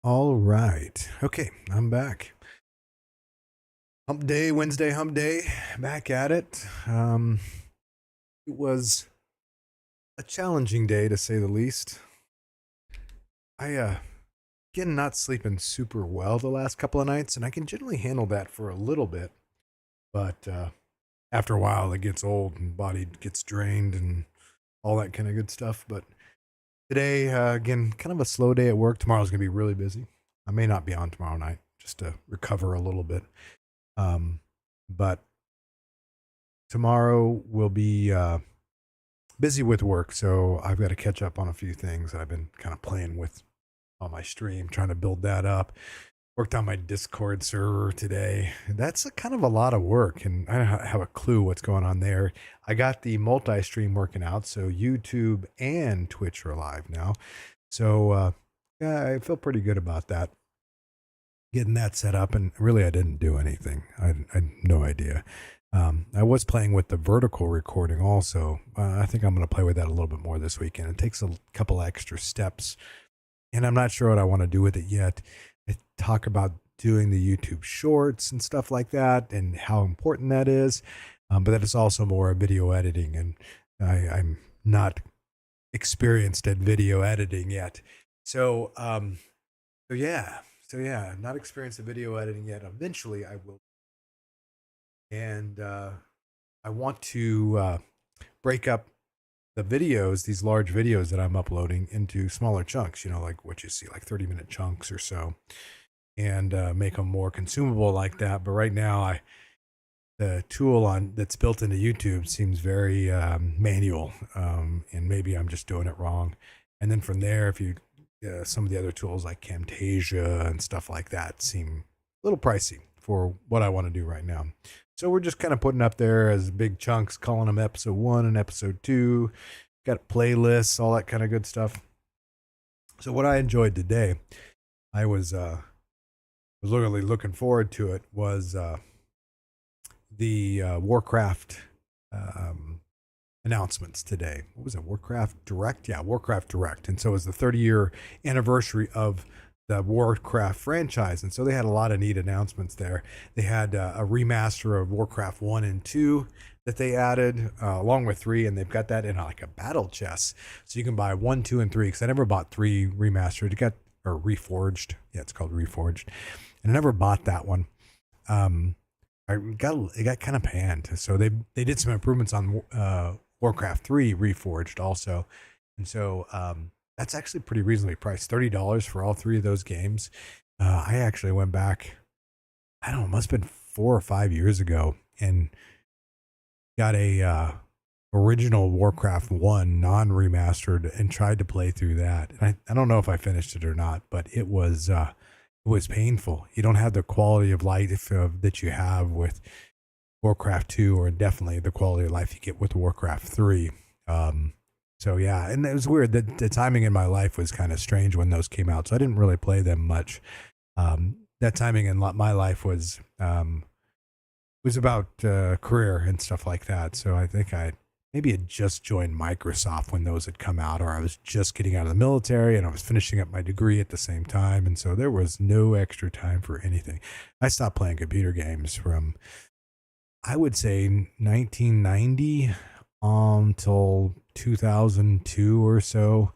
All right. Okay, I'm back. Hump day, Wednesday hump day, back at it. It was a challenging day to say the least. I again not sleeping super well the last couple of nights, and I can generally handle that for a little bit, but after a while it gets old and body gets drained and all that kind of good stuff. But today, again, kind of a slow day at work. Tomorrow's gonna be really busy. I may not be on tomorrow night just to recover a little bit. Um, but tomorrow will be busy with work, so I've got to catch up on a few things I've been kind of playing with on my stream, trying to build that up. Worked on my Discord server today. That's a kind of a lot of work, and I don't have a clue what's going on there. I got the multi-stream working out, so YouTube and Twitch are live now. So yeah, I feel pretty good about that. Getting that set up, and really, I didn't do anything. I had no idea. I was playing with the vertical recording also. I think I'm going to play with that a little bit more this weekend. It takes a couple extra steps, and I'm not sure what I want to do with it yet. I talk about doing the YouTube shorts and stuff like that and how important that is, but that is also more video editing, and I'm not experienced at video editing yet. So, so yeah, not experienced at video editing yet. Eventually, I will, and I want to break up the videos, these large videos that I'm uploading, into smaller chunks, like what you see, like 30-minute chunks or so, and make them more consumable like that. But right now, the tool on that's built into YouTube seems very manual, and maybe I'm just doing it wrong. And then from there, if you some of the other tools like Camtasia and stuff like that seem a little pricey for what I want to do right now. So we're just kind of putting up there as big chunks, calling them episode 1 and episode 2. Got playlists, all that kind of good stuff. So what I enjoyed today, I was literally looking forward to it, was the Warcraft announcements today. What was it? Warcraft Direct? Yeah, Warcraft Direct. And so it was the 30-year anniversary of the Warcraft franchise. And so they had a lot of neat announcements there. They had a remaster of Warcraft 1 and 2 that they added along with 3, and they've got that in like a battle chest. So you can buy 1, 2, and 3, because I never bought 3 remastered. It got, or reforged. Yeah, it's called reforged. And I never bought that one. It got kind of panned. So they did some improvements on Warcraft 3 Reforged also. And so that's actually pretty reasonably priced. $30 for all 3 of those games. I actually went back, I don't know, it must have been 4 or 5 years ago, and got a original Warcraft 1 non-remastered and tried to play through that. And I don't know if I finished it or not, but it was painful. You don't have the quality of life that you have with Warcraft 2, or definitely the quality of life you get with Warcraft 3. So yeah, and it was weird that the timing in my life was kind of strange when those came out. So I didn't really play them much. That timing in my life was about career and stuff like that. So I think I maybe had just joined Microsoft when those had come out, or I was just getting out of the military and I was finishing up my degree at the same time. And so there was no extra time for anything. I stopped playing computer games from, I would say, 1990 till 2002 or so.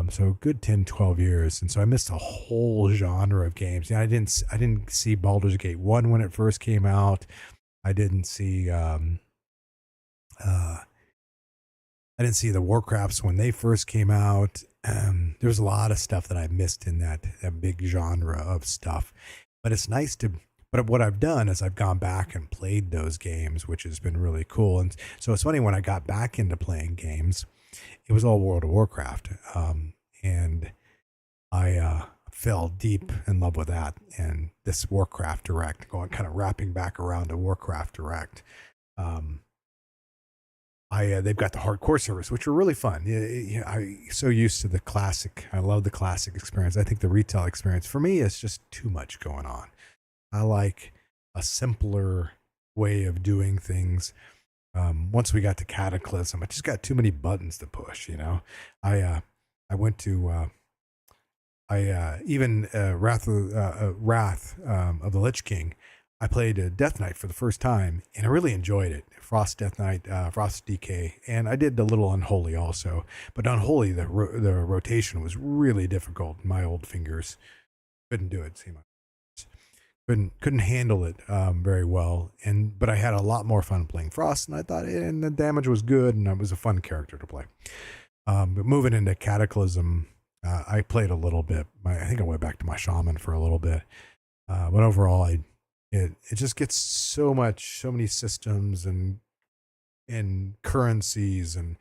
So a good 10, 12 years. And so I missed a whole genre of games. Yeah, I didn't see Baldur's Gate 1 when it first came out. I didn't see I didn't see the Warcrafts when they first came out. There was a lot of stuff that I missed in that big genre of stuff. But it's nice to. But what I've done is I've gone back and played those games, which has been really cool. And so it's funny, when I got back into playing games, it was all World of Warcraft, and I fell deep in love with that. And this Warcraft Direct, going kind of wrapping back around to Warcraft Direct. They've got the hardcore service, which are really fun. I'm so used to the classic. I love the classic experience. I think the retail experience for me is just too much going on. I like a simpler way of doing things. Once we got to Cataclysm, I just got too many buttons to push. I went to I even Wrath of the Lich King. I played Death Knight for the first time, and I really enjoyed it. Frost Death Knight, Frost Decay, and I did a little Unholy also. But Unholy, the rotation was really difficult. My old fingers couldn't do it. Couldn't handle it very well, but I had a lot more fun playing Frost, and I thought, and the damage was good, and it was a fun character to play. But moving into Cataclysm, I played a little bit. I think I went back to my Shaman for a little bit, but overall, it just gets so many systems and currencies and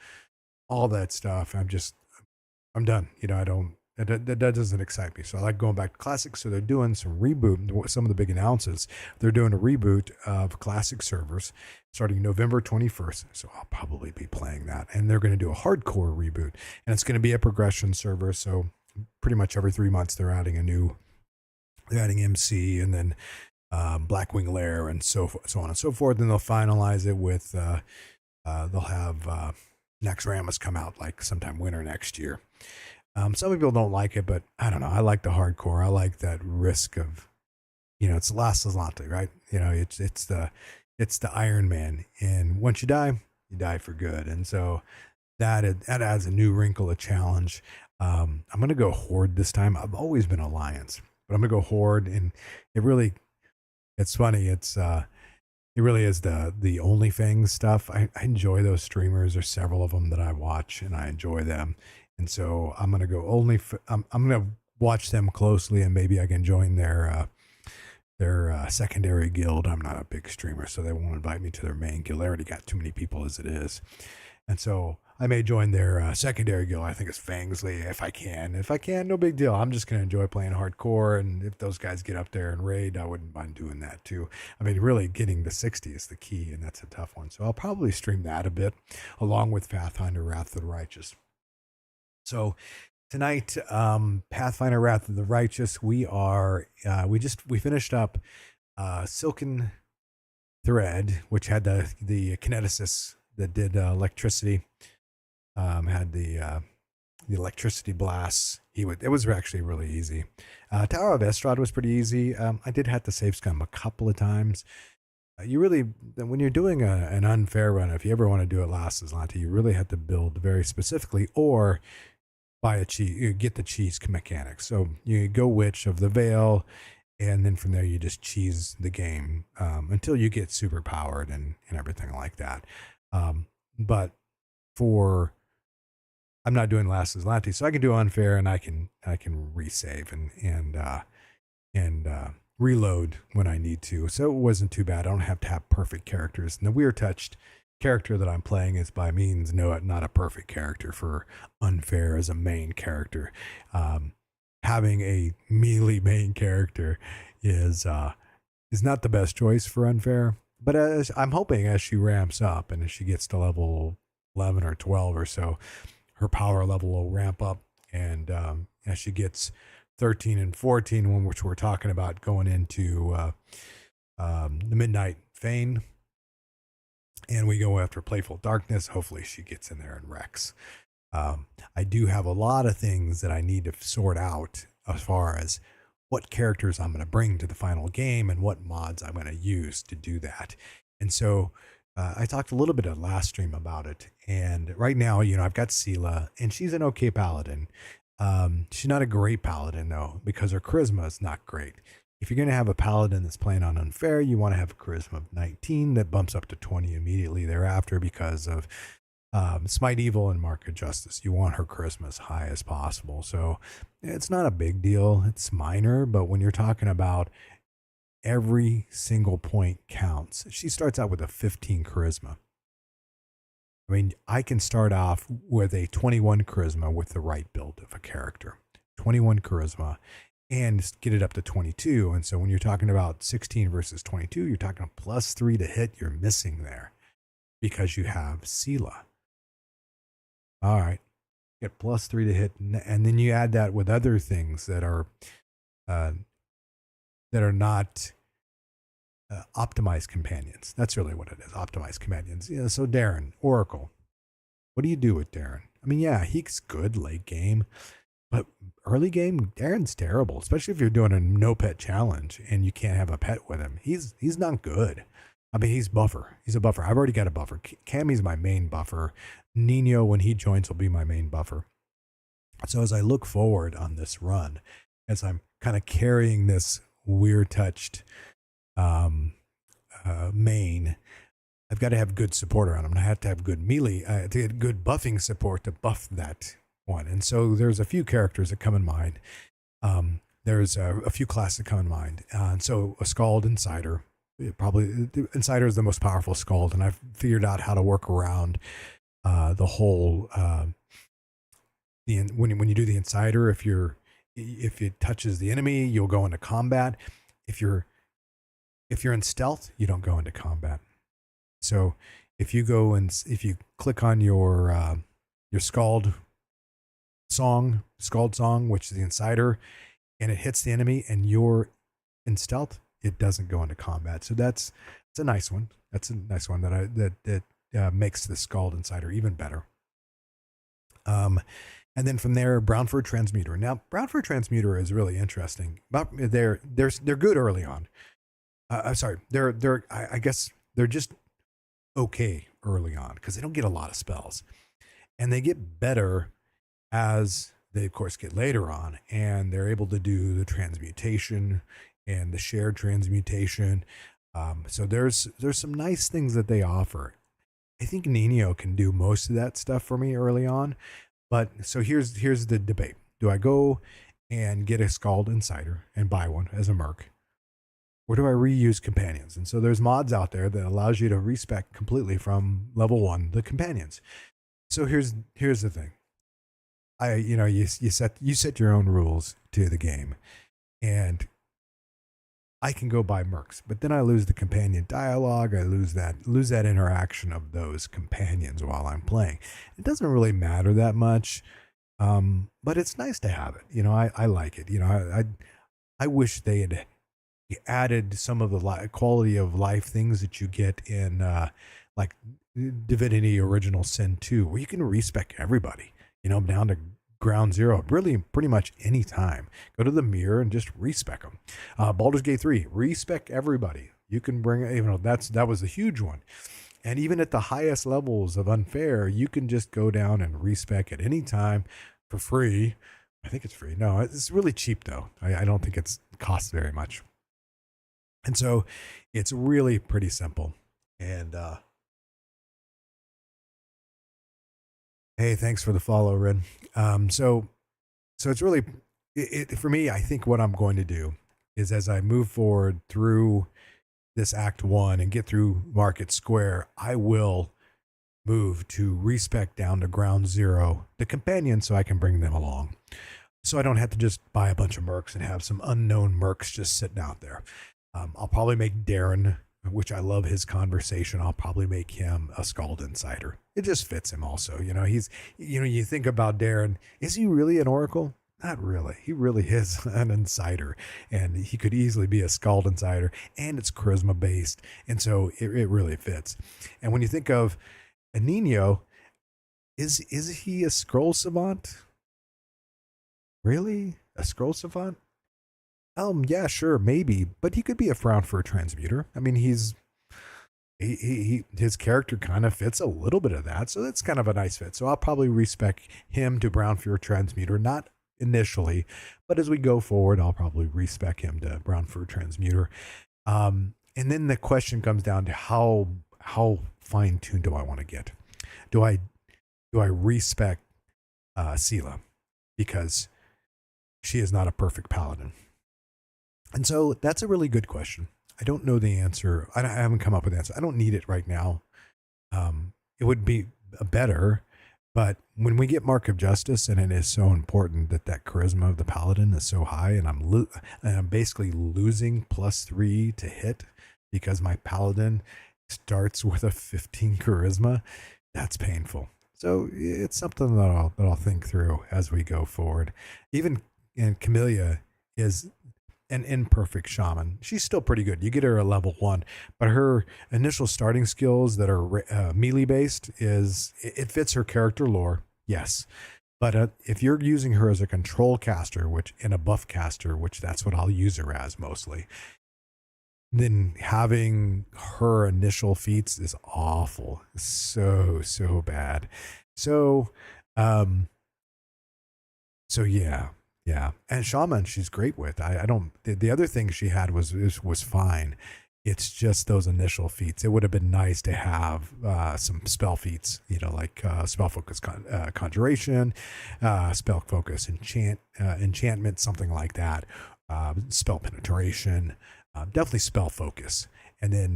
all that stuff. I'm done. I don't. That doesn't excite me. So I like going back to Classic. So they're doing some reboot. Some of the big announcements. They're doing a reboot of Classic servers starting November 21st. So I'll probably be playing that. And they're going to do a hardcore reboot. And it's going to be a progression server. So pretty much every 3 months they're adding MC and then Blackwing Lair and so on and so forth. Then they'll finalize it with they'll have Naxxramas come out like sometime winter next year. Some people don't like it, but I don't know. I like the hardcore. I like that risk of, it's Last Aslanti, right? It's the Iron Man, and once you die for good. And so that adds a new wrinkle, a challenge. I'm gonna go Horde this time. I've always been Alliance, but I'm gonna go Horde, and it's funny. It really is the OnlyFans stuff. I enjoy those streamers. There's several of them that I watch, and I enjoy them. And so I'm gonna go I'm gonna watch them closely, and maybe I can join their secondary guild. I'm not a big streamer, so they won't invite me to their main guild. They already got too many people as it is, and so I may join their secondary guild. I think it's Fangsley if I can. If I can, no big deal. I'm just gonna enjoy playing hardcore, and if those guys get up there and raid, I wouldn't mind doing that too. I mean, really getting to 60 is the key, and that's a tough one. So I'll probably stream that a bit, along with Pathfinder Wrath of the Righteous. So tonight, Pathfinder Wrath of the Righteous, we finished up Silken Thread, which had the kineticist that did electricity, had the electricity blasts. It was actually really easy. Tower of Estrad was pretty easy. I did have to save scum a couple of times. When you're doing an unfair run, if you ever want to do it Last Aslanti, you really have to build very specifically, or buy a cheese, you get the cheese mechanics. So you go Witch of the Veil, and then from there you just cheese the game until you get super powered and everything like that. But I'm not doing Last Aslanti, so I can do unfair, and I can resave and reload when I need to. So it wasn't too bad. I don't have to have perfect characters. And the Weird Touched character that I'm playing is by means not a perfect character for unfair as a main character. Having a melee main character is not the best choice for unfair. But I'm hoping as she ramps up and as she gets to level 11 or 12 or so, her power level will ramp up, and as she gets 13 and 14, which we're talking about going into the Midnight Fane, and we go after Playful Darkness. Hopefully she gets in there and wrecks. I do have a lot of things that I need to sort out as far as what characters I'm going to bring to the final game and what mods I'm going to use to do that. And so I talked a little bit at last stream about it. And right now, I've got Sela, and she's an okay paladin. She's not a great paladin, though, because her charisma is not great. If you're going to have a paladin that's playing on unfair, you want to have a charisma of 19 that bumps up to 20 immediately thereafter because of Smite Evil and Mark of Justice. You want her charisma as high as possible. So it's not a big deal. It's minor, but when you're talking about every single point counts, she starts out with a 15 charisma. I mean, I can start off with a 21 charisma with the right build of a character. 21 charisma. And get it up to 22. And so when you're talking about 16 versus 22, you're talking +3 to hit. You're missing there because you have Sela. All right. Get +3 to hit. And then you add that with other things that are not optimized companions. That's really what it is. Optimized companions. So Darren, Oracle. What do you do with Darren? I mean, yeah, he's good late game, But early game, Darren's terrible, especially if you're doing a no pet challenge and you can't have a pet with him. He's not good. I mean, he's buffer. He's a buffer. I've already got a buffer. Cammy's my main buffer. Nenio, when he joins, will be my main buffer. So as I look forward on this run, as I'm kind of carrying this weird touched main, I've got to have good support around. I'm going to have good melee, to get good buffing support to buff that one. And so there's a few characters that come in mind. There's a few classes that come in mind. And so a Scald Insider, probably Insider is the most powerful Scald, and I've figured out how to work around the whole when you do the Insider, if it touches the enemy, you'll go into combat. If you're in stealth, you don't go into combat. So if you click on your Scald song, which is the Insider, and it hits the enemy and you're in stealth, it doesn't go into combat. So it's a nice one. That's a nice one that makes the Scald Insider even better. And then from there, Brown Fur Transmuter. Now, Brown Fur Transmuter is really interesting. They're good early on. I'm sorry, I guess they're just okay early on because they don't get a lot of spells, and they get better as they of course get later on, and they're able to do the transmutation and the shared transmutation. So there's some nice things that they offer. I think Nenio can do most of that stuff for me early on. But so here's the debate. Do I go and get a Scald Insider and buy one as a merc? Or do I reuse companions? And so there's mods out there that allows you to respec completely from level 1 the companions. So here's the thing. You set your own rules to the game, and I can go buy mercs, but then I lose the companion dialogue. I lose that interaction of those companions while I'm playing. It doesn't really matter that much, but it's nice to have it. I like it. I wish they had added some of the quality of life things that you get in like Divinity Original Sin 2, where you can respec everybody, down to ground zero, really pretty much any time. Go to the mirror and just respec them. Baldur's Gate 3, respec everybody. You can bring, that was a huge one. And even at the highest levels of Unfair, you can just go down and respec at any time for free. I think it's free. No, it's really cheap though. I don't think it costs very much. And so it's really pretty simple. And hey, thanks for the follow, Red. So it's really, for me, I think what I'm going to do is as I move forward through this Act 1 and get through Market Square, I will move to respec down to ground zero the companions so I can bring them along. So I don't have to just buy a bunch of mercs and have some unknown mercs just sitting out there. I'll probably make Darren, which I love his conversation, I'll probably make him a Scald Insider. It just fits him also. You think about Darren, is he really an Oracle? Not really. He really is an Insider, and he could easily be a Scald Insider, and it's charisma based. And so it really fits. And when you think of a Nenio, is he a scroll savant? Really? A scroll savant? Yeah, sure, maybe, but he could be a Brown Fur Transmuter. I mean, his character kind of fits a little bit of that, so that's kind of a nice fit. So I'll probably respec him to Brown Fur Transmuter, not initially, but as we go forward, I'll probably respec him to Brown Fur Transmuter. And then the question comes down to how fine tuned do I want to get? Do I respec Sela because she is not a perfect paladin? And so that's a really good question. I don't know the answer. I haven't come up with the answer. I don't need it right now. It would be better, but when we get Mark of Justice, and it is so important that charisma of the paladin is so high, and I'm basically losing +3 to hit because my paladin starts with a 15 charisma. That's painful. So it's something that I'll think through as we go forward. And Camellia is an imperfect shaman. She's still pretty good. You get her a level 1, but her initial starting skills that are melee based it fits her character lore. Yes. But if you're using her as a control caster, which in a buff caster, which that's what I'll use her as mostly, then having her initial feats is awful. So bad. So, um, so yeah. And Shaman, she's great with. I don't. The other thing she had was fine. It's just those initial feats. It would have been nice to have some spell feats, like spell focus conjuration, spell focus enchantment, something like that. Spell penetration, definitely spell focus, and then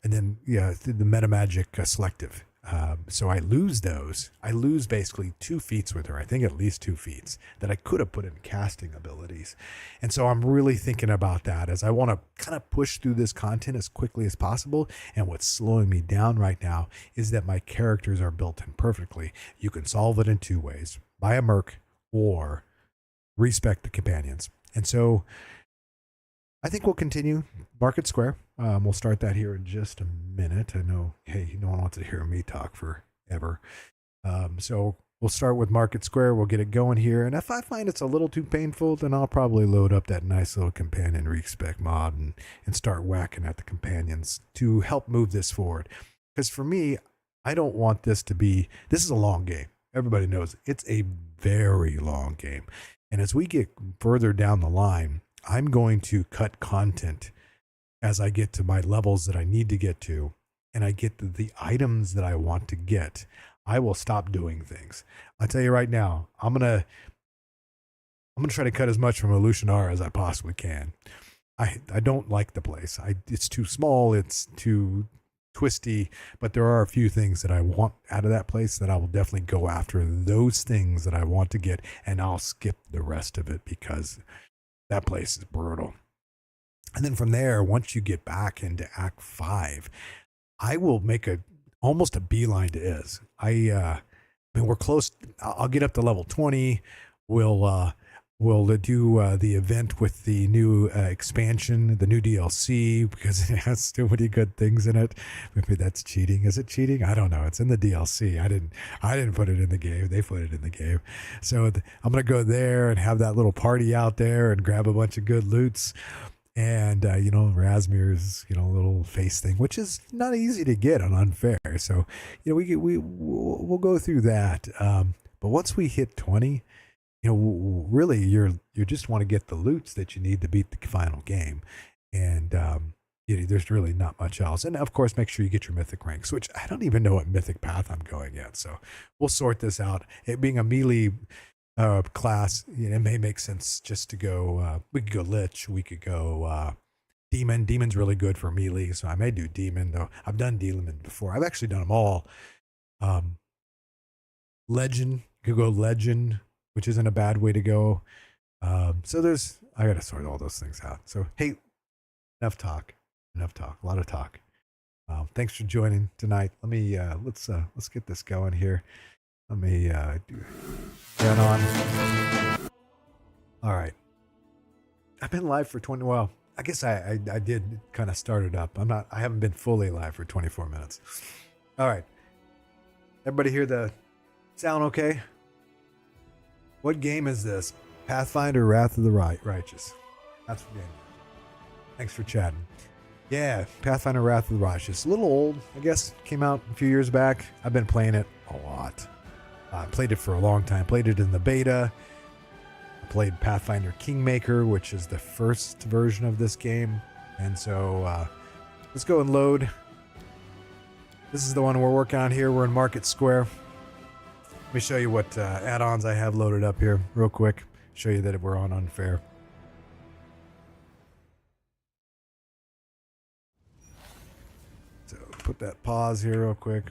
the meta magic selective. So I lose those. I lose basically 2 feats with her. I think at least 2 feats that I could have put in casting abilities. And so I'm really thinking about that as I want to kind of push through this content as quickly as possible. And what's slowing me down right now is that my characters are built in perfectly. You can solve it in 2 ways: buy a merc or respec the companions. And so I think we'll continue Market Square. We'll start that here in just a minute. I know, hey, no one wants to hear me talk forever. So we'll start with Market Square. We'll get it going here. And if I find it's a little too painful, then I'll probably load up that nice little companion respec mod and start whacking at the companions to help move this forward. Because for me, I don't want this to be, this is a long game. Everybody knows it's a very long game. And as we get further down the line, I'm going to cut content as I get to my levels that I need to get to, and I get the items that I want to get. I will stop doing things. I'll tell you right now, I'm gonna try to cut as much from Elutionar as I possibly can. I don't like the place. It's too small. It's too twisty. But there are a few things that I want out of that place that I will definitely go after those things that I want to get, and I'll skip the rest of it because that place is brutal. And then from there, once you get back into Act 5, I will make almost a beeline to Iz. I mean, we're close. I'll get up to level 20. We'll do the event with the new expansion, the new DLC, because it has so many good things in it. Maybe that's cheating. Is it cheating? I don't know. It's in the DLC. I didn't put it in the game. They put it in the game. So I'm gonna go there and have that little party out there and grab a bunch of good loots. And Razmir's little face thing, which is not easy to get on Unfair. So we'll go through that. But once we hit 20. Really, you just want to get the loots that you need to beat the final game, and there's really not much else. And of course, make sure you get your mythic ranks, which I don't even know what mythic path I'm going yet. So we'll sort this out. It being a melee class, it may make sense just to go. We could go Lich. We could go Demon. Demon's really good for melee, so I may do Demon. Though I've done Demon before. I've actually done them all. Legend. You could go Legend, which isn't a bad way to go. So I got to sort all those things out. So, hey, enough talk, a lot of talk. Thanks for joining tonight. Let me, let's get this going here. Let me do that on. All right. I've been live for 20, well, I guess I did kind of start it up. I haven't been fully live for 24 minutes. All right. Everybody hear the sound okay? What game is this? Pathfinder Wrath of the Righteous. That's the game. Thanks for chatting. Yeah, Pathfinder Wrath of the Righteous. A little old, I guess. Came out a few years back. I've been playing it a lot. I played it for a long time. Played it in the beta. I played Pathfinder Kingmaker, which is the first version of this game. And so let's go and load. This is the one we're working on here. We're in Market Square. Let me show you what add-ons I have loaded up here real quick. Show you that we're on Unfair. So put that pause here real quick.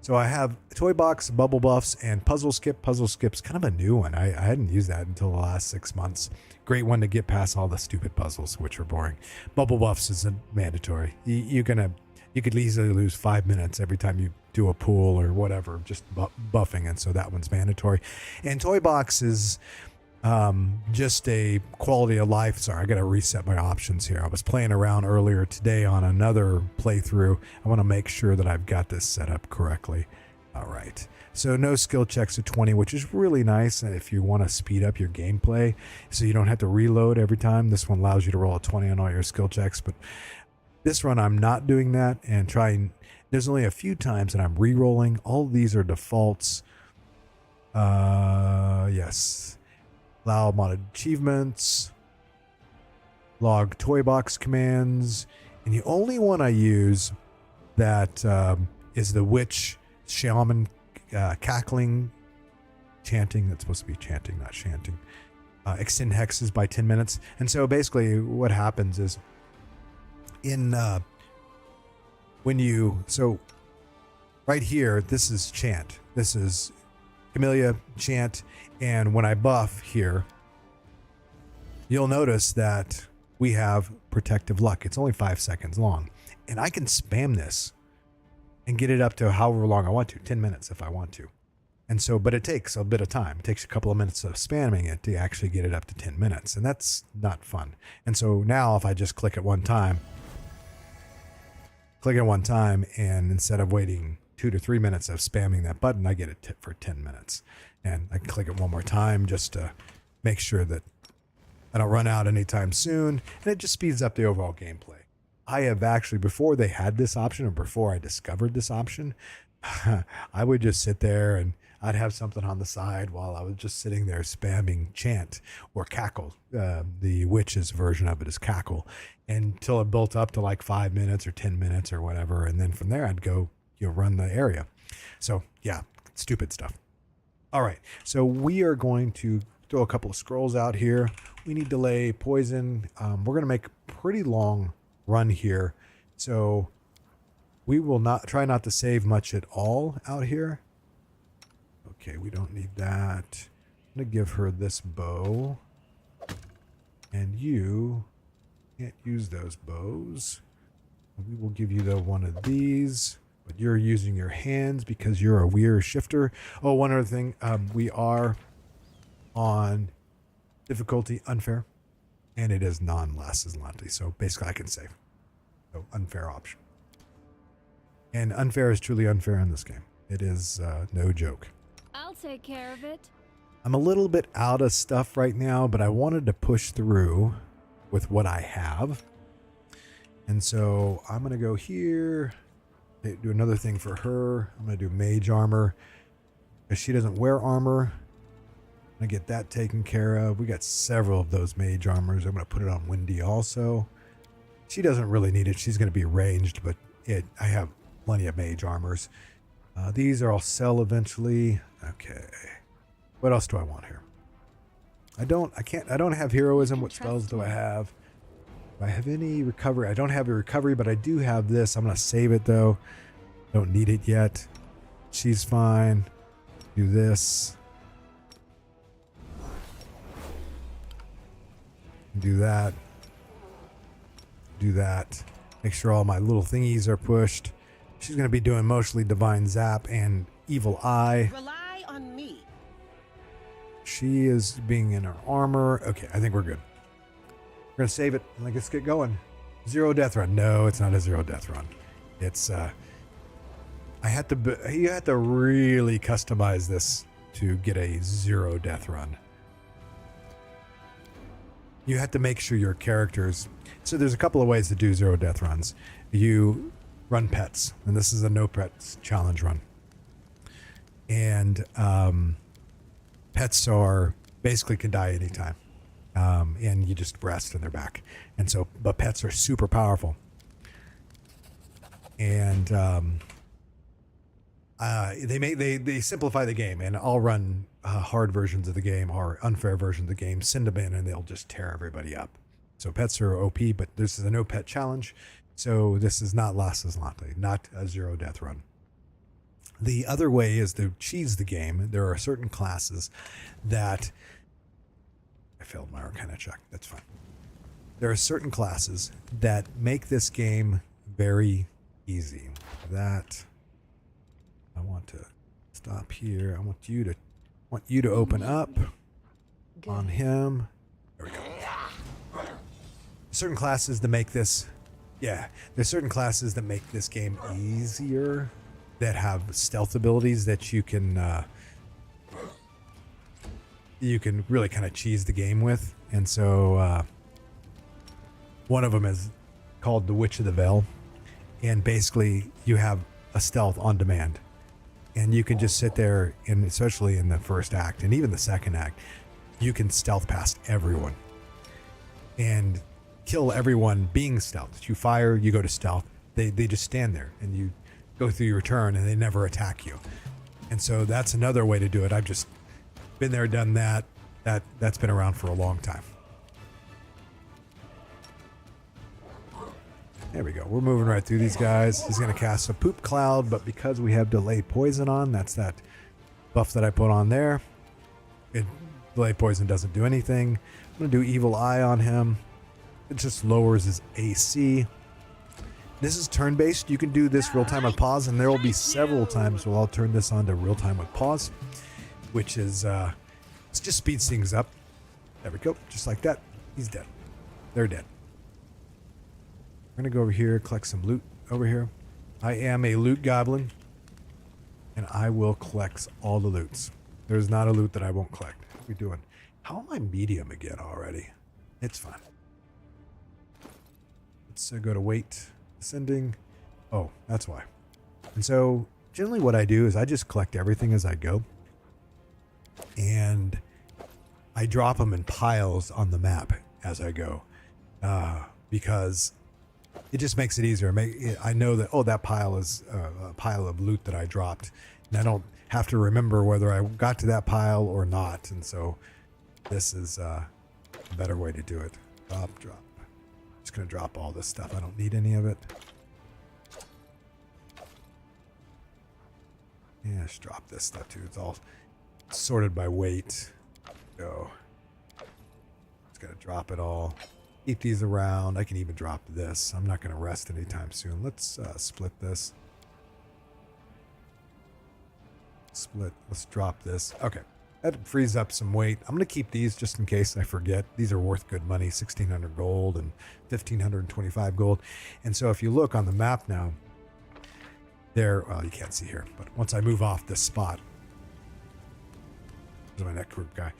So I have Toy Box, Bubble Buffs, and Puzzle Skip. Puzzle Skip's kind of a new one. I hadn't used that until the last 6 months. Great one to get past all the stupid puzzles, which are boring. Bubble Buffs isn't mandatory. You could easily lose 5 minutes every time you do a pool or whatever, just buffing, and so that one's mandatory. And Toy Box is just a quality of life. Sorry, I got to reset my options here. I was playing around earlier today on another playthrough. I want to make sure that I've got this set up correctly. All right. So no skill checks at 20, which is really nice if you want to speed up your gameplay so you don't have to reload every time. This one allows you to roll a 20 on all your skill checks, but this run I'm not doing that and trying. There's only a few times that I'm re-rolling. All of these are defaults. Yes. Allow modded achievements. Log toy box commands. And the only one I use that is the witch shaman cackling chanting. That's supposed to be chanting, not chanting. Extend hexes by 10 minutes. And so basically what happens is in so right here, this is chant. This is Camellia chant. And when I buff here, you'll notice that we have protective luck. It's only 5 seconds long. And I can spam this and get it up to however long I want to, 10 minutes if I want to. And so, but it takes a bit of time. It takes a couple of minutes of spamming it to actually get it up to 10 minutes. And that's not fun. And so now if I just click it one time, and instead of waiting 2 to 3 minutes of spamming that button, I get it for 10 minutes. And I can click it one more time just to make sure that I don't run out anytime soon. And it just speeds up the overall gameplay. I have actually, before they had this option or before I discovered this option, I would just sit there and I'd have something on the side while I was just sitting there spamming chant or cackle. The witch's version of it is cackle, until it built up to like 5 minutes or 10 minutes or whatever. And then from there I'd go, run the area. So yeah, stupid stuff. All right. So we are going to throw a couple of scrolls out here. We need to lay poison. We're going to make a pretty long run here. So we will try not to save much at all out here. Okay, we don't need that. I'm going to give her this bow. And you can't use those bows. We will give you one of these. But you're using your hands because you're a weird shifter. Oh, one other thing. We are on difficulty unfair. And it is non-lasses Lanti. So basically I can save. So unfair option. And unfair is truly unfair in this game. It is no joke. I'll take care of it. I'm a little bit out of stuff right now, but I wanted to push through with what I have. And so I'm going to go here, do another thing for her. I'm going to do mage armor because she doesn't wear armor. I'm going to get that taken care of. We got several of those mage armors. I'm going to put it on Wendy also. She doesn't really need it. She's going to be ranged, but I have plenty of mage armors. These are all sell eventually. Okay. What else do I want here? I don't have heroism. What spells do I have? Do I have any recovery? I don't have a recovery, but I do have this. I'm going to save it though. Don't need it yet. She's fine. Do this. Do that. Do that. Make sure all my little thingies are pushed. She's going to be doing mostly Divine Zap and Evil Eye. Rely on me. She is being in her armor. Okay, I think we're good. We're going to save it and let's get going. 0 death run. No, it's not a 0 death run. It's, you had to really customize this to get a 0 death run. You have to make sure your characters... So there's a couple of ways to do 0 death runs. You run pets, and this is a no pets challenge run. And pets are basically can die anytime. And you just rest and they're back. And so, but pets are super powerful. And they simplify the game, and I'll run hard versions of the game or unfair versions of the game, send them in, and they'll just tear everybody up. So pets are OP, but this is a no pet challenge. So this is not lasses Lanti, not a 0 death run. The other way is to cheese the game. There are certain classes that... I failed my Arcana check. That's fine. There are certain classes that make this game very easy. That... I want to stop here. I want you to open up on him. There we go. Certain classes that make this... Yeah, there's certain classes that make this game easier that have stealth abilities that you can really kind of cheese the game with. And so one of them is called the Witch of the Veil, and basically you have a stealth on demand, and you can just sit there, and especially in the first act and even the second act, you can stealth past everyone and kill everyone being stealth. You fire, you go to stealth, they just stand there, and you go through your turn and they never attack you. And so that's another way to do it. I've just been there, done that. That's been around for a long time. There we go. We're moving right through these guys. He's going to cast a poop cloud, but because we have delay poison on, that's that buff that I put on there. Delay poison doesn't do anything. I'm going to do evil eye on him. It just lowers his AC. This is turn-based. You can do this real time with pause, and there will be several times where I'll turn this on to real time with pause, which is it just speeds things up. There we go. Just like that. He's dead. They're dead. We're going to go over here, collect some loot over here. I am a loot goblin, and I will collect all the loots. There's not a loot that I won't collect. What are we doing? How am I medium again already? It's fine. Let's go to weight, ascending. Oh, that's why. And so generally what I do is I just collect everything as I go, and I drop them in piles on the map as I go, because it just makes it easier. I know that, oh, that pile is a pile of loot that I dropped, and I don't have to remember whether I got to that pile or not. And so this is a better way to do it. Drop. Just going to drop all this stuff. I don't need any of it. Yeah, just drop this stuff too. It's all sorted by weight. Go. Just got to drop it all. Keep these around. I can even drop this. I'm not going to rest anytime soon. Let's split this. Split. Let's drop this. Okay. That frees up some weight. I'm going to keep these just in case I forget. These are worth good money. 1,600 gold and 1,525 gold. And so if you look on the map now, there, well, you can't see here, but once I move off this spot, there's my neck group guy.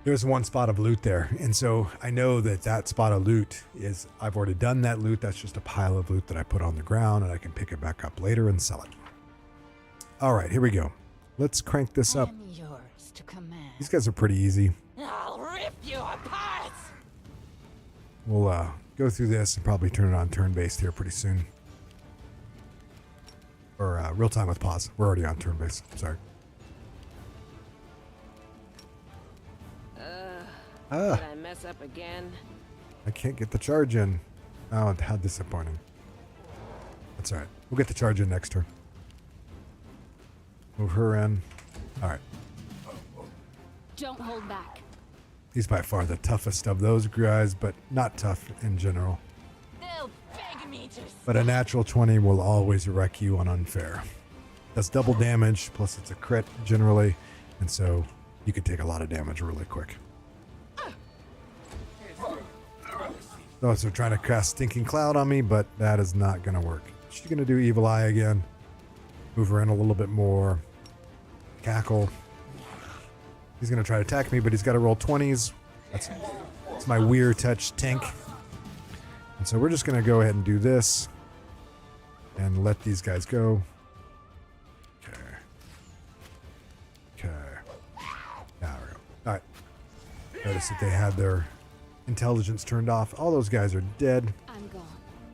There's one spot of loot there. And so I know that that spot of loot is, I've already done that loot. That's just a pile of loot that I put on the ground, and I can pick it back up later and sell it. All right, here we go. Let's crank this up. Yours to command. These guys are pretty easy. I'll rip you apart. We'll go through this and probably turn it on turn-based here pretty soon. Or real time with pause. We're already on turn-based. Sorry. Did I mess up again? I can't get the charge in. Oh, how disappointing. That's all right. We'll get the charge in next turn. Move her in. All right. Don't hold back. He's by far the toughest of those guys, but not tough in general. They'll beg me to. But a natural 20 will always wreck you on unfair. That's double damage, plus it's a crit generally, and so you can take a lot of damage really quick. Those are trying to cast Stinking Cloud on me, but that is not going to work. She's going to do Evil Eye again. Move her in a little bit more. Cackle. He's going to try to attack me, but he's got to roll 20s. That's my weird touch tank. And so we're just going to go ahead and do this and let these guys go. Okay. Okay. There we go. All right. Notice that they had their intelligence turned off. All those guys are dead. I'm gone.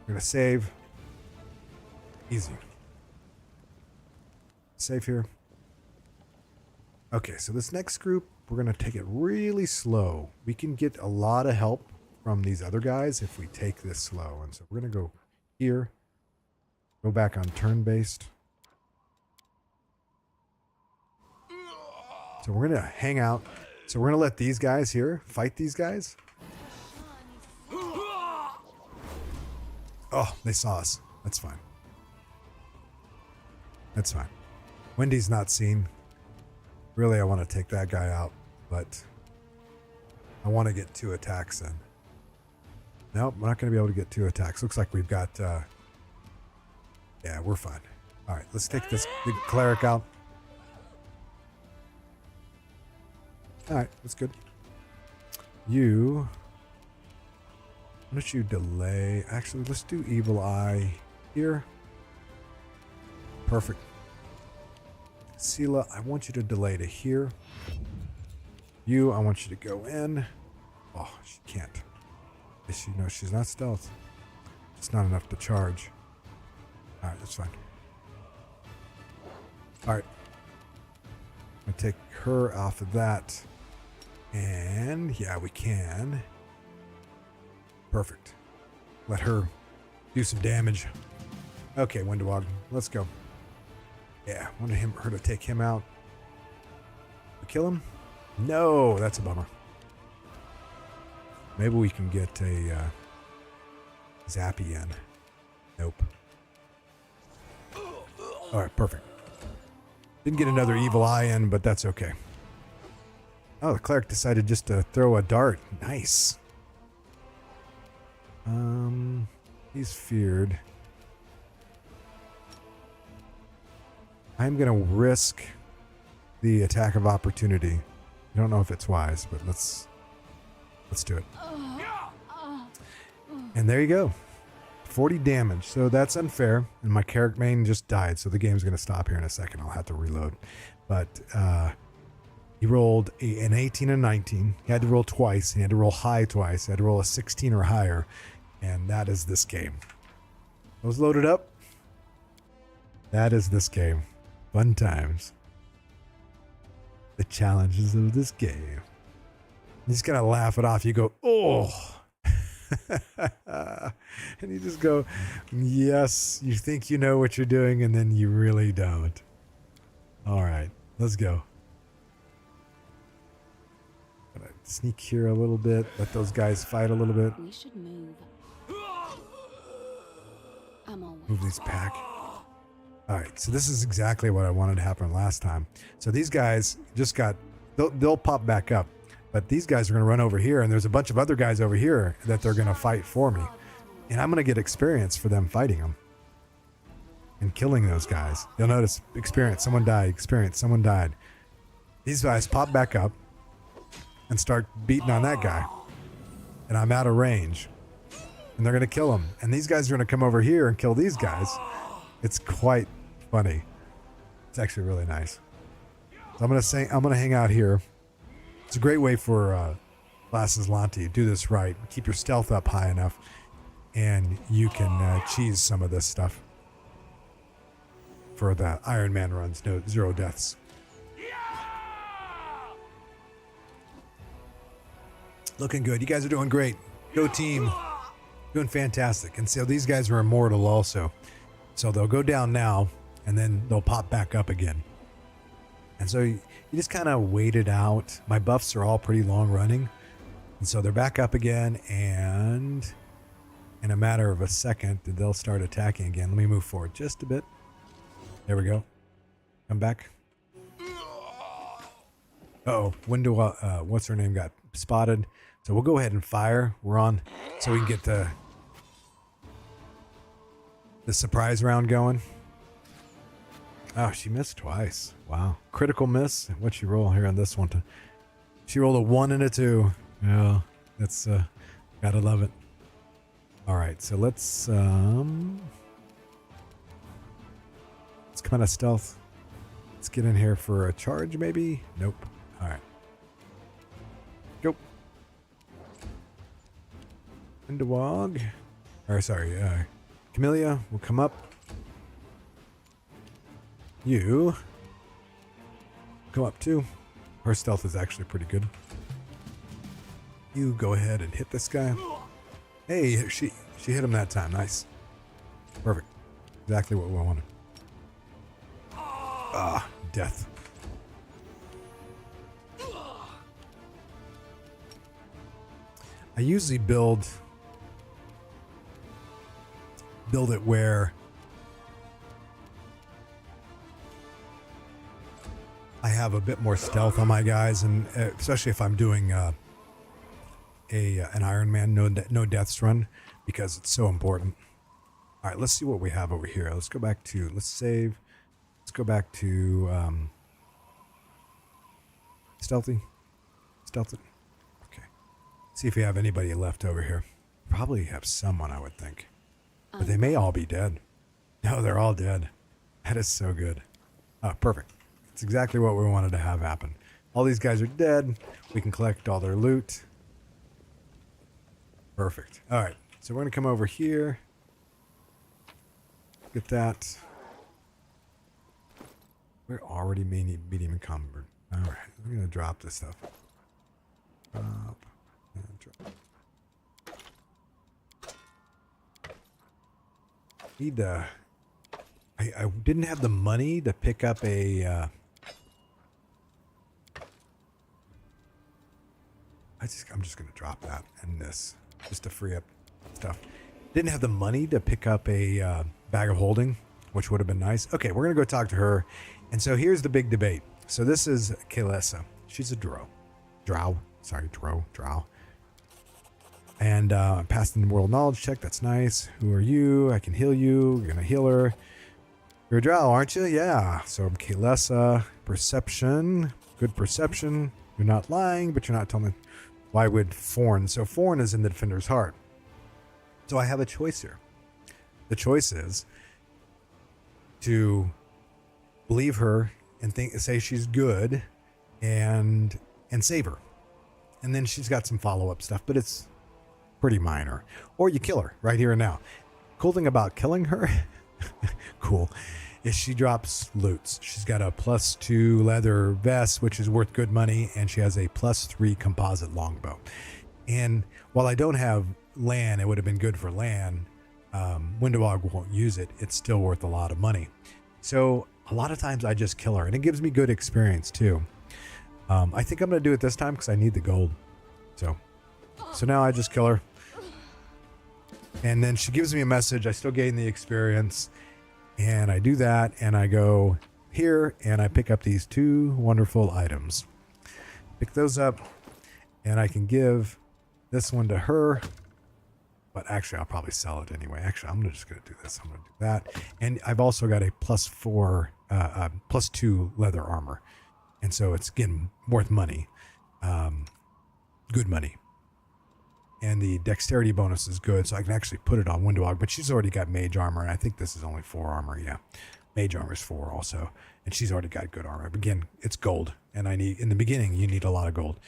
We're going to save. Easy. Save here. Okay, so this next group, we're going to take it really slow. We can get a lot of help from these other guys if we take this slow. And so we're going to go here. Go back on turn-based. So we're going to hang out. So we're going to let these guys here fight these guys. Oh, they saw us. That's fine. That's fine. Wendy's not seen. Really, I want to take that guy out, but I want to get 2 attacks in. Nope, we're not going to be able to get 2 attacks. Looks like we've got... yeah, we're fine. All right, let's take the cleric out. All right, that's good. You, why don't you delay? Actually, let's do evil eye here. Perfect. Sela, I want you to delay to here. You, I want you to go in. Oh, she can't. She knows she's not stealth. It's not enough to charge. All right, that's fine. All right. I'm going to take her off of that. And yeah, we can. Perfect. Let her do some damage. Okay, Windwog, let's go. Yeah, I wanted her to take him out. Kill him? No, that's a bummer. Maybe we can get a Zappy in. Nope. All right, perfect. Didn't get another evil eye in, but that's okay. Oh, the cleric decided just to throw a dart. Nice. He's feared. I'm going to risk the attack of opportunity. I don't know if it's wise, but let's do it. And there you go. 40 damage. So that's unfair. And my character main just died, so the game's going to stop here in a second. I'll have to reload. But he rolled an 18 and 19. He had to roll twice. He had to roll high twice. He had to roll a 16 or higher. And that is this game. Those loaded up. That is this game. Fun times. The challenges of this game. You just gotta laugh it off. You go, oh. And you just go, yes, you think you know what you're doing, and then you really don't. All right, let's go. Gotta sneak here a little bit. Let those guys fight a little bit. We should move. I'm always. Move these pack. All right, so this is exactly what I wanted to happen last time. So these guys just got, they'll pop back up. But these guys are going to run over here, and there's a bunch of other guys over here that they're going to fight for me. And I'm going to get experience for them fighting them. And killing those guys. You'll notice, experience, someone died, experience, someone died. These guys pop back up and start beating on that guy. And I'm out of range. And they're going to kill him. And these guys are going to come over here and kill these guys. It's quite funny. It's actually really nice. So I'm going to hang out here. It's a great way for Lasses Lanti. Do this right. Keep your stealth up high enough, and you can cheese some of this stuff for the Iron Man runs. No, 0 deaths. Looking good. You guys are doing great. Go team. Doing fantastic. And so these guys are immortal also. So they'll go down now, and then they'll pop back up again. And so you just kind of wait it out. My buffs are all pretty long running. And so they're back up again. And in a matter of a second, they'll start attacking again. Let me move forward just a bit. There we go. Come back. Uh-oh. What's her name got spotted. So we'll go ahead and fire. We're on so we can get the surprise round going. Oh, she missed twice. Wow. Critical miss. What'd she roll here on this one? She rolled a 1 and a 2. Yeah, that's, gotta love it. All right, so let's come out of stealth. Let's get in here for a charge, maybe? Nope. All right. Go. Windwog. Or, sorry, Camellia will come up. You come up too. Her stealth is actually pretty good. You go ahead and hit this guy. Hey, she hit him that time. Nice. Perfect. Exactly what we wanted. Ah, death. I usually build it where I have a bit more stealth on my guys, and especially if I'm doing an Iron Man no deaths run, because it's so important. All right, let's see what we have over here. Let's go back to, let's save. Let's go back to stealthy. Stealthy. Okay. See if we have anybody left over here. Probably have someone, I would think. But they may all be dead. No, they're all dead. That is so good. Oh, perfect. It's exactly what we wanted to have happen. All these guys are dead. We can collect all their loot. Perfect. All right. So we're going to come over here. Get that. We're already medium encumbered. All right. We're going to drop this stuff. Drop. And drop. Need I didn't have the money to pick up a I'm just gonna drop that and this just to free up stuff. Didn't have the money to pick up a bag of holding, which would have been nice. Okay, we're gonna go talk to her. And so here's the big debate. So this is Kaylessa. She's a drow. And passing the world knowledge check. That's nice. Who are you? I can heal you. You're gonna heal her. You're a drow, aren't you? Yeah. So I'm Kaylessa. Perception. Good perception. You're not lying, but you're not telling me. Why would Forn? So Forn is in the Defender's Heart. So I have a choice here. The choice is to believe her and say she's good and save her. And then she's got some follow-up stuff, but it's pretty minor. Or you kill her right here and now. Cool thing about killing her, cool, is she drops loots. She's got a +2 leather vest, which is worth good money, and she has a +3 composite longbow. And while I don't have Lan, it would have been good for Lan. Windowog won't use it. It's still worth a lot of money. So a lot of times I just kill her, and it gives me good experience too. I think I'm going to do it this time because I need the gold. So now I just kill her. And then she gives me a message. I still gain the experience. And I do that. And I go here and I pick up these 2 wonderful items. Pick those up. And I can give this one to her. But actually, I'll probably sell it anyway. Actually, I'm just going to do this. I'm going to do that. And I've also got a +2 leather armor. And so it's, again, worth money. Good money. And the dexterity bonus is good, so I can actually put it on Windowog. But she's already got mage armor, and I think this is only 4 armor. Yeah, mage armor is 4 also, and she's already got good armor. But again, it's gold, and I need in the beginning you need a lot of gold.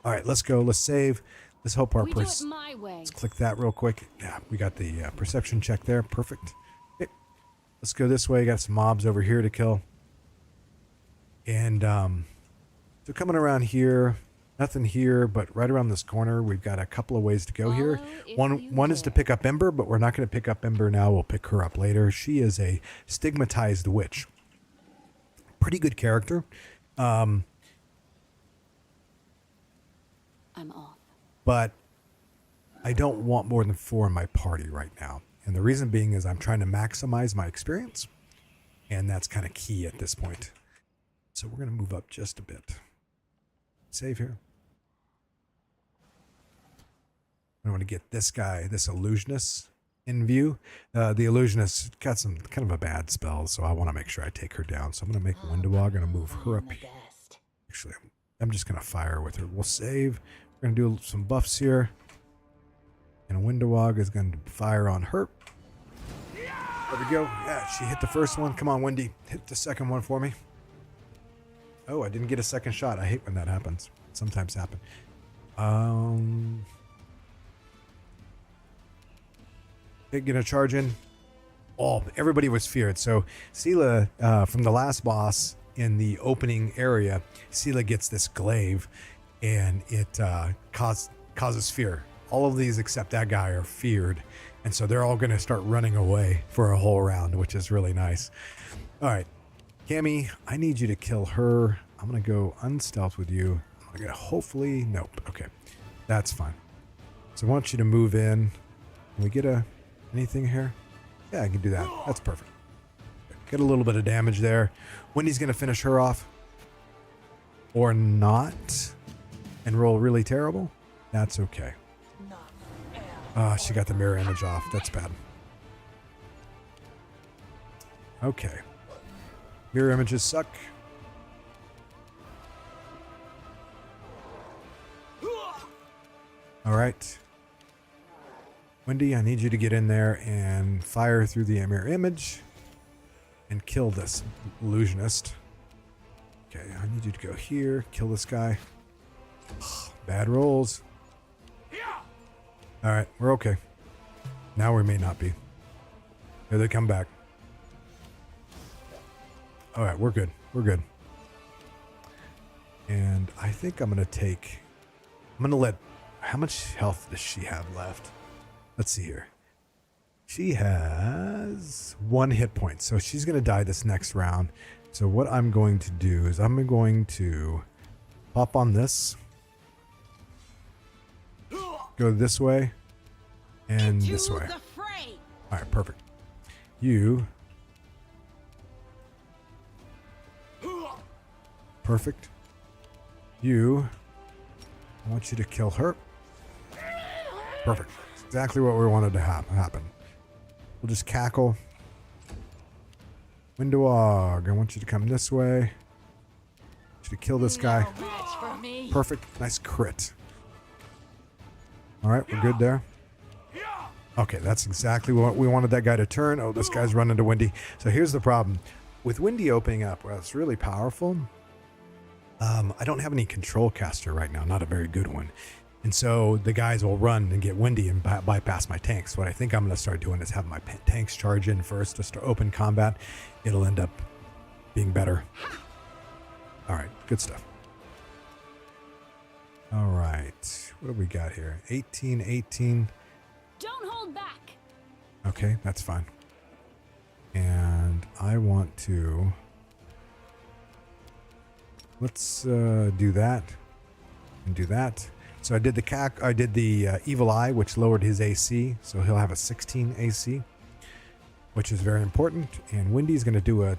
All right, let's go. Let's save. Let's hope our We do it my way. Let's click that real quick. Yeah, we got the perception check there. Perfect. Okay. Let's go this way. Got some mobs over here to kill. And so coming around here. Nothing here, but right around this corner, we've got a couple of ways to go here. One is to pick up Ember, but we're not going to pick up Ember now. We'll pick her up later. She is a stigmatized witch. Pretty good character. I'm off. But I don't want more than 4 in my party right now. And the reason being is I'm trying to maximize my experience. And that's kind of key at this point. So we're going to move up just a bit. Save here. I want to get this guy, this illusionist, in view. The illusionist got some kind of a bad spell, so I want to make sure I take her down. So I'm going to make Windowog. I'm going to move her up. Actually, I'm just going to fire with her. We'll save. We're going to do some buffs here. And Windowog is going to fire on her. There we go. Yeah, she hit the first one. Come on, Wendy. Hit the second one for me. Oh, I didn't get a second shot. I hate when that happens. It sometimes happens. They're gonna charge in. Oh, everybody was feared. So Sela, from the last boss in the opening area, Sela gets this glaive, and it causes fear. All of these except that guy are feared, and so they're all gonna start running away for a whole round, which is really nice. All right, Cammy, I need you to kill her. I'm gonna go unstealth with you. I'm gonna hopefully nope. Okay, that's fine. So I want you to move in. Can we get anything here? Yeah, I can do that. That's perfect. Get a little bit of damage there. Wendy's going to finish her off. Or not. And roll really terrible. That's okay. She got the mirror image off. That's bad. Okay. Mirror images suck. All right. Wendy, I need you to get in there and fire through the mirror image and kill this illusionist. Okay, I need you to go here, kill this guy. Ugh, bad rolls. All right, we're okay. Now we may not be. Here they come back. All right, we're good. We're good. And I think I'm going to let, how much health does she have left? Let's see here. She has 1 hit point. So she's going to die this next round. So what I'm going to do is I'm going to pop on this. Go this way. And this way. All right, perfect. You. Perfect. You. I want you to kill her. Perfect. Exactly what we wanted to happen. We'll just cackle. Windowog, I want you to come this way. I want you to kill this guy. No match for me. Perfect. Nice crit. All right, we're good there. Okay, that's exactly what we wanted that guy to turn. Oh, this guy's running to Windy. So here's the problem. With Windy opening up, well, it's really powerful. I don't have any control caster right now, not a very good one. And so the guys will run and get Windy and bypass my tanks. What I think I'm going to start doing is have my tanks charge in first to start open combat. It'll end up being better. All right, good stuff. All right, what do we got here? 18, 18. Don't hold back. Okay, that's fine. And I want to... Let's do that and do that. So I did the Evil Eye, which lowered his AC, so he'll have a 16 AC, which is very important. And Windy's going to do a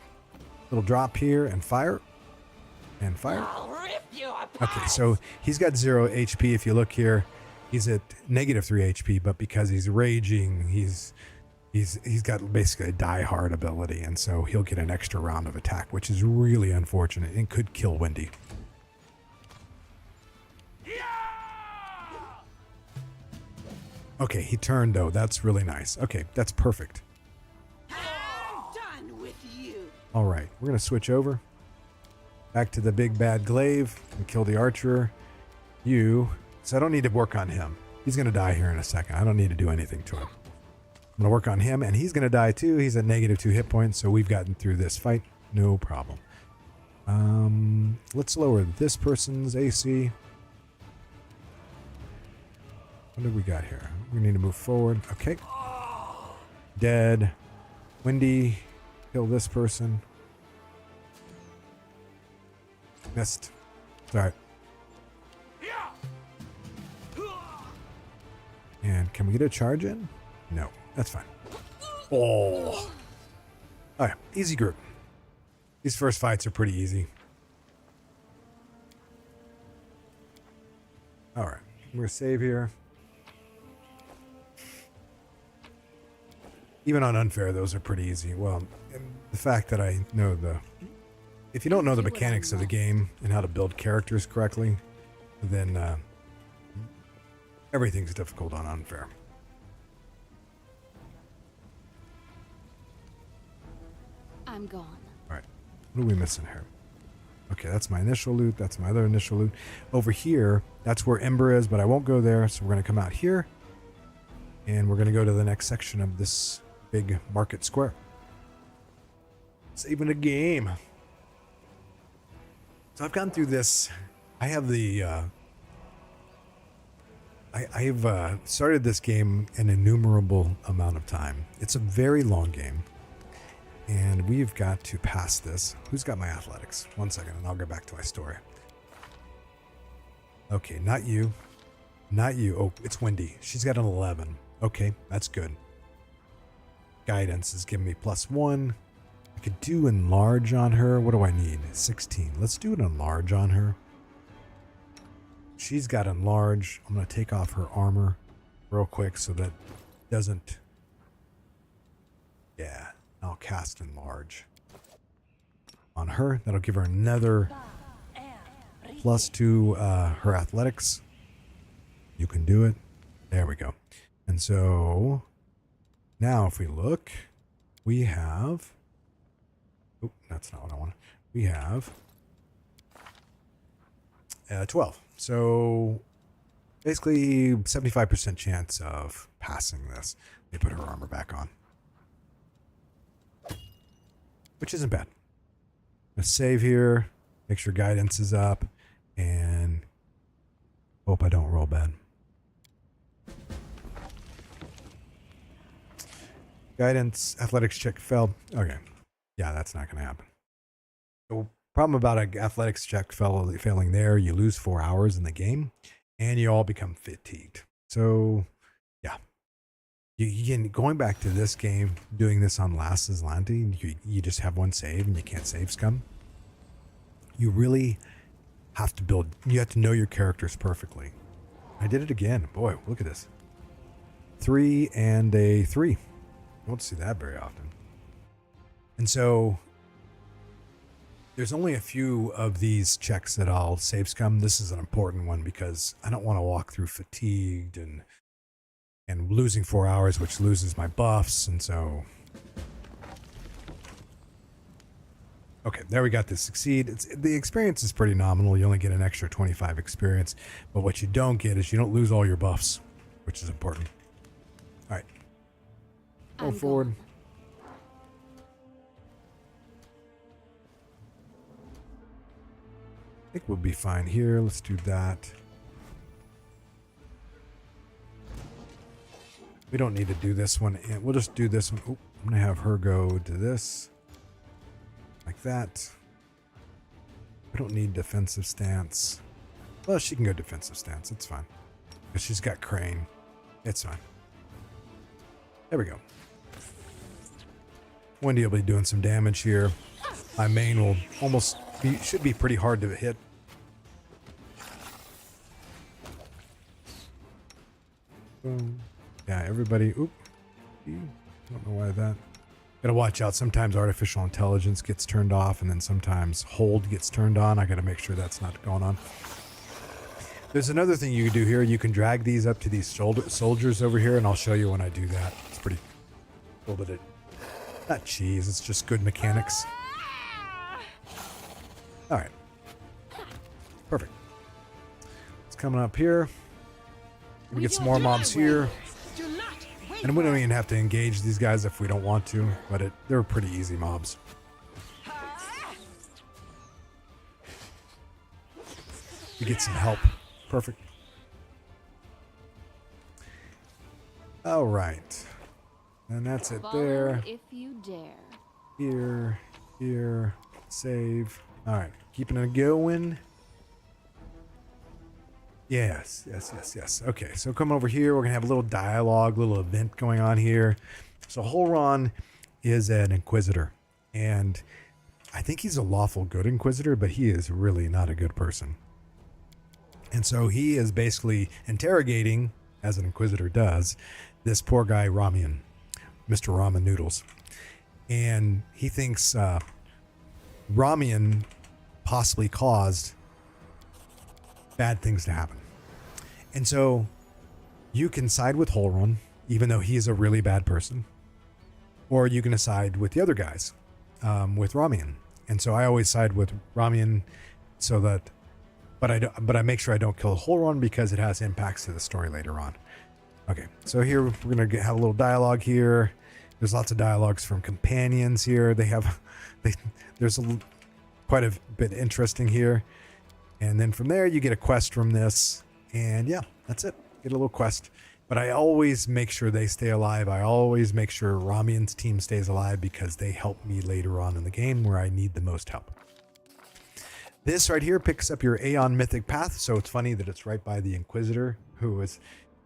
little drop here and fire, and fire. I'll rip you apart. Okay, so he's got 0 HP. If you look here, he's at negative 3 HP, but because he's raging, he's got basically a die hard ability, and so he'll get an extra round of attack, which is really unfortunate and could kill Windy. Okay, he turned though. That's really nice. Okay, that's perfect. I'm done with you. All right, we're gonna switch over back to the big bad glaive and kill the archer. So I don't need to work on him. He's gonna die here in a second. I don't need to do anything to him. I'm gonna work on him, and he's gonna die too. He's at negative 2 hit points, so we've gotten through this fight, no problem. Let's lower this person's AC. What do we got here? We need to move forward. Okay. Dead. Windy. Kill this person. Missed. Sorry. And can we get a charge in? No. That's fine. Oh. Alright. Easy group. These first fights are pretty easy. Alright. We're going to save here. Even on Unfair, those are pretty easy. Well, the fact that I know if you don't know the mechanics of the game and how to build characters correctly, then everything's difficult on Unfair. I'm gone. All right. What are we missing here? Okay, that's my initial loot. That's my other initial loot. Over here, that's where Ember is, but I won't go there. So we're going to come out here, and we're going to go to the next section of this big market square. Saving a game. So I've gone through this. I have the... I've started this game an innumerable amount of time. It's a very long game. And we've got to pass this. Who's got my athletics? 1 second, and I'll go back to my story. Okay, not you. Not you. Oh, it's Windy. She's got an 11. Okay, that's good. Guidance is giving me +1. I could do enlarge on her. What do I need? 16. Let's do an enlarge on her. She's got enlarge. I'm going to take off her armor real quick so that doesn't... Yeah. I'll cast Enlarge on her. That'll give her another +2 her athletics. You can do it. There we go. And so now if we look, we have, oh, that's not what I want. We have 12. So basically 75% chance of passing this. They put her armor back on, which isn't bad. Let's save here, make sure guidance is up, and hope I don't roll bad. Guidance, athletics check failed. Okay. Yeah, that's not going to happen. The problem about an athletics check failing there, you lose 4 hours in the game, and you all become fatigued. So, yeah. Going back to this game, doing this on Last Aslanti, you just have one save and you can't save scum. You really have to build, you have to know your characters perfectly. I did it again. Boy, look at this. 3 and a 3. You won't see that very often. And so there's only a few of these checks that I'll save scum. This is an important one because I don't want to walk through fatigued and losing 4 hours, which loses my buffs. And so, okay, there we got this succeed. The experience is pretty nominal. You only get an extra 25 experience, but what you don't get is you don't lose all your buffs, which is important. All right, go forward. Gone. I think we'll be fine here. Let's do that. We don't need to do this one. We'll just do this one. Oop, I'm going to have her go to this. Like that. We don't need defensive stance. Well, she can go defensive stance. It's fine. Because she's got crane. It's fine. There we go. Wendy will be doing some damage here. My main will almost be, should be pretty hard to hit. Boom. Yeah, everybody. Oop. I don't know why that. Gotta watch out. Sometimes artificial intelligence gets turned off, and then sometimes hold gets turned on. I gotta make sure that's not going on. There's another thing you can do here. You can drag these up to these soldiers over here, and I'll show you when I do that. It's pretty cool, but not cheese. It's just good mechanics. All right. Perfect. It's coming up here. We get some more mobs here. And we don't even have to engage these guys if we don't want to, but they're pretty easy mobs. You get some help. Perfect. All right. And that's it there. Forward if you dare. Here, save. All right, keeping it going. Yes. Okay, so come over here. We're gonna have a little dialogue, little event going on here. So Holron is an inquisitor, and I think he's a lawful good inquisitor, but he is really not a good person. And so he is basically interrogating, as an inquisitor does, this poor guy Ramian, Mr. Ramen Noodles, and he thinks Ramian possibly caused bad things to happen. And so you can side with Holron, even though he is a really bad person, or you can side with the other guys, with Ramian. And so I always side with Ramian, so that, but I make sure I don't kill Holron because it has impacts to the story later on. Okay, so here we're gonna have a little dialogue here. There's lots of dialogues from companions here. There's quite a bit interesting here. And then from there, you get a quest from this. And yeah, that's it. Get a little quest. But I always make sure they stay alive. I always make sure Ramian's team stays alive because they help me later on in the game where I need the most help. This right here picks up your Aeon Mythic Path. So it's funny that it's right by the Inquisitor, who is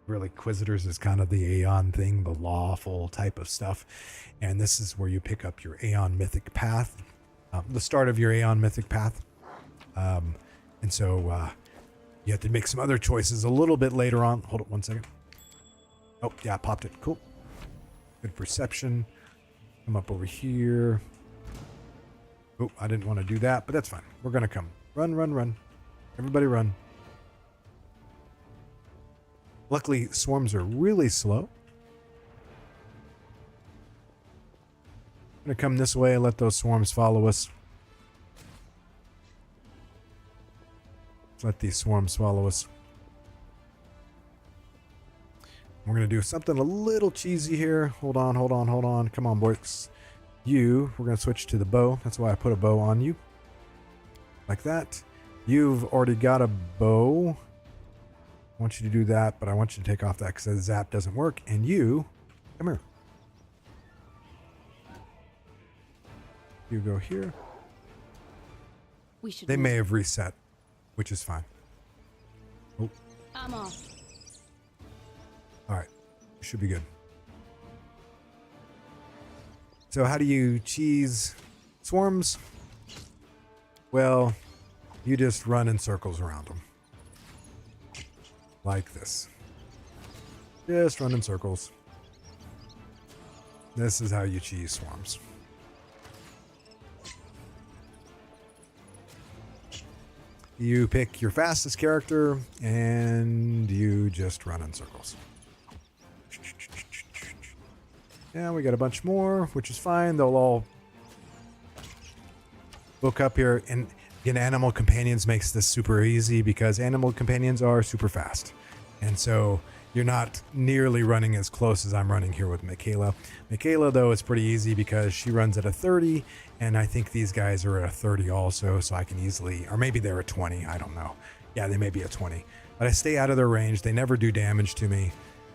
really, Inquisitors is kind of the Aeon thing, the lawful type of stuff. And this is where you pick up your Aeon Mythic Path, the start of your Aeon Mythic Path. And so you have to make some other choices a little bit later on. Hold it 1 second. Oh, yeah, I popped it. Cool. Good perception. Come up over here. Oh, I didn't want to do that, but that's fine. We're going to come. Run, run, run. Everybody run. Luckily, swarms are really slow. I'm going to come this way and let those swarms follow us. Let these swarms follow us. We're going to do something a little cheesy here. Hold on, hold on, hold on. Come on, boys. We're going to switch to the bow. That's why I put a bow on you. Like that. You've already got a bow. I want you to do that, but I want you to take off that because the zap doesn't work. And you, come here. You go here. We should. They may have reset, which is fine. Oh. I'm off. All right. Should be good. So how do you cheese swarms? Well, you just run in circles around them. Like this. Just run in circles. This is how you cheese swarms. You pick your fastest character and you just run in circles. Yeah, we got a bunch more, which is fine. They'll all book up here. And again, Animal Companions makes this super easy because Animal Companions are super fast. And so you're not nearly running as close as I'm running here with Michaela. Michaela, though, is pretty easy because she runs at a 30, and I think these guys are at a 30 also, so I can easily, or maybe they're a 20, I don't know. Yeah, they may be a 20. But I stay out of their range. They never do damage to me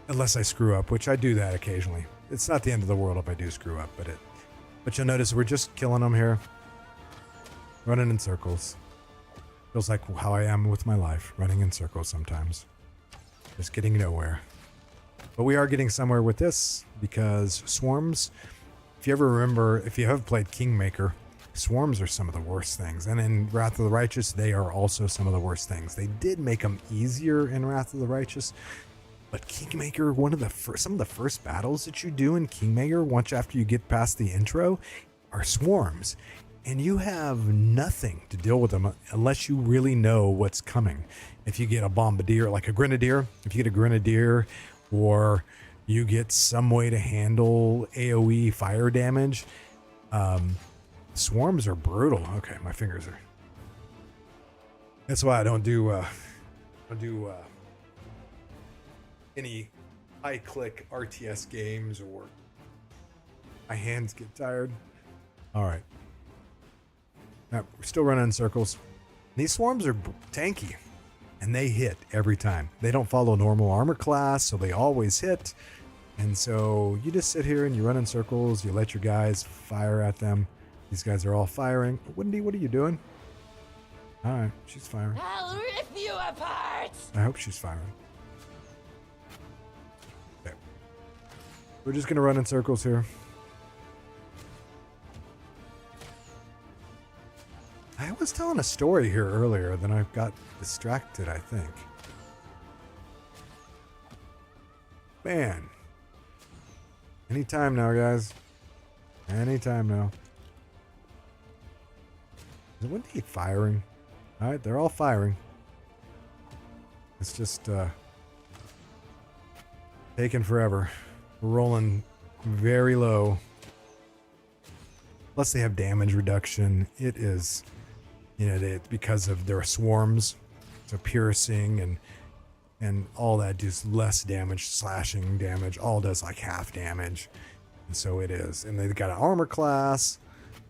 unless I screw up, which I do that occasionally. It's not the end of the world if I do screw up, but you'll notice we're just killing them here. Running in circles. Feels like how I am with my life, running in circles sometimes. Just getting nowhere. But we are getting somewhere with this because swarms, if you ever remember, if you have played Kingmaker, swarms are some of the worst things. And in Wrath of the Righteous, they are also some of the worst things. They did make them easier in Wrath of the Righteous, but Kingmaker, some of the first battles that you do in Kingmaker, once after you get past the intro, are swarms. And you have nothing to deal with them unless you really know what's coming. If you get a bombardier, like a grenadier, if you get a grenadier, or you get some way to handle AoE fire damage, swarms are brutal. Okay, my fingers are. That's why I don't do any high-click RTS games, or my hands get tired. All right. Now, we're still running in circles. These swarms are tanky, and they hit every time. They don't follow normal armor class, so they always hit. And so you just sit here and you run in circles. You let your guys fire at them. These guys are all firing. Wendy, what are you doing? All right, she's firing. I'll rip you apart. I hope she's firing. Okay. We're just going to run in circles here. I was telling a story here earlier, then I got distracted, I think. Man. Anytime now, guys. Anytime now. Is Wendy firing? Alright, they're all firing. It's just taking forever. We're rolling very low. Plus they have damage reduction. It is... because of their swarms, so piercing and all that does less damage, slashing damage, all does like half damage. And so it is. And they've got an armor class.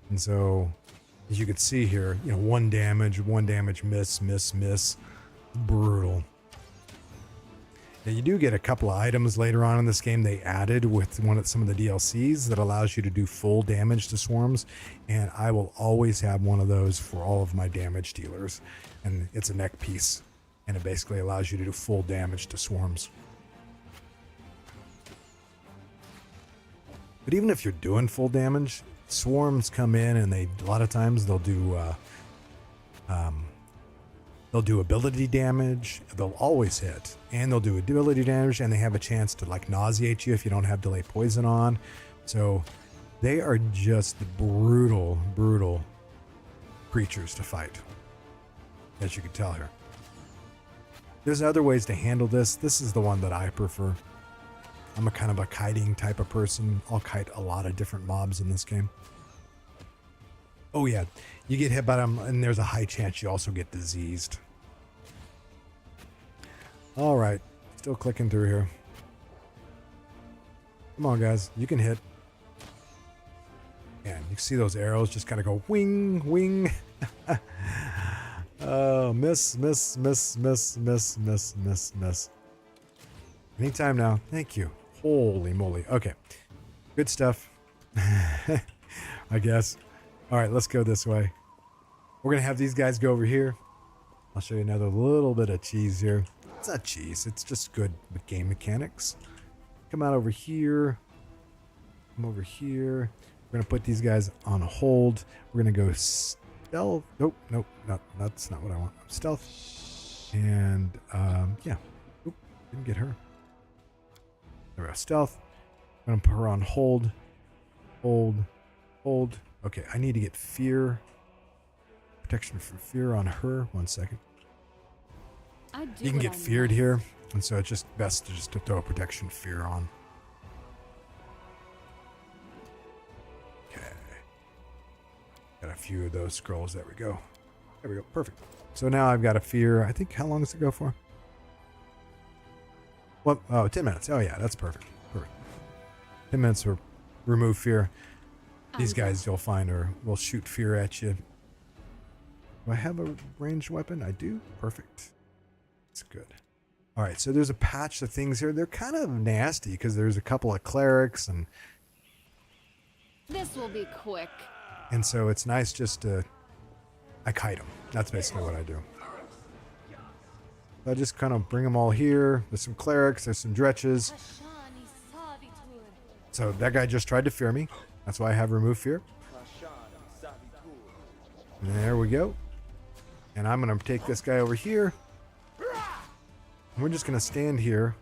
And so as you can see here, one damage, miss. Brutal. Now you do get a couple of items later on in this game they added with some of the DLCs that allows you to do full damage to swarms, and I will always have one of those for all of my damage dealers. And it's a neck piece, and it basically allows you to do full damage to swarms. But even if you're doing full damage, swarms come in and a lot of times they'll do ability damage. They'll always hit, and they'll do ability damage, and they have a chance to like nauseate you if you don't have delay poison on. So They are just brutal, brutal creatures to fight, as you can tell here. There's other ways to handle this. This is the one that I prefer. I'm a kind of a kiting type of person. I'll kite a lot of different mobs in this game. Oh yeah, you get hit by them, and there's a high chance you also get diseased. All right, still clicking through here. Come on, guys, you can hit. Man, you see those arrows just kind of go wing, wing. Oh, miss, miss, miss, miss, miss, miss, miss, miss. Anytime now. Thank you. Holy moly. Okay. Good stuff. I guess. All right, let's go this way. We're going to have these guys go over here. I'll show you another little bit of cheese here. It's not cheese. It's just good game mechanics. Come out over here. Come over here. We're going to put these guys on hold. We're going to go stealth. Nope, nope, that's not what I want. Stealth. And, yeah. Oop, didn't get her. There we go. Stealth. I'm going to put her on hold. Hold. Hold. Okay, I need to get fear. Protection from fear on her. 1 second. You can get feared here. And so it's just best to just throw a protection fear on. Got a few of those scrolls. There we go. There we go. Perfect. So now I've got a fear. I think, how long does it go for? Well, oh, 10 minutes. Oh, yeah, that's perfect. Perfect. 10 minutes for remove fear. These guys you'll find will shoot fear at you. Do I have a ranged weapon? I do. Perfect. That's good. All right, so there's a patch of things here. They're kind of nasty because there's a couple of clerics and... This will be quick. And so it's nice just to... I kite them. That's basically what I do. I just kind of bring them all here. There's some clerics. There's some dretches. So that guy just tried to fear me. That's why I have remove fear. And there we go. And I'm going to take this guy over here. And we're just going to stand here.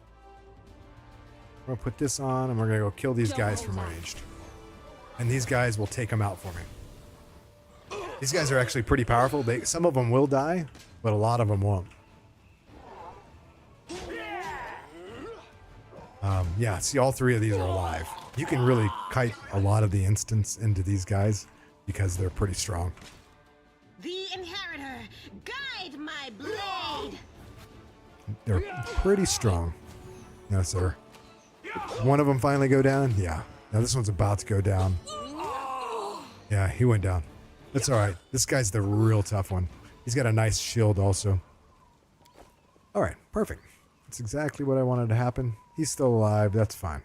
We're going to put this on, and we're going to go kill these guys from ranged. And these guys will take them out for me. These guys are actually pretty powerful. Some of them will die, but a lot of them won't. Yeah, see, all three of these are alive. You can really kite a lot of the instance into these guys because they're pretty strong. The inheritor, guide my blade. They're pretty strong. Yes, sir. One of them finally go down? Yeah. Now this one's about to go down. Yeah, he went down. That's all right. This guy's the real tough one. He's got a nice shield also. All right, perfect. That's exactly what I wanted to happen. He's still alive. That's fine.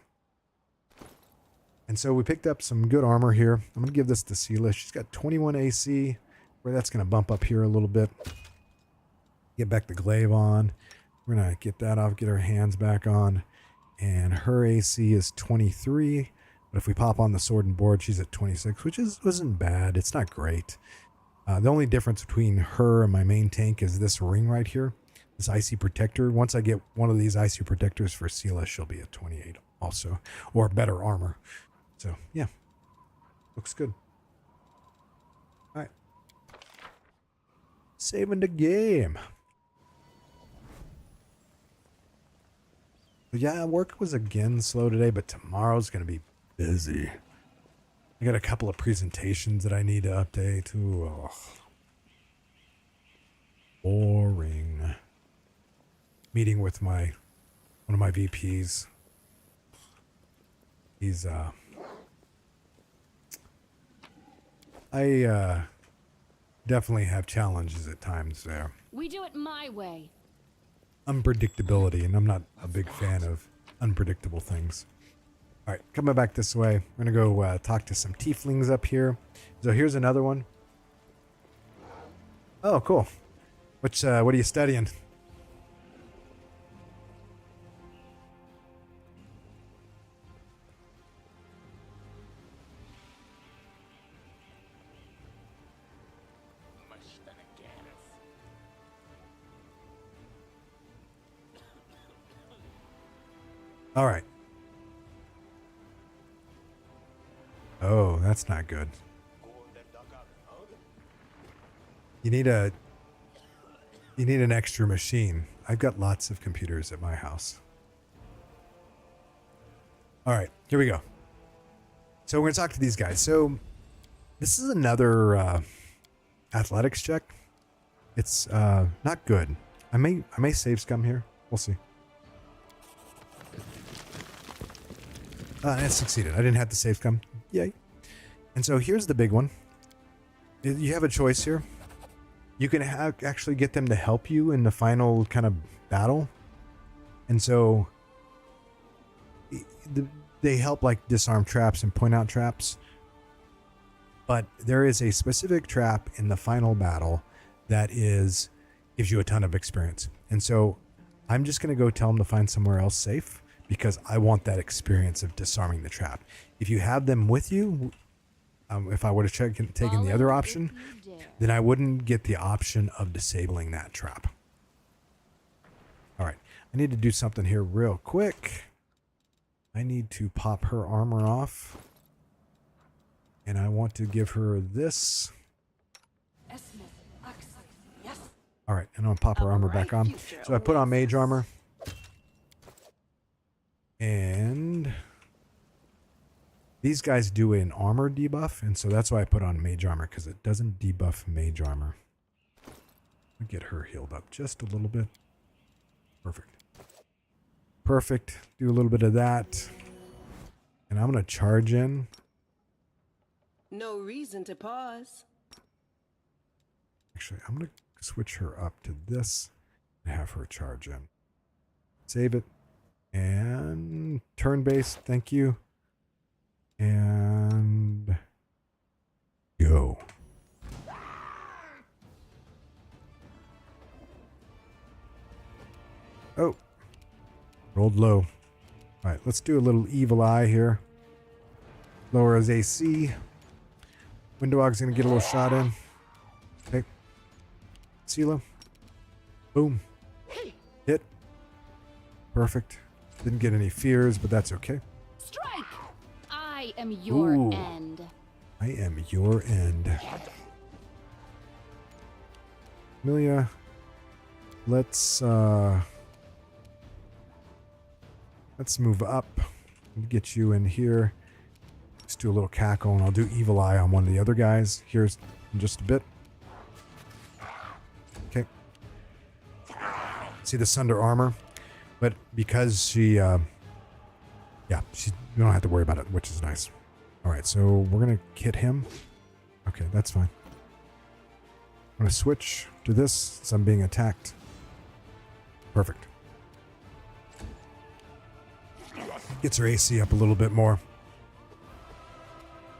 And so we picked up some good armor here. I'm going to give this to Seela. She's got 21 AC, where that's going to bump up here a little bit. Get back the glaive on. We're going to get that off, get her hands back on. And her AC is 23. But if we pop on the sword and board, she's at 26, which wasn't bad. It's not great. The only difference between her and my main tank is this ring right here. This icy protector. Once I get one of these icy protectors for Seela, she'll be at 28 also. Or better armor. So, yeah. Looks good. Alright. Saving the game. But yeah, work was again slow today, but tomorrow's going to be busy. I got a couple of presentations that I need to update. Ooh, ugh. Boring. Meeting with one of my VPs. He's I definitely have challenges at times there. We do it my way. Unpredictability, and I'm not a big fan of unpredictable things. All right, coming back this way, we're gonna go talk to some tieflings up here. So here's another one. Oh, cool. What are you studying? All right. Oh, that's not good. You need an extra machine. I've got lots of computers at my house. All right, here we go. So we're going to talk to these guys. So this is another athletics check. It's not good. I may save scum here. We'll see. It succeeded. I didn't have to save scum. Yay. And so here's the big one. You have a choice here. You can actually get them to help you in the final kind of battle. And so they help like disarm traps and point out traps. But there is a specific trap in the final battle that gives you a ton of experience. And so I'm just going to go tell them to find somewhere else safe because I want that experience of disarming the trap. If you have them with you, if I would have taken the other option, then I wouldn't get the option of disabling that trap. All right. I need to do something here real quick. I need to pop her armor off. And I want to give her this. All right. And I'll pop her armor back on. So I put on mage armor. And these guys do an armor debuff, and so that's why I put on mage armor, because it doesn't debuff mage armor. I'll get her healed up just a little bit. Perfect. Perfect. Do a little bit of that. And I'm going to charge in. No reason to pause. Actually, I'm going to switch her up to this and have her charge in. Save it. And turn-based, thank you. And go. Oh, rolled low. All right, let's do a little evil eye here. Lower his AC. Windowog's gonna get a little shot in. Okay. CeeLo. Boom. Hit. Perfect. Didn't get any fears, but that's okay. Strike! I am your Ooh. end. I am your end. Amelia, let's move up and get you in here. Let's do a little cackle, and I'll do evil eye on one of the other guys. Here's in just a bit. Okay. See the Sunder armor? But because she, you don't have to worry about it, which is nice. All right, so we're going to hit him. Okay, that's fine. I'm going to switch to this since I'm being attacked. Perfect. Gets her AC up a little bit more.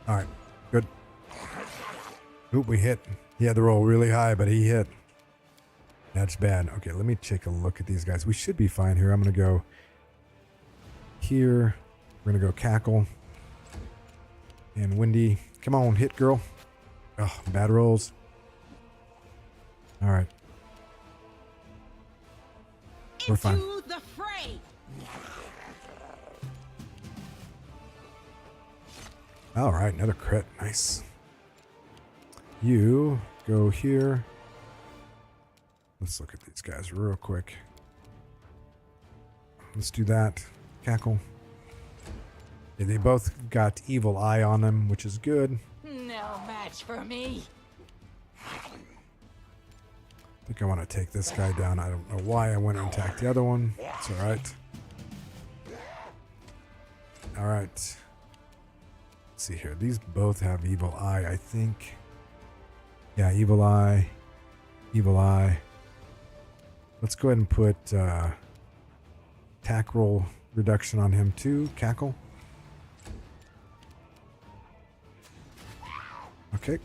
All right, good. Oop, we hit. He had to roll really high, but he hit. That's bad. Okay, let me take a look at these guys. We should be fine here. I'm going to go here. We're going to go cackle. And Windy. Come on, hit, girl. Oh, bad rolls. All right. We're fine. Into the fray. All right, another crit. Nice. You go here. Let's look at these guys real quick. Let's do that. Cackle. Yeah, they both got evil eye on them, which is good. No match for me. I think I want to take this guy down. I don't know why I went and attacked the other one. It's all right. All right. Let's see here. These both have evil eye, I think. Yeah, evil eye. Evil eye. Let's go ahead and put attack roll reduction on him too. Cackle. Okay.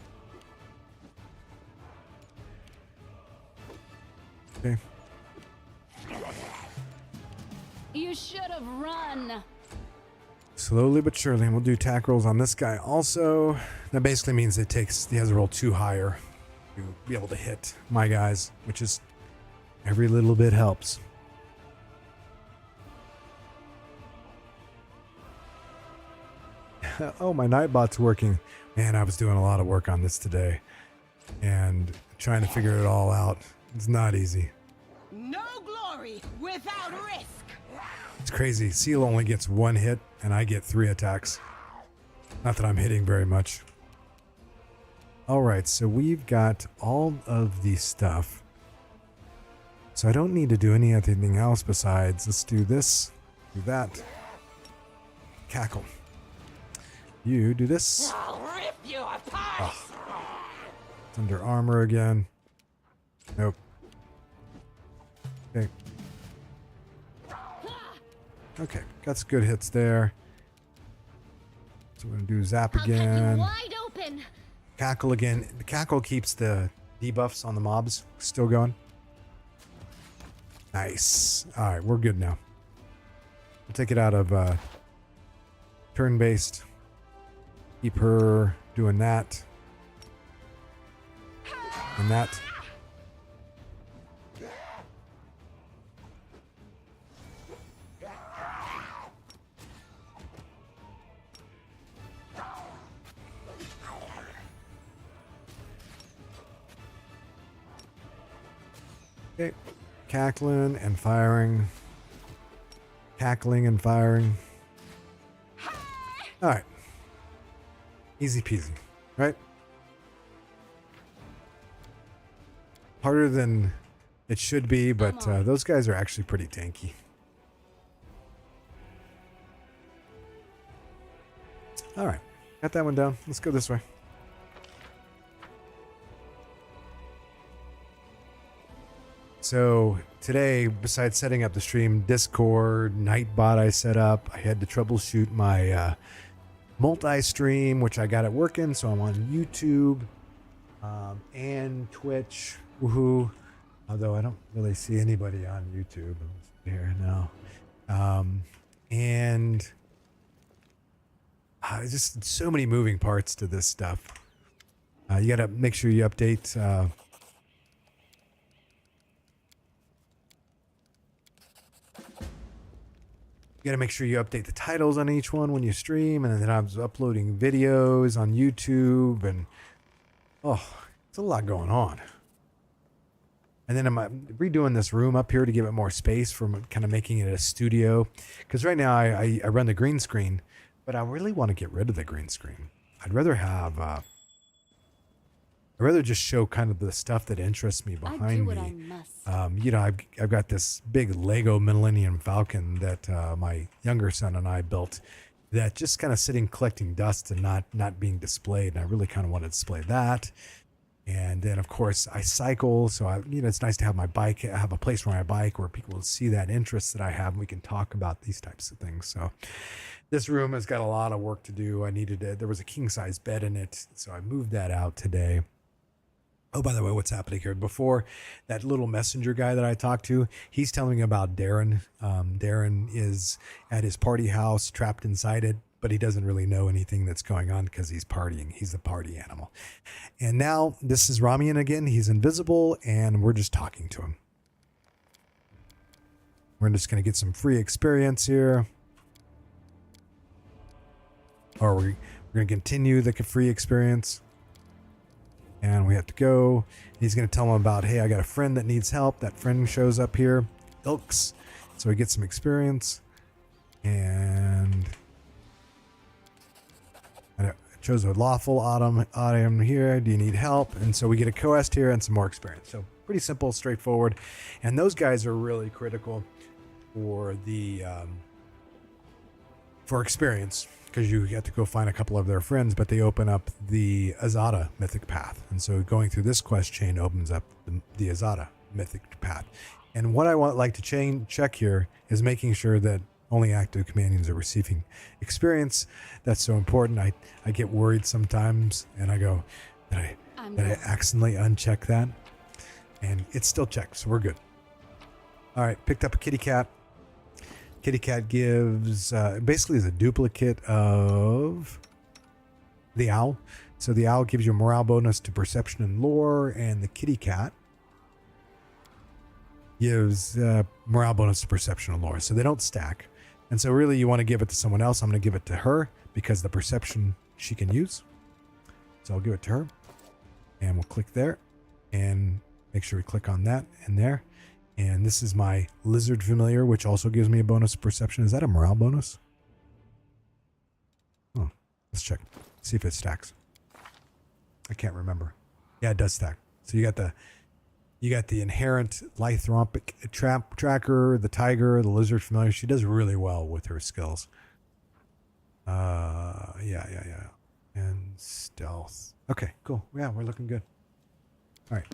Okay. You should have run. Slowly but surely, and we'll do attack rolls on this guy also. That basically means he has to roll 2 higher to be able to hit my guys, which is every little bit helps. Oh, my Nightbot's working. Man, I was doing a lot of work on this today and trying to figure it all out. It's not easy. No glory without risk. It's crazy. Seal only gets 1 hit and I get 3 attacks. Not that I'm hitting very much. All right, so we've got all of the stuff. So I don't need to do anything else besides let's do this, do that. Cackle. You do this. I'll rip you apart. It's under armor again. Nope. Okay. Okay, got some good hits there. So we're gonna do zap again. Wide open. Cackle again. The cackle keeps the debuffs on the mobs still going. Nice. All right, we're good now. We'll take it out of turn-based. Keep her doing that. And that. Okay. Cackling and firing. Cackling and firing. All right. Easy peasy, right? Harder than it should be, but those guys are actually pretty tanky. All right. Got that one down. Let's go this way. So today, besides setting up the stream, Discord, Nightbot I set up, I had to troubleshoot my multi-stream, which I got it working. So I'm on YouTube and Twitch. Woohoo. Although I don't really see anybody on YouTube here now. And just so many moving parts to this stuff. You got to make sure you update... You got to make sure you update the titles on each one when you stream, and then I was uploading videos on YouTube, and it's a lot going on. And then I'm redoing this room up here to give it more space for kind of making it a studio, because right now I run the green screen, but I really want to get rid of the green screen. I'd rather have I'd rather just show kind of the stuff that interests me behind what me. I must. I've got this big Lego Millennium Falcon that my younger son and I built that just kind of sitting collecting dust and not being displayed. And I really kind of want to display that. And then, of course, I cycle. So, it's nice to have my bike, have a place where I bike where people will see that interest that I have. And we can talk about these types of things. So this room has got a lot of work to do. There was a king size bed in it. So I moved that out today. Oh, by the way, what's happening here? Before, that little messenger guy that I talked to, he's telling me about Darren. Darren is at his party house, trapped inside it, but he doesn't really know anything that's going on because he's partying. He's the party animal. And now this is Ramian again. He's invisible, and we're just talking to him. We're just going to get some free experience here. Or we're going to continue the free experience. And we have to go. He's going to tell him about, hey, I got a friend that needs help. That friend shows up here. Ilks. So we get some experience. And I chose a lawful item here. Do you need help? And so we get a quest here and some more experience. So pretty simple, straightforward. And those guys are really critical for the for experience, because you get to go find a couple of their friends, but they open up the Azada mythic path. And so going through this quest chain opens up the Azada mythic path. And what I like to check here is making sure that only active companions are receiving experience. That's so important. I get worried sometimes and I go, did I accidentally uncheck that? And it's still checked, so we're good. All right, picked up a kitty cat. Kitty cat gives, basically is a duplicate of the owl. So the owl gives you a morale bonus to perception and lore, and the kitty cat gives morale bonus to perception and lore. So they don't stack. And so really you want to give it to someone else. I'm going to give it to her because the perception she can use. So I'll give it to her. And we'll click there. And make sure we click on that and there. And this is my lizard familiar, which also gives me a bonus perception. Is that a morale bonus? Oh, let's check. See if it stacks. I can't remember. Yeah, it does stack. So you got the inherent lythropic tracker, the tiger, the lizard familiar. She does really well with her skills. Yeah. And stealth. Okay, cool. Yeah, we're looking good. All right.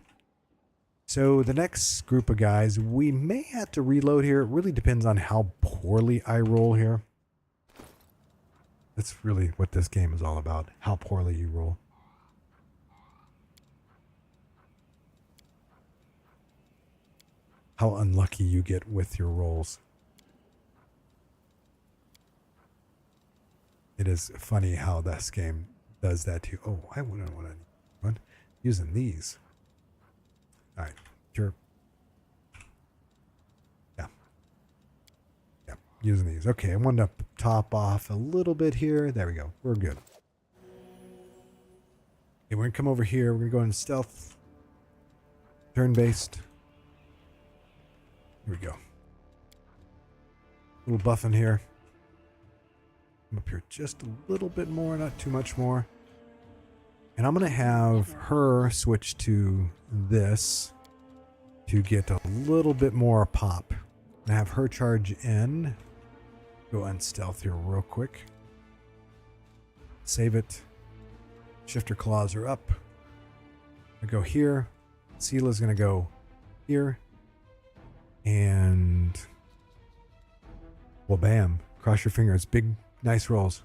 So the next group of guys, we may have to reload here. It really depends on how poorly I roll here. That's really what this game is all about. How poorly you roll. How unlucky you get with your rolls. It is funny how this game does that too. Oh, I wouldn't want to using these. All right, sure. Yeah, using these. Okay, I wanted to top off a little bit here. There we go. We're good. Okay, we're gonna come over here. We're gonna go into stealth, turn-based. Here we go. A little buff in here. Come up here just a little bit more, not too much more. And I'm going to have her switch to this to get a little bit more pop. And have her charge in. Go unstealth here real quick. Save it. Shifter claws are up. I go here. Sela's going to go here. And well, bam. Cross your fingers. Big, nice rolls.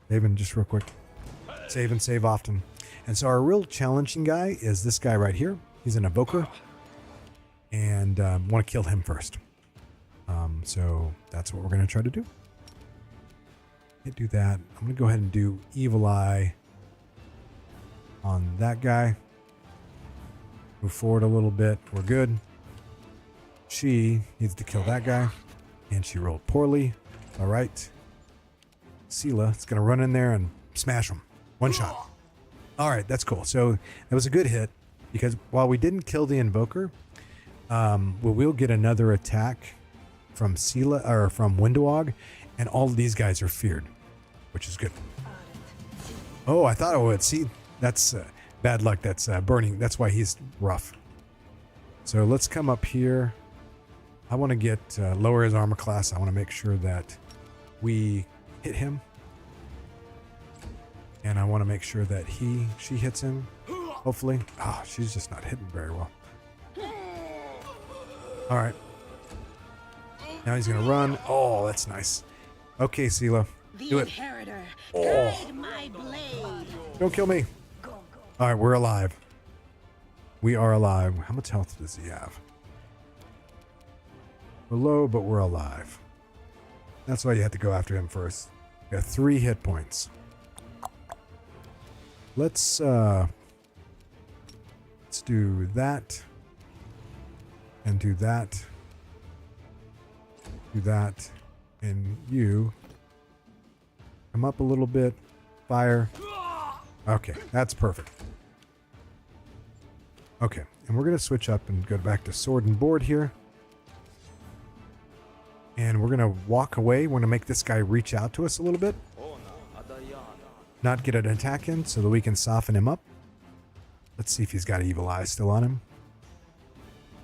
Saving just real quick. Save and save often. And so our real challenging guy is this guy right here. He's an evoker. And want to kill him first. So that's what we're going to try to do. Can't do that. I'm going to go ahead and do Evil Eye on that guy. Move forward a little bit. We're good. She needs to kill that guy. And she rolled poorly. All right. Sela is going to run in there and smash him. One shot. All right, that's cool. So that was a good hit because while we didn't kill the invoker, we'll get another attack from Sela or from Windowog, and all of these guys are feared, which is good. Oh, I thought I would. See, that's bad luck. That's burning. That's why he's rough. So let's come up here. I want to get lower his armor class. I want to make sure that we hit him. And I want to make sure that she hits him. Hopefully. Oh, she's just not hitting very well. All right. Now he's going to run. Oh, that's nice. Okay, Sela. Do it. Oh. Don't kill me. All right, we're alive. We are alive. How much health does he have? We're low, but we're alive. That's why you have to go after him first. We got 3 hit points. Let's do that. And do that. Do that. And you come up a little bit. Fire. Okay, that's perfect. Okay, and we're going to switch up and go back to sword and board here. And we're going to walk away. We're going to make this guy reach out to us a little bit. Not get an attack in so that we can soften him up. Let's see if he's got Evil Eye still on him.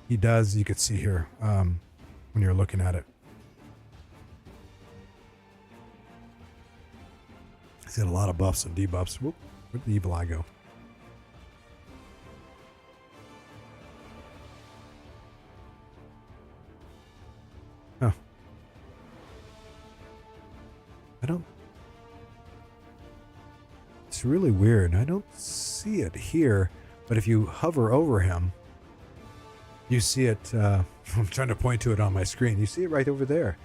He does. You could see here when you're looking at it. He's got a lot of buffs and debuffs. Whoop, where'd the Evil Eye go? Huh. I don't... It's really weird. I don't see it here, but if you hover over him, you see it. I'm trying to point to it on my screen. You see it right over there.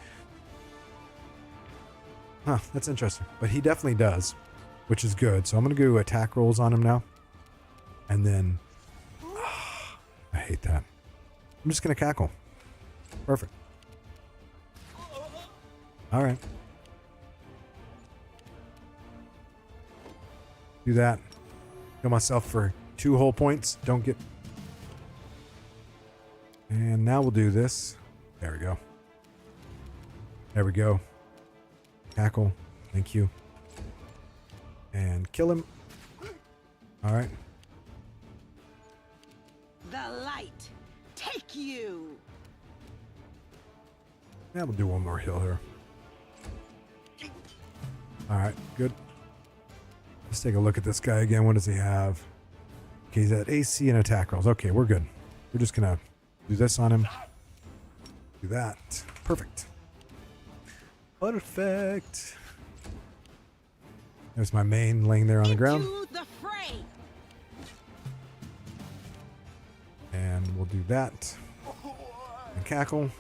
Huh, that's interesting. But he definitely does, which is good. So I'm going to do attack rolls on him now. And then, I hate that. I'm just going to cackle. Perfect. All right. Do that. Kill myself for 2 whole points. Don't get... And now we'll do this. There we go. There we go. Tackle. Thank you. And kill him. All right. The light, take you. Yeah, we'll do one more heal here. All right, good. Let's take a look at this guy again. What does he have? Okay, he's at AC and attack rolls. Okay, we're good. We're just gonna do this on him. Do that. Perfect. Perfect. There's my main laying there on the ground. Into the fray. And we'll do that. And cackle.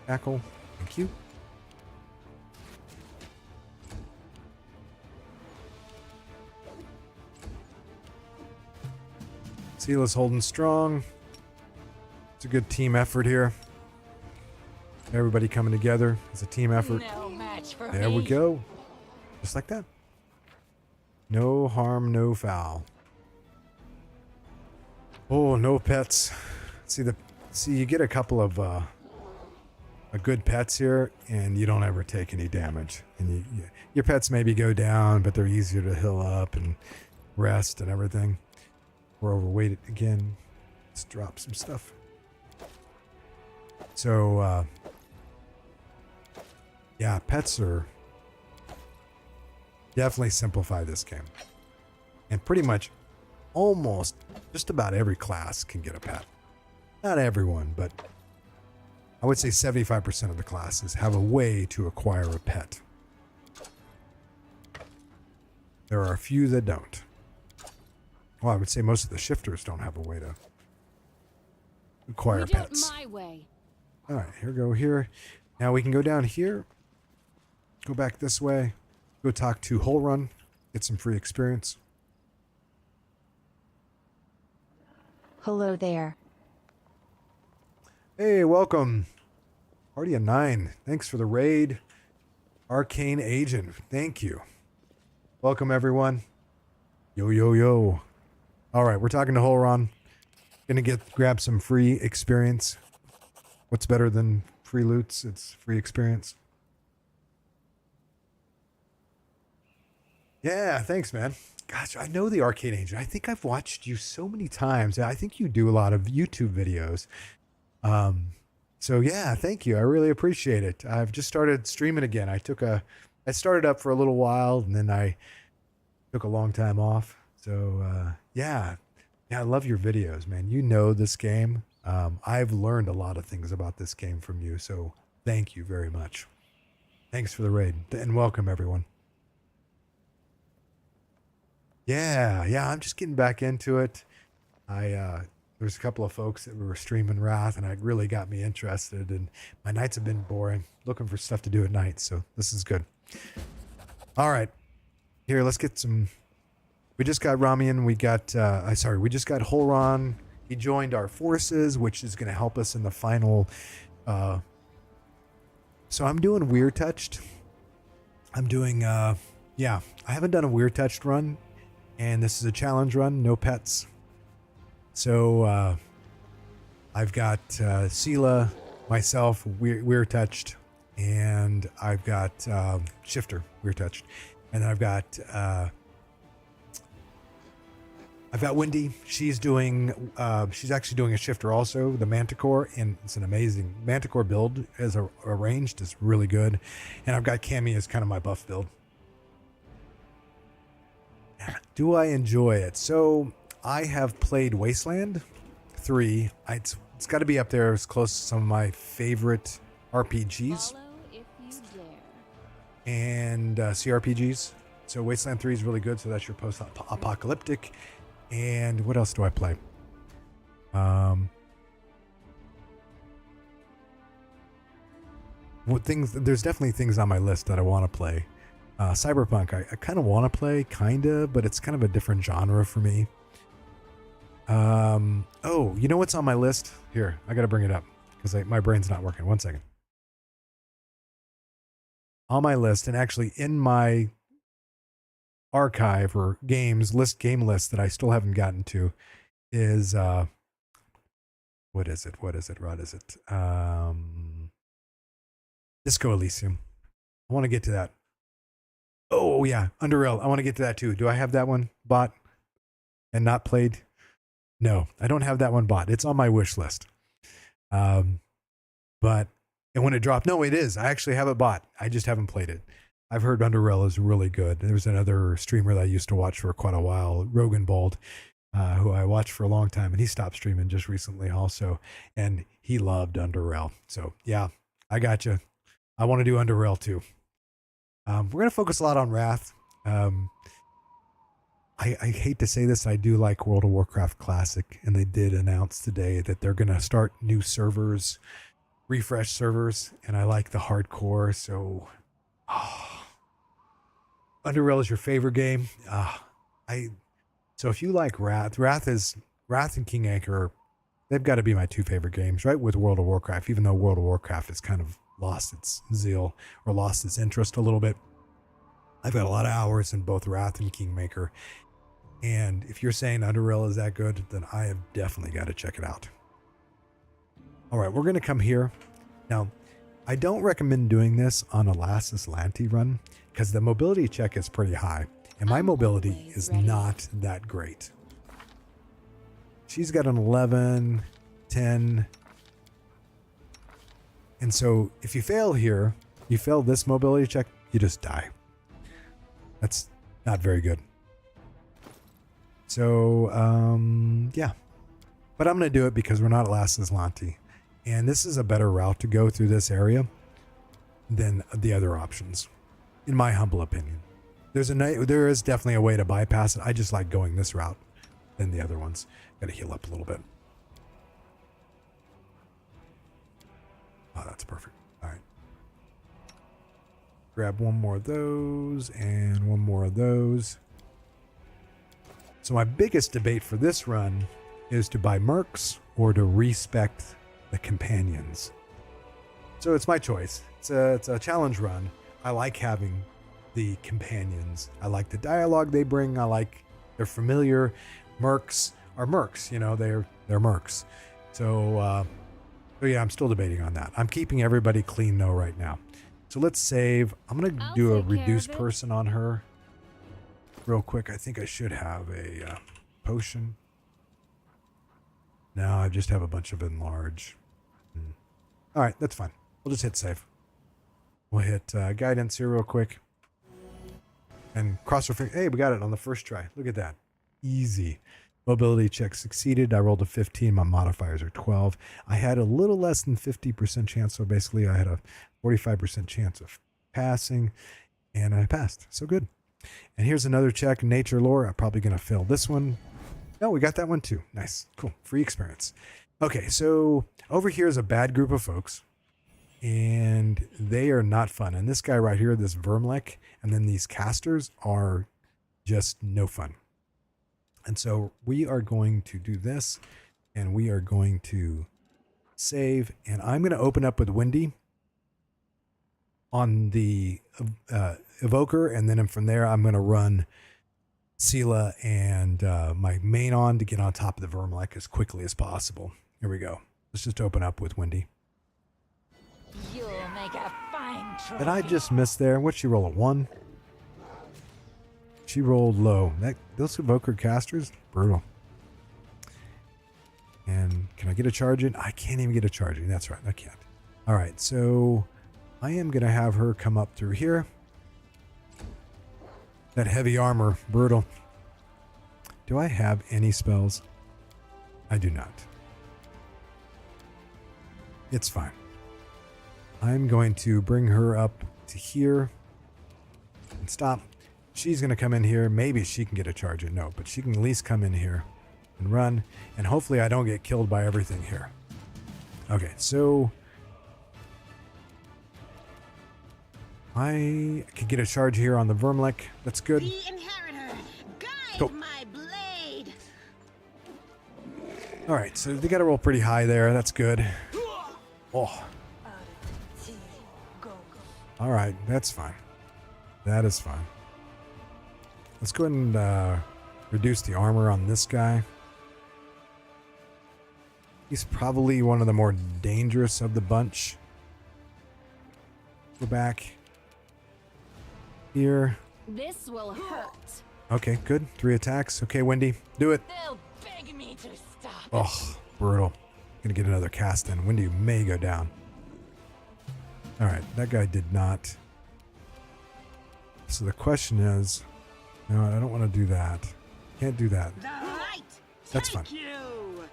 Cackle. Thank you. Seala's holding strong. It's a good team effort here. Everybody coming together. It's a team effort. No match for There we go. Just like that. No harm, no foul. Oh, no pets. See, you get a couple of a good pets here, and you don't ever take any damage. And your pets maybe go down, but they're easier to heal up and rest and everything. We're overweight again. Let's drop some stuff. So, yeah, pets are definitely simplify this game. And pretty much almost just about every class can get a pet. Not everyone, but I would say 75% of the classes have a way to acquire a pet. There are a few that don't. Well, I would say most of the shifters don't have a way to acquire We do it pets. my way. All right, here we go here. Now we can go down here, go back this way, go talk to Whole Run, get some free experience. Hello there. Hey, welcome. Party of 9. Thanks for the raid. Arcane Agent. Thank you. Welcome, everyone. Yo, yo, yo. All right, we're talking to Holron. Gonna grab some free experience. What's better than free loots? It's free experience. Yeah, thanks, man. Gosh, I know the Arcane Agent. I think I've watched you so many times. I think you do a lot of YouTube videos. So yeah, thank you. I really appreciate it. I've just started streaming again. I started up for a little while and then I took a long time off. So, yeah, I love your videos, man. You know this game. I've learned a lot of things about this game from you. So thank you very much. Thanks for the raid and welcome everyone. Yeah, I'm just getting back into it. There's a couple of folks that were streaming Wrath, and it really got me interested. And my nights have been boring, looking for stuff to do at night. So this is good. All right, here, let's get some. We just got Ramian. We just got Holron. He joined our forces, which is going to help us in the final. So I'm doing Weird Touched. I'm doing, I haven't done a Weird Touched run, and this is a challenge run, no pets. So I've got Sela, myself, We're Touched, and I've got Shifter, We're Touched, and then I've got Wendy. She's actually doing a Shifter also, the Manticore, and it's an amazing Manticore build as arranged is really good. And I've got Cammy as kind of my buff build. Do I enjoy it? So I have played Wasteland 3. It's got to be up there as close to some of my favorite RPGs Follow if you dare. and CRPGs. So Wasteland 3 is really good. So that's your post-apocalyptic. And what else do I play? There's definitely things on my list that I want to play. Cyberpunk, I kind of want to play, but it's kind of a different genre for me. Oh, you know what's on my list? Here, I got to bring it up because my brain's not working. One second. on my list, and actually in my archive or game list that I still haven't gotten to, is what is it? Disco Elysium. I want to get to that. Oh yeah, Underrail. I want to get to that too. Do I have that one bought and not played? No, I don't have that one bought. It's on my wish list. But and when it dropped, no, it is. I actually have it bought. I just haven't played it. I've heard Underrail is really good. There's another streamer that I used to watch for quite a while, Rogan Bald, who I watched for a long time, and he stopped streaming just recently also, and he loved Underrail. So yeah, I got you. I want to do Underrail too. We're going to focus a lot on Wrath. I hate to say this, I do like World of Warcraft Classic, and they did announce today that they're going to start new servers, refresh servers, and I like the hardcore, so Underrail is your favorite game. So if you like Wrath and King Anchor, they've got to be my two favorite games, right? With World of Warcraft, even though World of Warcraft has kind of lost its zeal or lost its interest a little bit. I've got a lot of hours in both Wrath and Kingmaker. And if you're saying Underrail is that good, then I have definitely got to check it out. All right, we're going to come here. Now, I don't recommend doing this on a Lassus Lanti run because the mobility check is pretty high. And my mobility is not that great. She's got an 11, 10. And so if you fail here, you fail this mobility check, you just die. That's not very good. So, yeah. But I'm going to do it because we're not at Lassus Lanti. And this is a better route to go through this area than the other options, in my humble opinion. There is definitely a way to bypass it. I just like going this route than the other ones. Got to heal up a little bit. Oh, that's perfect. All right. Grab one more of those and one more of those. So my biggest debate for this run is to buy mercs or to respect the companions. So it's my choice. It's a challenge run. I like having the companions. I like the dialogue they bring. They're familiar. Mercs are mercs, they're mercs. So yeah, I'm still debating on that. I'm keeping everybody clean though right now. So let's save. I'm going to do a reduce person on her real quick. I think I should have a potion. No, I just have a bunch of enlarge. All right, that's fine. We'll just hit save. We'll hit guidance here real quick. And cross our finger. Hey, we got it on the first try. Look at that. Easy. Mobility check succeeded. I rolled a 15. My modifiers are 12. I had a little less than 50% chance. So basically I had a 45% chance of passing. And I passed. So good. And here's another check. Nature lore. I'm probably going to fail this one. No, we got that one too. Nice. Cool. Free experience. Okay, so over here is a bad group of folks. And they are not fun. And this guy right here, this Vermlek, and then these casters are just no fun. And so we are going to do this, and we are going to save. And I'm going to open up with Wendy on the evoker, and then from there I'm going to run Sela and my main on to get on top of the Vermlek as quickly as possible. Here we go. Let's just open up with Wendy. You'll make a fine trophy. Did I just miss there? What'd she roll, a 1? She rolled low. Those evoker casters, brutal. And can I get a charge in? I can't even get a charge in. That's right, I can't. All right, so I am going to have her come up through here. That heavy armor, brutal. Do I have any spells? I do not. It's fine. I'm going to bring her up to here and stop. She's going to come in here. Maybe she can get a charge in. No, but she can at least come in here and run. And hopefully I don't get killed by everything here. Okay, so I could get a charge here on the Vermlek. That's good. The inheritor, guide Go. my blade. All right, so they got to roll pretty high there. That's good. Oh. All right, that's fine. That is fine. Let's go ahead and reduce the armor on this guy. He's probably one of the more dangerous of the bunch. Go back here. This will hurt. Okay, good. 3 attacks. Okay, Wendy, do it. They'll beg me to stop. Oh, brutal. Gonna get another cast in. Wendy may go down. All right, that guy did not. So the question is, no, I don't want to do that. Can't do that. The light. That's Take fine. you.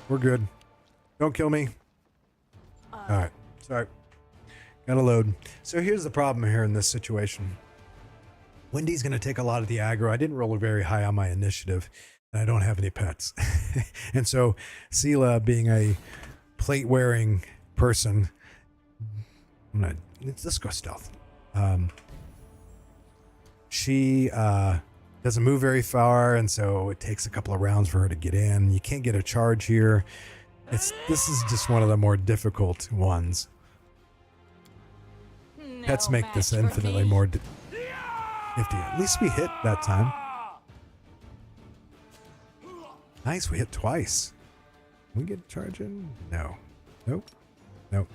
We're good. Don't kill me. All right. Sorry. Gotta load. So here's the problem here in this situation. Wendy's going to take a lot of the aggro. I didn't roll very high on my initiative, and I don't have any pets. And so Sela, being a plate-wearing person, let's go stealth. She doesn't move very far, and so it takes a couple of rounds for her to get in. You can't get a charge here. This is just one of the more difficult ones. Pets make this infinitely more nifty. At least we hit that time. Nice, we hit twice. Can we get a charge in? No. Nope. Nope.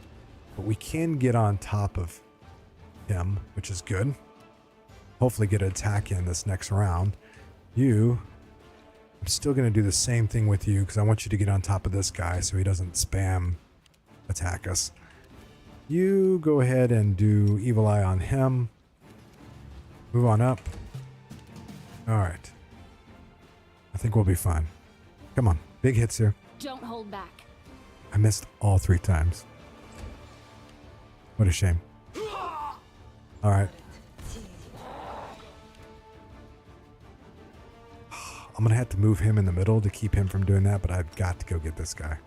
But we can get on top of him, which is good. Hopefully get an attack in this next round. I'm still going to do the same thing with you because I want you to get on top of this guy so he doesn't spam attack us. You go ahead and do Evil Eye on him. Move on up. All right. I think we'll be fine. Come on. Big hits here. Don't hold back. I missed all 3 times. What a shame. All right. I'm going to have to move him in the middle to keep him from doing that, but I've got to go get this guy.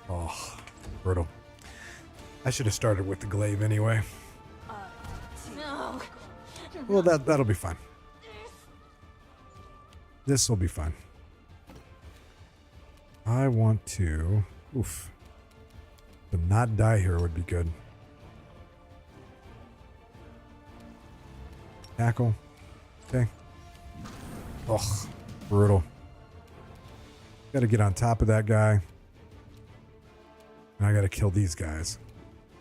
Oh, brutal. I should have started with the glaive anyway. No. Well, that'll be fine. This will be fine. I want to... Oof. To not die here would be good. Tackle. Okay. Ugh. Brutal. Got to get on top of that guy. And I got to kill these guys.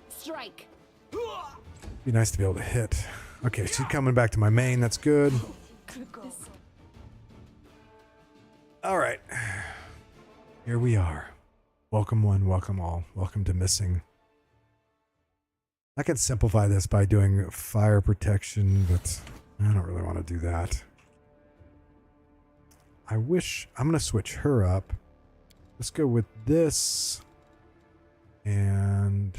Strike. Be nice to be able to hit. Okay, she's coming back to my main. That's good. All right. Here we are. Welcome one, welcome all. Welcome to missing. I can simplify this by doing fire protection, but I don't really want to do that. I'm going to switch her up. Let's go with this. And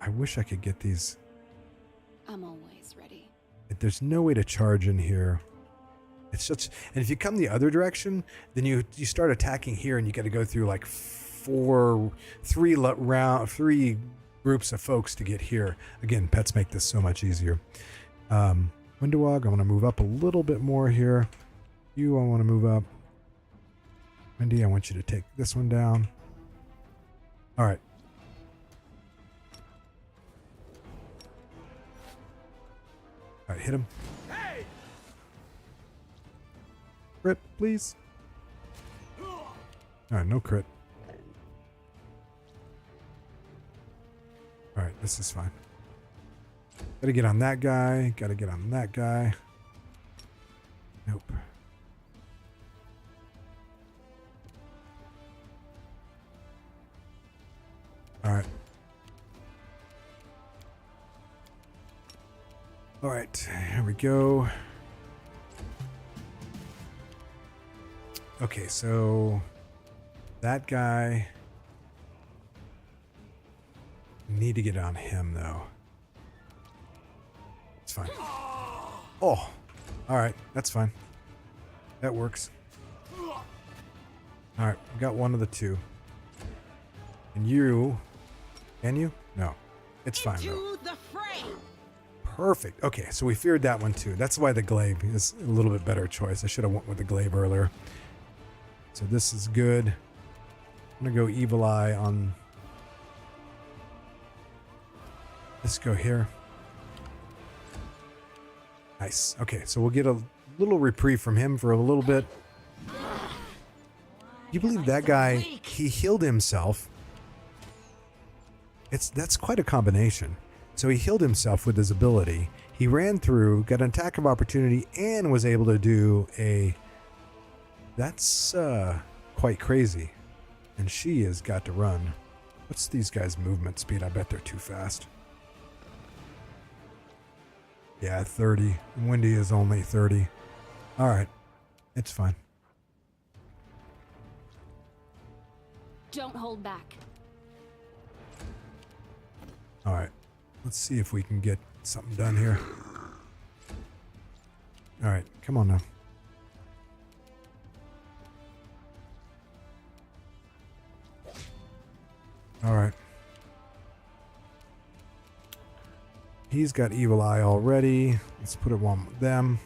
I wish I could get these. I'm always ready. There's no way to charge in here. It's such, and if you come the other direction, then you start attacking here, and you got to go through like three groups of folks to get here. Again, pets make this so much easier. Windowog, I want to move up a little bit more here. You, I want to move up. Wendy, I want you to take this one down. All right. All right, hit him. Crit, please. All right, no crit. All right, this is fine. Gotta get on that guy. Gotta get on that guy. Nope. All right. All right, here we go. Okay, so that guy, need to get on him though. It's fine. Oh, all right, that's fine. That works. All right, we got one of the two. And you, can you? No, it's fine though. Into the fray. Perfect. Okay, so we feared that one too. That's why the glaive is a little bit better choice. I should have went with the glaive earlier. So this is good. I'm gonna go Evil Eye on. Let's go here. Nice. Okay, so we'll get a little reprieve from him for a little bit. You believe that guy? He healed himself. That's quite a combination. So he healed himself with his ability. He ran through, got an attack of opportunity, and was able to do a. That's quite crazy. And she has got to run. What's these guys' movement speed? I bet they're too fast. Yeah, 30. Wendy is only 30. All right. It's fine. Don't hold back. All right. Let's see if we can get something done here. All right. Come on now. All right. He's got Evil Eye already. Let's put it one with them.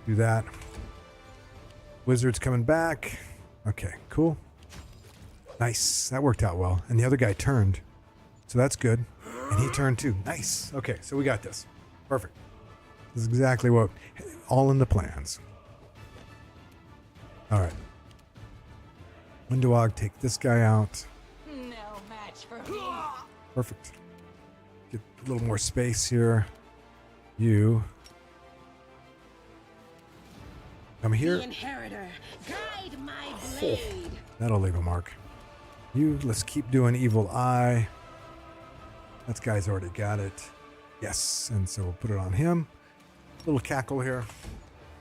Do that. Wizard's coming back. Okay, cool. Nice. That worked out well. And the other guy turned. So that's good. And he turned too. Nice. Okay, so we got this. Perfect. This is exactly what... all in the plans. All right. Windowog, take this guy out. No match for me. Perfect. Get a little more space here. You. Come here. The inheritor, guide my blade. That'll leave a mark. You, let's keep doing Evil Eye. That guy's already got it. Yes, and so we'll put it on him. Little cackle here.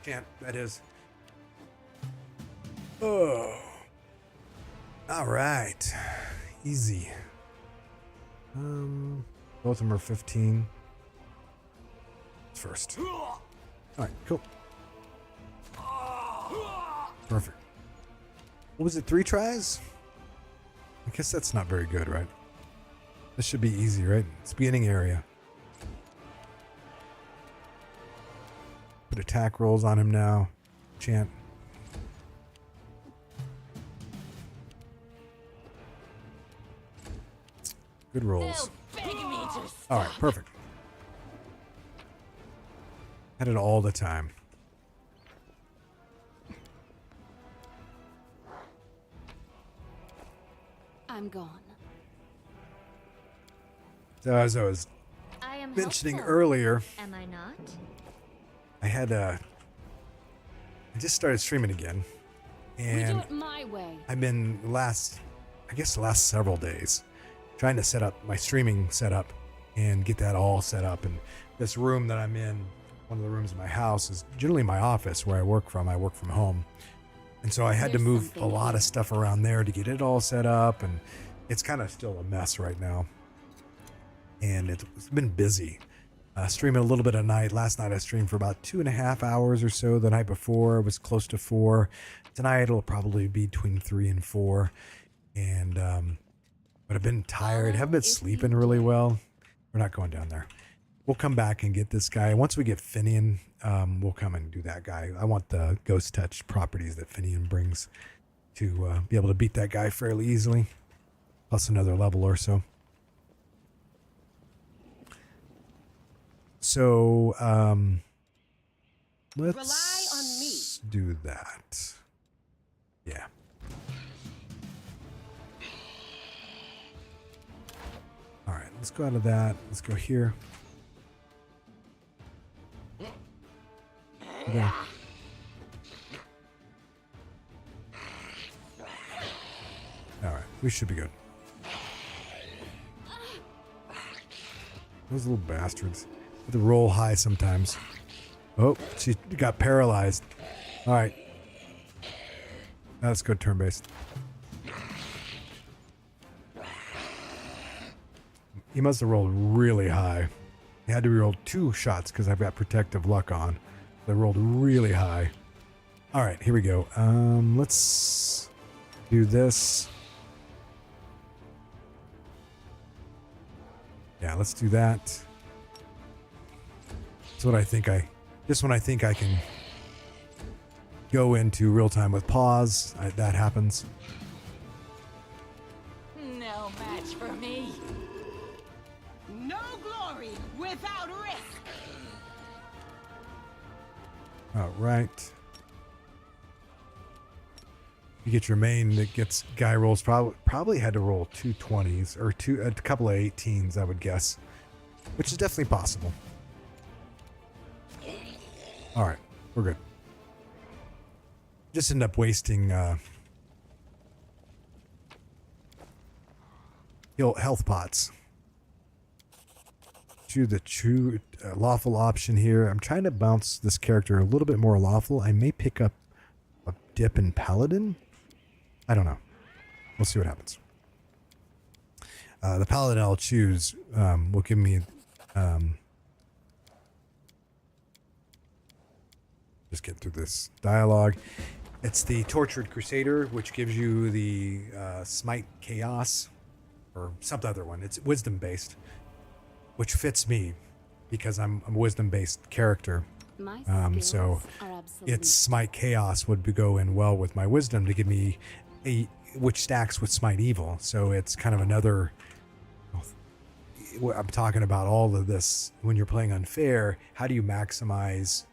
Can't, that is. Oh. All right. Easy. Both of them are 15. First. All right, cool. Perfect. What was it, 3 tries? I guess that's not very good, right? This should be easy, right? It's beginning area. Put attack rolls on him now. Chant. Good rolls. They'll beg me to stop. All right, perfect. Had it all the time. I'm gone. So as I was I am mentioning helpful, earlier, am I not? I had I just started streaming again, We do and it my way. I've been the last several days trying to set up my streaming setup and get that all set up. And this room that I'm in, one of the rooms in my house, is generally my office where I work from. I work from home. And so I had to There's move something a lot here. of stuff around there to get it all set up. And it's kind of still a mess right now. And it's been busy. Streaming a little bit at night. Last night I streamed for about 2.5 hours or so. The night before it was close to 4. Tonight it'll probably be between 3 and 4. And but I've been tired. Haven't been sleeping really well. We're not going down there. We'll come back and get this guy. Once we get Finnian, we'll come and do that guy. I want the ghost touch properties that Finnian brings to be able to beat that guy fairly easily. Plus another level or so. So let's Rely on me. do that. Yeah. All right, let's go out of that. Let's go here. Okay. All right, we should be good. Those little bastards. They roll high sometimes. Oh, she got paralyzed. All right. Now let's go turn-based. He must have rolled really high. He had to reroll 2 shots because I've got protective luck on. They rolled really high. All right, here we go. Let's do this. Yeah, let's do that. That's what I think just when I think I can go into real time with pause, that happens. about right. You get your main that gets guy rolls. Probably had to roll 2 20s or a couple of 18s, I would guess, which is definitely possible. All right, we're good. Just end up wasting health pots. Choose the true lawful option here. I'm trying to bounce this character a little bit more lawful. I may pick up a dip in paladin. I don't know. We'll see what happens. The paladin I'll choose will give me just get through this dialogue. It's the Tortured Crusader, which gives you the Smite Chaos, or some other one. It's wisdom based, which fits me because I'm a wisdom based character. My So skills are absolute. its Smite Chaos would go in well with my wisdom to give me which stacks with Smite Evil. So it's kind of another. I'm talking about all of this when you're playing unfair. How do you maximize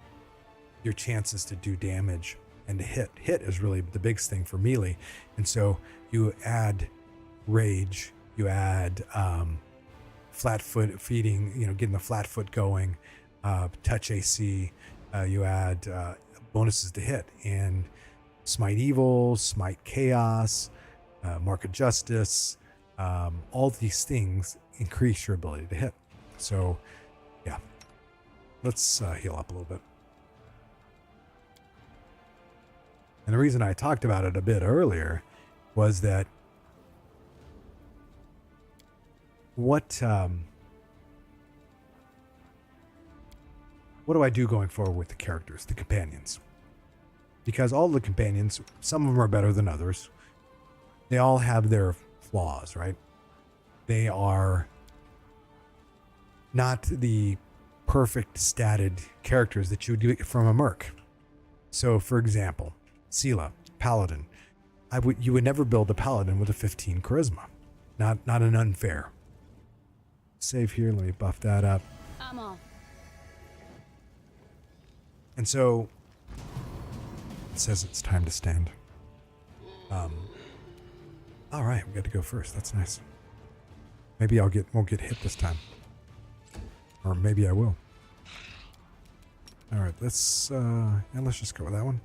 your chances to do damage and to hit? Hit is really the biggest thing for melee, and so you add rage, you add flat foot feeding, getting the flat foot going, touch AC, you add bonuses to hit, and Smite Evil, Smite Chaos, Mark of Justice, all these things increase your ability to hit. So yeah, let's heal up a little bit. And the reason I talked about it a bit earlier was that what do I do going forward with the characters, the companions? Because all the companions, some of them are better than others. They all have their flaws, right? They are not the perfect statted characters that you would get from a merc. So, for example, Sela, Paladin. You would never build a Paladin with a 15 charisma. Not an unfair. Save here, let me buff that up. I'm off. And so it says it's time to stand. All right, we got to go first. That's nice. Maybe won't get hit this time, or maybe I will. All right, let's just go with that one.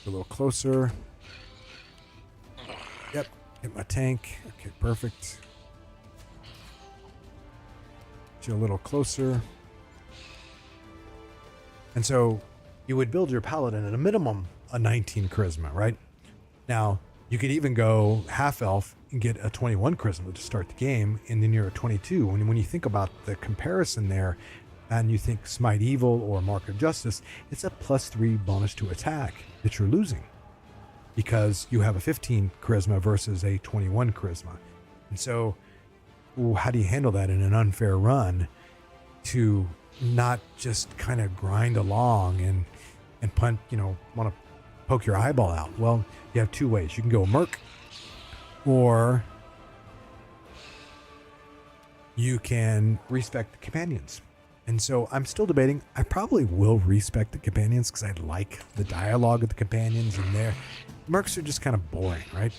A little closer. Yep, get my tank. Okay, perfect. Get you a little closer. And so you would build your paladin at a minimum a 19 charisma, right? Now, you could even go half elf and get a 21 charisma to start the game, and then you're a 22. When you think about the comparison there, and you think Smite Evil or Mark of Justice, it's a +3 bonus to attack that you're losing because you have a 15 charisma versus a 21 charisma. And so, how do you handle that in an unfair run to not just kind of grind along and punt, want to poke your eyeball out? Well, you have two ways. You can go merc, or you can respect the companions. And so I'm still debating. I probably will respect the companions because I like the dialogue of the companions, and their mercs are just kind of boring, right?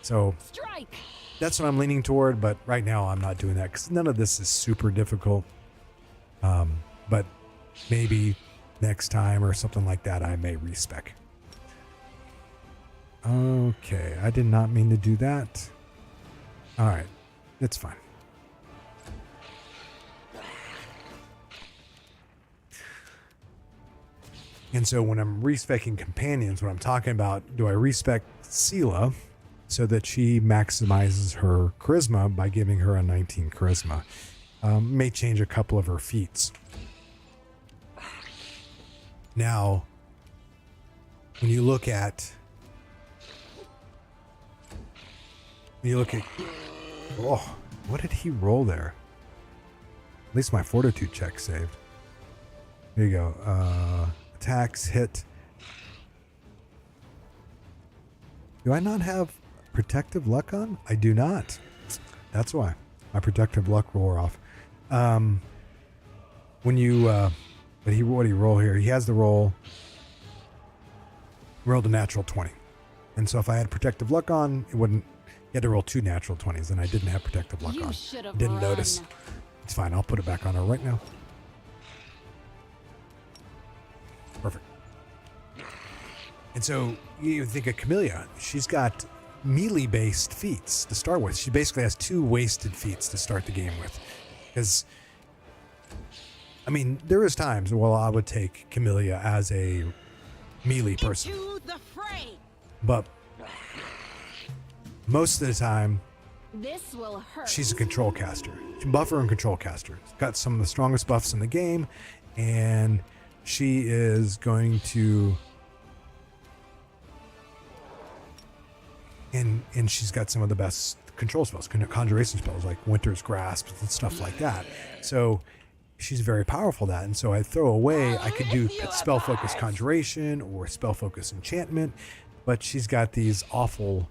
So Strike. that's what I'm leaning toward, but right now I'm not doing that because none of this is super difficult. But maybe next time or something like that, I may respec. Okay, I did not mean to do that. All right, it's fine. And so when I'm respecing companions, what I'm talking about, do I respect Sela so that she maximizes her charisma by giving her a 19 charisma? May change a couple of her feats. Now, when you look at, oh, what did he roll there? At least my fortitude check saved. There you go. Attacks, hit. Do I not have protective luck on? I do not. That's why my protective luck wore off. When you But what did he roll here? He has the roll. Rolled a natural 20. And so if I had protective luck on, it wouldn't. He had to roll 2 natural 20s, and I didn't have protective luck You on. should have Didn't run. notice. It's fine. I'll put it back on her right now. Perfect. And so you think of Camellia. She's got melee-based feats to start with. She basically has 2 wasted feats to start the game with. Because, I mean, there is times, well, I would take Camellia as a melee person. Into the fray. But most of the time, This will hurt. she's a control caster. She's a buffer and control caster. She's got some of the strongest buffs in the game, and she is going to... And she's got some of the best control spells, conjuration spells like Winter's Grasp and stuff like that. So she's very powerful at that. And so I throw away, I could do spell focus conjuration or spell focus enchantment, but she's got these awful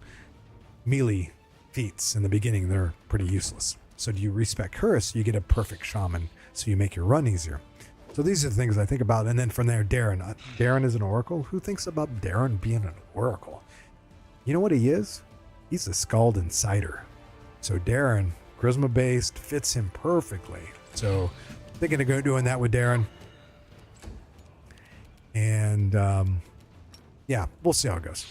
melee feats in the beginning. They're pretty useless. So do you respec her so you get a perfect shaman so you make your run easier? So these are the things I think about. And then from there, Darren. Darren is an oracle. Who thinks about Darren being an oracle? You know what he is? He's a Scald Insider. So Darren, charisma based, fits him perfectly. So thinking of doing that with Darren. And yeah, we'll see how it goes.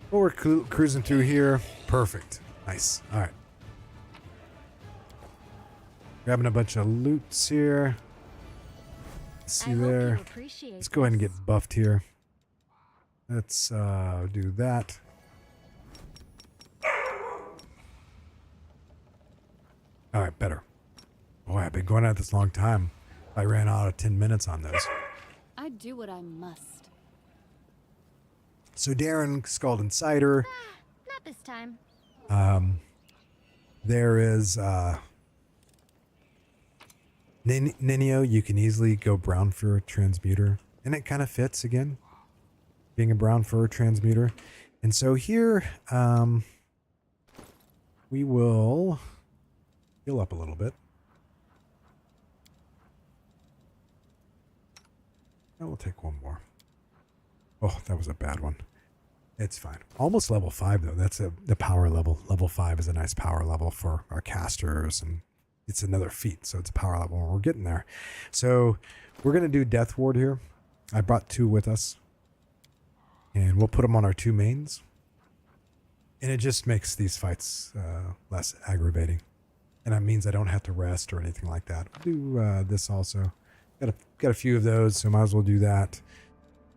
Well, we're cruising through here. Perfect. Nice. All right. Grabbing a bunch of loots here. See there. Let's go ahead and get buffed here. Let's do that. All right, better. Boy, I've been going at this a long time. I ran out of 10 minutes on those. I do what I must. So Darren, Scald Insider. Not this time. There is Nenio. You can easily go brown fur transmuter, and it kind of fits again, being a brown fur transmuter. And so here, we will heal up a little bit. And we'll take one more. Oh, that was a bad one. It's fine. Almost level 5 though. That's the power level. Level 5 is a nice power level for our casters, and it's another feat, so it's a power level. We're getting there. So we're gonna do Death Ward here. I brought 2 with us, and we'll put them on our 2 mains, and it just makes these fights less aggravating, and that means I don't have to rest or anything like that. I'll do this also. Got a few of those, so might as well do that.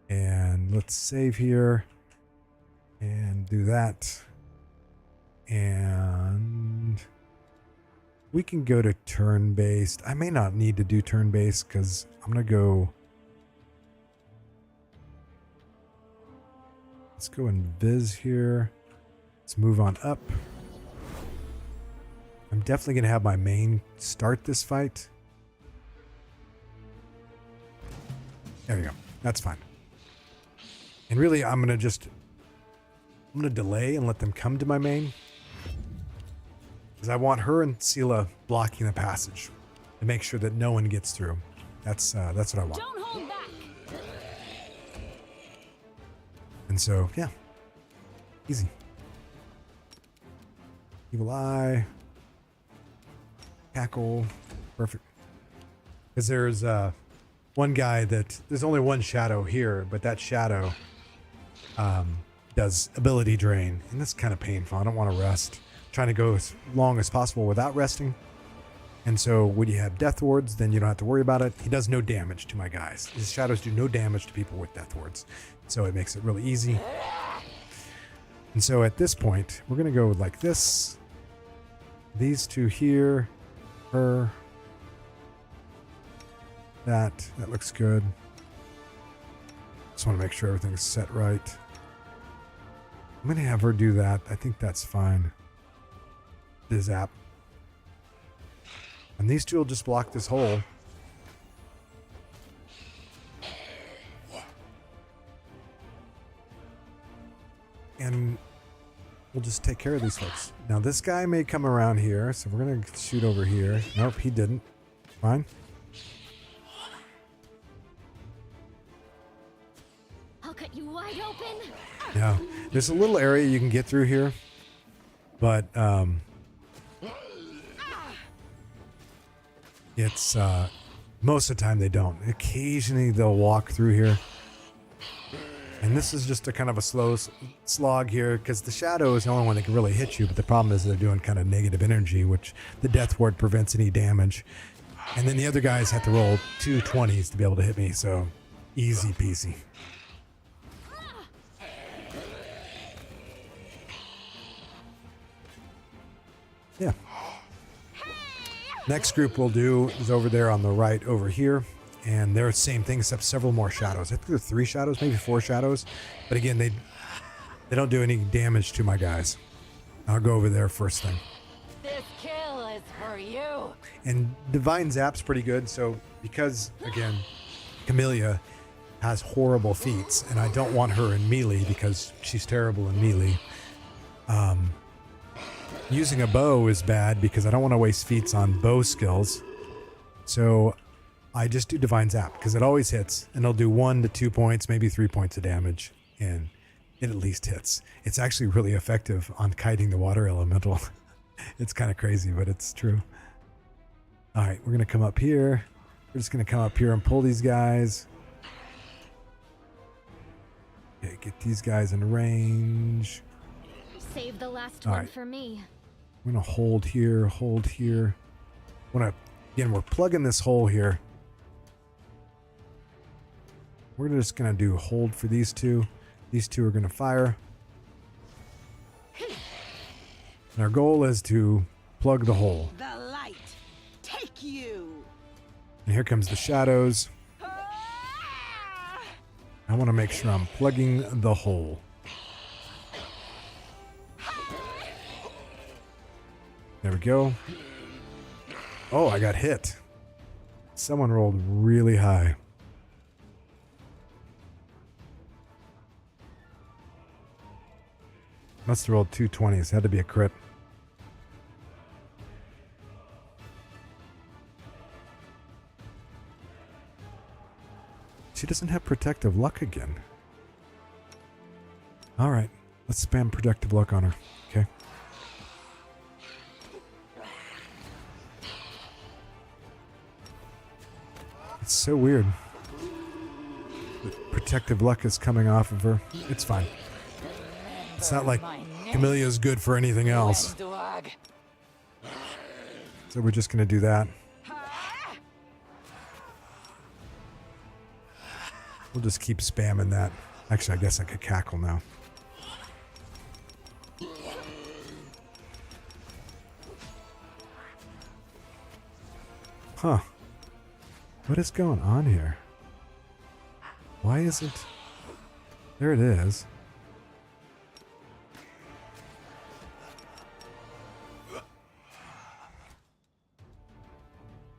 And let's save here and do that. And we can go to turn-based. I may not need to do turn-based because I'm going to go... Let's go and viz here. Let's move on up. I'm definitely going to have my main start this fight. There you go. That's fine. And really, I'm going to delay and let them come to my main. Because I want her and Sela blocking the passage to make sure that no one gets through. That's what I want. Don't hold back. And so, yeah. Easy. Evil Eye. Cackle. Perfect. Because there's one guy there's only one shadow here, but that shadow does ability drain. And that's kind of painful. I don't want to rest. I'm trying to go as long as possible without resting. And so when you have Death Wards, then you don't have to worry about it. He does no damage to my guys. His shadows do no damage to people with Death Wards. So it makes it really easy. And so at this point, we're going to go like this. These 2 here. Her. That looks good. Just want to make sure everything's set right. I'm going to have her do that. I think that's fine. The zap. And these 2 will just block this hole. And we'll just take care of these folks. Now this guy may come around here, so we're gonna shoot over here. Nope, he didn't. Fine. I'll cut you wide open. Yeah, there's a little area you can get through here, but it's most of the time they don't. Occasionally they'll walk through here, and this is just a kind of a slow slog here because the shadow is the only one that can really hit you. But the problem is they're doing kind of negative energy, which the death ward prevents any damage, and then the other guys have to roll 2 20s to be able to hit me. So easy peasy. Yeah. Next group we'll do is over there on the right over here. And they're the same thing except several more shadows. I think there are 3 shadows, maybe 4 shadows. But again, they don't do any damage to my guys. I'll go over there first thing. This kill is for you. And Divine Zap's pretty good. So because, again, Camellia has horrible feats. And I don't want her in melee because she's terrible in melee. Using a bow is bad because I don't want to waste feats on bow skills. So I just do Divine Zap because it always hits, and it'll do 1 to 2 points, maybe 3 points of damage, and it at least hits. It's actually really effective on kiting the water elemental. It's kind of crazy, but it's true. All right, we're going to come up here. We're just going to come up here and pull these guys. Okay, get these guys in range. Save the last All one right. for me. I'm going to hold here, hold here. Again, we're plugging this hole here. We're just going to do hold for these two. These two are going to fire. And our goal is to plug the hole. The light, take you. And here comes the shadows. I want to make sure I'm plugging the hole. There we go. Oh, I got hit. Someone rolled really high. Must have rolled 2 20s. Had to be a crit. She doesn't have protective luck again. All right. Let's spam protective luck on her. Okay. It's so weird. The protective luck is coming off of her. It's fine. It's not like Camellia is good for anything else. So we're just going to do that. We'll just keep spamming that. Actually, I guess I could cackle now. Huh. What is going on here? Why isn't... There it is.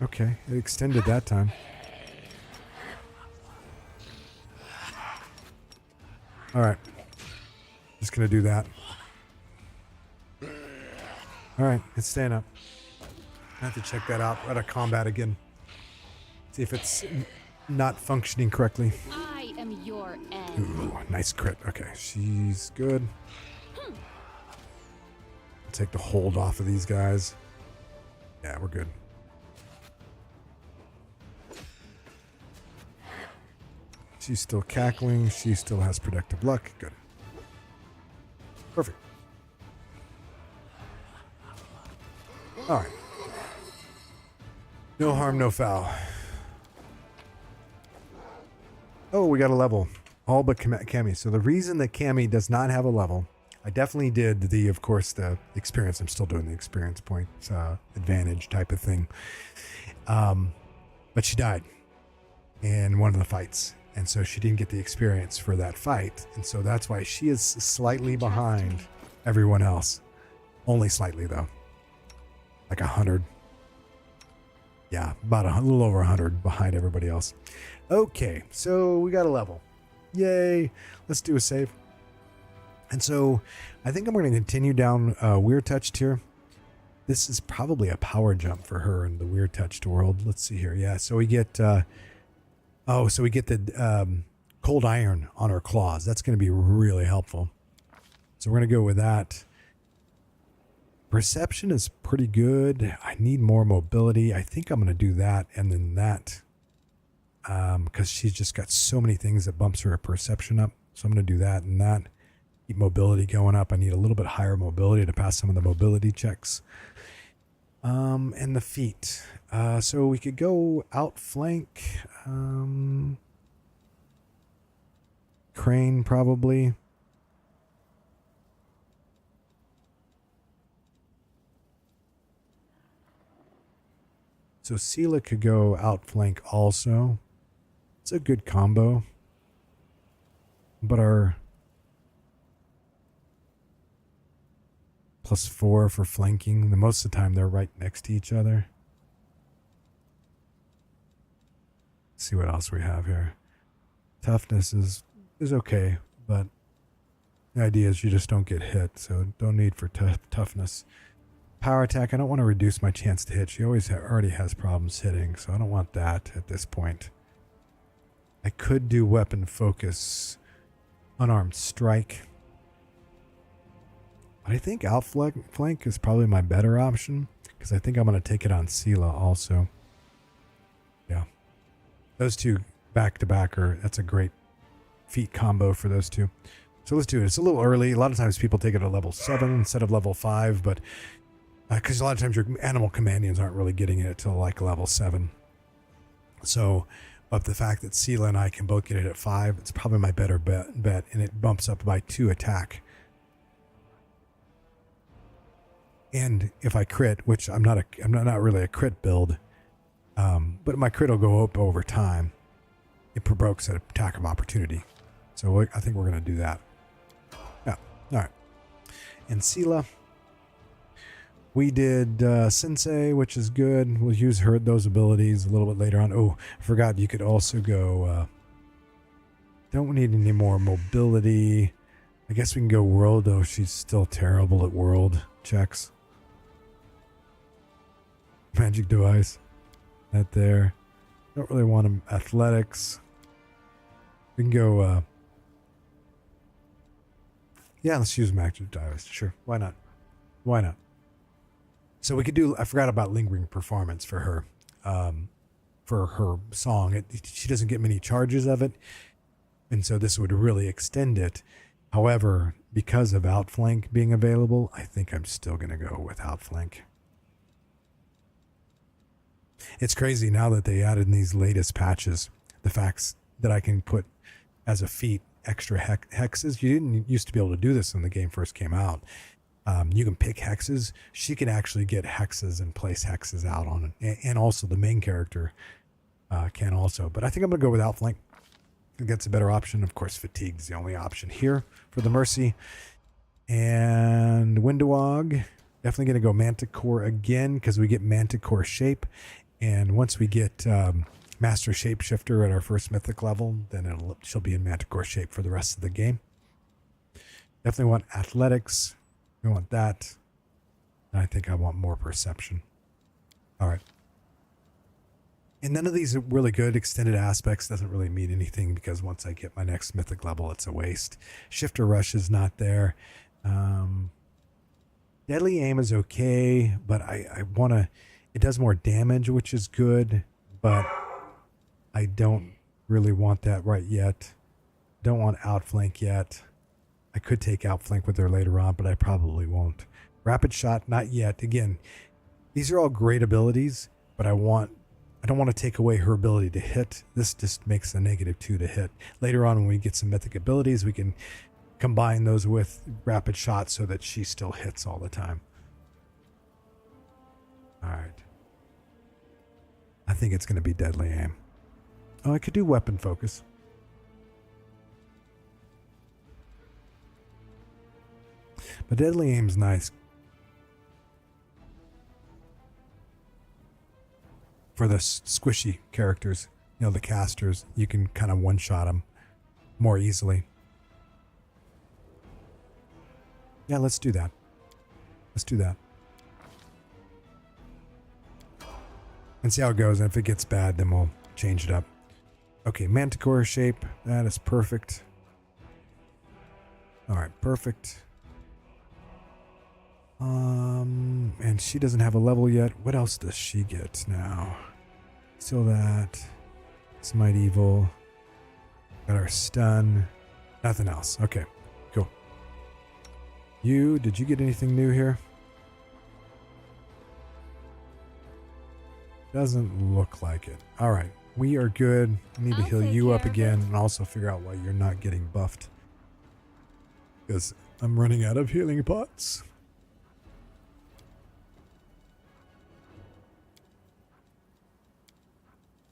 Okay, it extended that time. Alright. Just gonna do that. Alright, it's staying up. I have to check that out out of combat again. See if it's not functioning correctly. I am your end. Ooh, nice crit. Okay, she's good. Take the hold off of these guys. Yeah, we're good. She's still cackling. She still has protective luck. Good. Perfect. All right. No harm, no foul. Oh, we got a level. All but Cammy. So the reason that Cammy does not have a level, I definitely did of course, the experience. I'm still doing the experience points advantage type of thing. But she died in one of the fights. And so she didn't get the experience for that fight. And so that's why she is slightly behind everyone else. Only slightly, though. Like 100. Yeah, about a little over 100 behind everybody else. Okay, so we got a level. Yay. Let's do a save. And so I think I'm going to continue down Weird Touched here. This is probably a power jump for her in the Weird Touched world. Let's see here. Yeah, so we get so we get the cold iron on our claws. That's going to be really helpful. So we're going to go with that. Perception is pretty good. I need more mobility. I think I'm going to do that and then that. Because she's just got so many things that bumps her perception up. So I'm going to do that and that. Keep mobility going up. I need a little bit higher mobility to pass some of the mobility checks. And the feet. So we could go outflank. Crane probably. So Sela could go outflank also. It's a good combo. But our +4 for flanking. The most of the time they're right next to each other. Let's see what else we have here. Toughness is okay, but the idea is you just don't get hit, so don't need for toughness. Power attack, I don't want to reduce my chance to hit. She already has problems hitting, so I don't want that at this point. I could do weapon focus, unarmed strike. But I think outflank is probably my better option, because I think I'm going to take it on Sela also. Yeah. Those two back to back that's a great feat combo for those two. So let's do it. It's a little early. A lot of times people take it at level 7 instead of level 5, but because a lot of times your animal companions aren't really getting it till like level 7. So, but the fact that Sela and I can both get it at 5, it's probably my better bet, and it bumps up by 2 attack. And if I crit, which I'm not really a crit build, but my crit will go up over time. It provokes an attack of opportunity. So I think we're going to do that. Yeah. All right. And Sela, we did Sensei, which is good. We'll use those abilities a little bit later on. Oh, I forgot you could also go... don't need any more mobility. I guess we can go world, though she's still terrible at world checks. Magic device. That there. Don't really want them athletics. We can go... yeah, let's use magic device. Sure. Why not? Why not? So we could do... I forgot about lingering performance for her. For her song. She doesn't get many charges of it. And so this would really extend it. However, because of outflank being available, I think I'm still going to go with outflank. It's crazy now that they added in these latest patches, the facts that I can put as a feat extra hexes. You didn't used to be able to do this when the game first came out. You can pick hexes. She can actually get hexes and place hexes out on it. And also the main character can also. But I think I'm going to go with outflank. I think that's a better option. Of course, fatigue is the only option here for the Mercy. And Windowog, definitely going to go Manticore again because we get Manticore shape. And once we get Master Shapeshifter at our first mythic level, then she'll be in Manticore shape for the rest of the game. Definitely want athletics. We want that. And I think I want more perception. All right. And none of these are really good. Extended aspects doesn't really mean anything because once I get my next mythic level, it's a waste. Shifter Rush is not there. Deadly Aim is okay, but I want to... It does more damage, which is good, but I don't really want that right yet. Don't want Outflank yet. I could take Outflank with her later on, but I probably won't. Rapid Shot, not yet. Again, these are all great abilities, but I don't want to take away her ability to hit. This just makes a -2 to hit. Later on, when we get some mythic abilities, we can combine those with Rapid Shot so that she still hits all the time. All right. I think it's going to be Deadly Aim. Oh, I could do Weapon Focus. But Deadly Aim's nice. For the squishy characters, the casters, you can kind of one-shot them more easily. Yeah, let's do that. Let's do that. And see how it goes. And if it gets bad, then we'll change it up. Okay, manticore shape. That is perfect. All right, perfect. And she doesn't have a level yet. What else does she get now? Still that. Smite evil. Got our stun. Nothing else. Okay, cool. Did you get anything new here? Doesn't look like it. All right, we are good. I need to I'll heal take you up care of again it. and also figure out why you're not getting buffed. Because I'm running out of healing pots.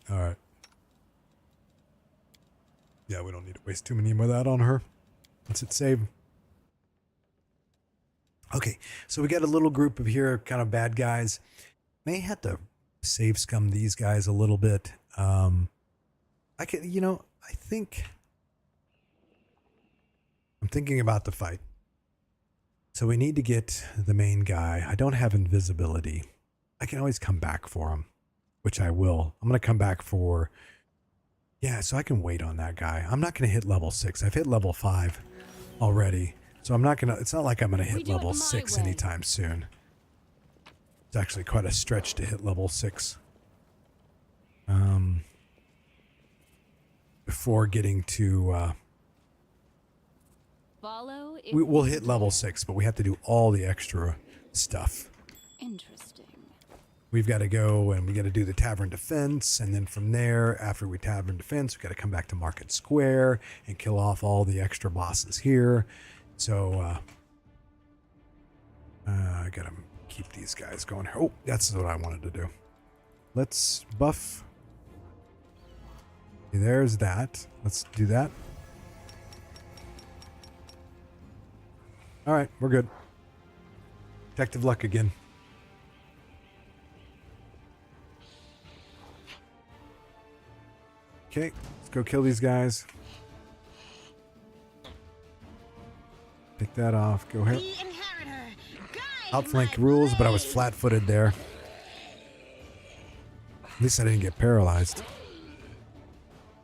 All right. Yeah, we don't need to waste too many more of that on her. Let's hit save. Okay, so we got a little group of here, kind of bad guys. May have to save scum these guys a little bit. I can, I think I'm thinking about the fight. So we need to get the main guy. I don't have invisibility. I can always come back for him, which I will. I'm going to come back for, yeah, so I can wait on that guy. I'm not going to hit level 6. I've hit level 5 already. So I'm not going to, it's not like I'm going to We hit do it level my 6 way. anytime soon. It's actually quite a stretch to hit level 6. Before getting to, Follow if we'll you hit level 6, but we have to do all the extra stuff. Interesting. We've got to go and we got to do the tavern defense. And then from there, after we tavern defense, we got to come back to Market Square and kill off all the extra bosses here. So, I got to keep these guys going. Oh, that's what I wanted to do. Let's buff. Okay, there's that. Let's do that. All right, we're good. Detective luck again. Okay, let's go kill these guys. Take that off. Go ahead. The inheritor. Guide Outflank my rules, but I was blade. flat-footed there. At least I didn't get paralyzed.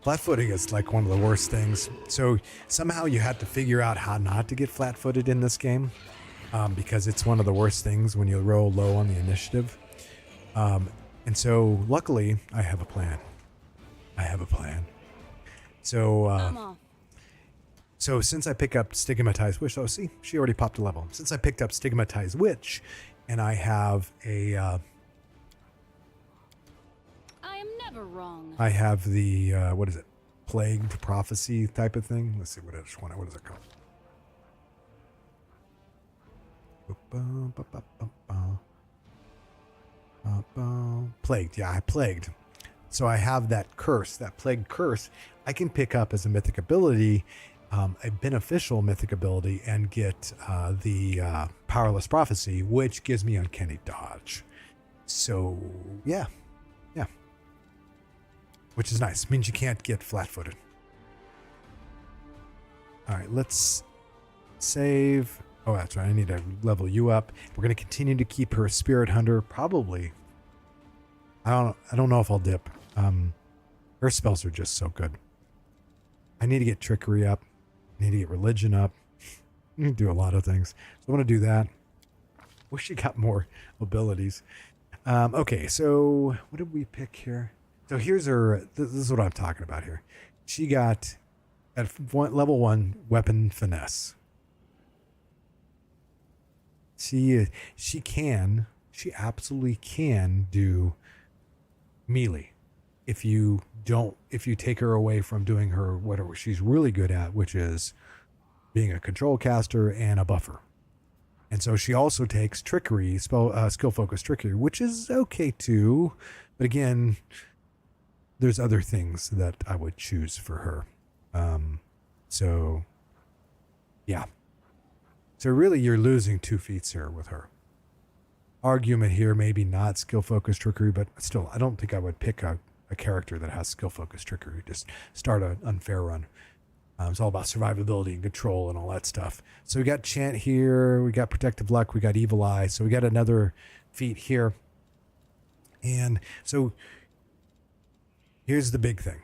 Flat-footing is like one of the worst things. So somehow you have to figure out how not to get flat-footed in this game, because it's one of the worst things when you roll low on the initiative. And so luckily I have a plan. So, I'm off. so since I pick up Stigmatized Witch, oh, see, she already popped a level. Since I picked up Stigmatized Witch, and I have a, I am never wrong. I have the, what is it? Plagued Prophecy type of thing. Let's see, what is it called? Plagued, yeah, I plagued. So I have that curse, that plague curse. I can pick up as a mythic ability, a beneficial mythic ability, and get the Powerless Prophecy, which gives me Uncanny Dodge. So yeah, which is nice. Means you can't get flat-footed. All right, let's save. Oh, that's right. I need to level you up. We're going to continue to keep her Spirit Hunter. Probably. I don't know if I'll dip. Her spells are just so good. I need to get Trickery up. I need to get Religion up. I need to do a lot of things. So I want to do that. Wish she got more abilities. Okay, so what did we pick here? So here's her. This is what I'm talking about here. She got at level 1 weapon finesse. She absolutely can do melee if you take her away from doing her whatever she's really good at, which is being a control caster and a buffer. And so she also takes trickery, skill focused trickery, which is okay too, but again, there's other things that I would choose for her. So yeah. So really you're losing 2 feats here with her. Argument here, maybe not skill focused trickery, but still, I don't think I would pick a character that has skill focused trickery. Just start an unfair run. It's all about survivability and control and all that stuff. So we got Chant here. We got Protective Luck. We got Evil Eye. So we got another feat here. And so here's the big thing.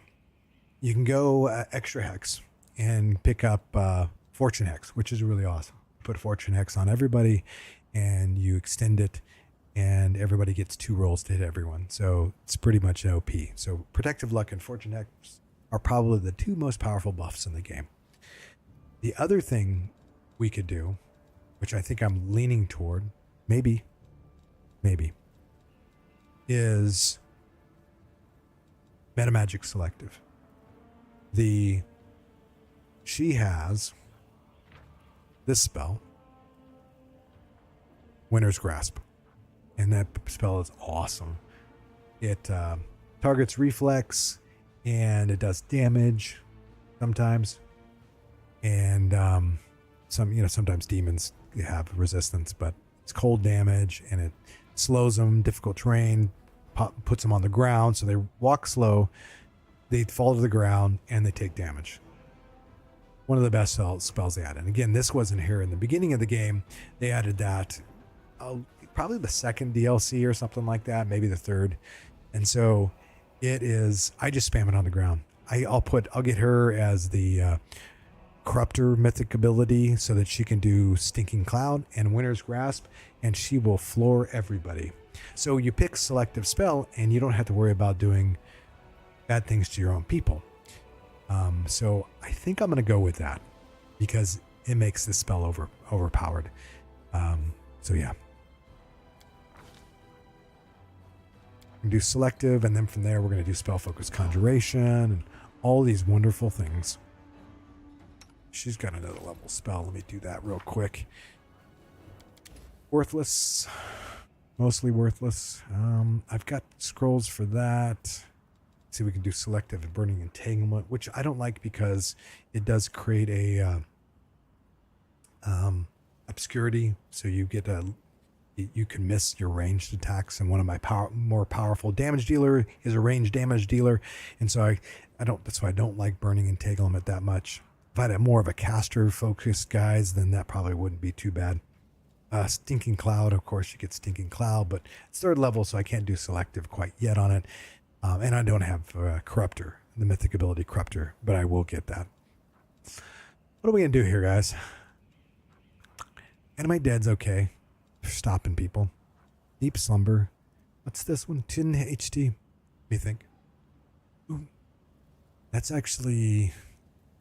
You can go extra hex and pick up Fortune Hex, which is really awesome. Put Fortune Hex on everybody and you extend it and everybody gets 2 rolls to hit everyone. So it's pretty much OP. So Protective Luck and Fortune Hex are probably the 2 most powerful buffs in the game. The other thing we could do, which I think I'm leaning toward, maybe, is Meta Magic Selective. She has this spell, Winter's Grasp, and that spell is awesome. It targets reflex, and it does damage sometimes, and sometimes demons have resistance, but it's cold damage, and it slows them, difficult terrain, puts them on the ground, so they walk slow, they fall to the ground, and they take damage. One of the best spells they added. And again, this wasn't here in the beginning of the game. They added that probably the 2nd DLC or something like that, maybe the 3rd. And so it is, I just spam it on the ground. I'll get her as the Corruptor mythic ability so that she can do Stinking Cloud and Winter's Grasp, and she will floor everybody. So you pick selective spell and you don't have to worry about doing bad things to your own people. So I think I'm going to go with that because it makes this spell overpowered. So yeah. We can do selective, and then from there we're going to do spell focus conjuration and all these wonderful things. She's got another level spell. Let me do that real quick. Worthless. Mostly worthless. I've got scrolls for that. See, we can do selective and burning entanglement, which I don't like because it does create a obscurity. So you get you can miss your ranged attacks. And one of my more powerful damage dealer is a ranged damage dealer, and so that's why I don't like burning entanglement that much. If I had more of a caster focused guys, then that probably wouldn't be too bad. Stinking Cloud, of course, you get Stinking Cloud, but it's 3rd level, so I can't do selective quite yet on it. And I don't have Corruptor, the mythic ability Corruptor, but I will get that. What are we going to do here, guys? Animate Dead's okay. They're stopping people. Deep Slumber. What's this one? 10 HD. What do you think? Ooh. That's actually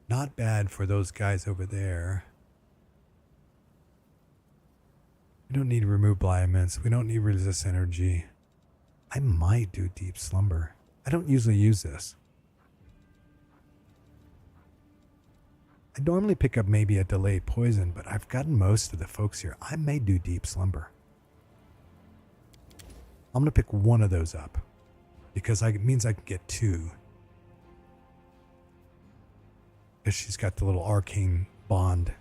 not bad for those guys over there. We don't need to remove blindness. We don't need resist energy. I might do Deep Slumber. I don't usually use this. I normally pick up maybe a delayed poison, but I've gotten most of the folks here. I may do Deep Slumber. I'm going to pick one of those up because it means I can get 2. Because she's got the little arcane bond.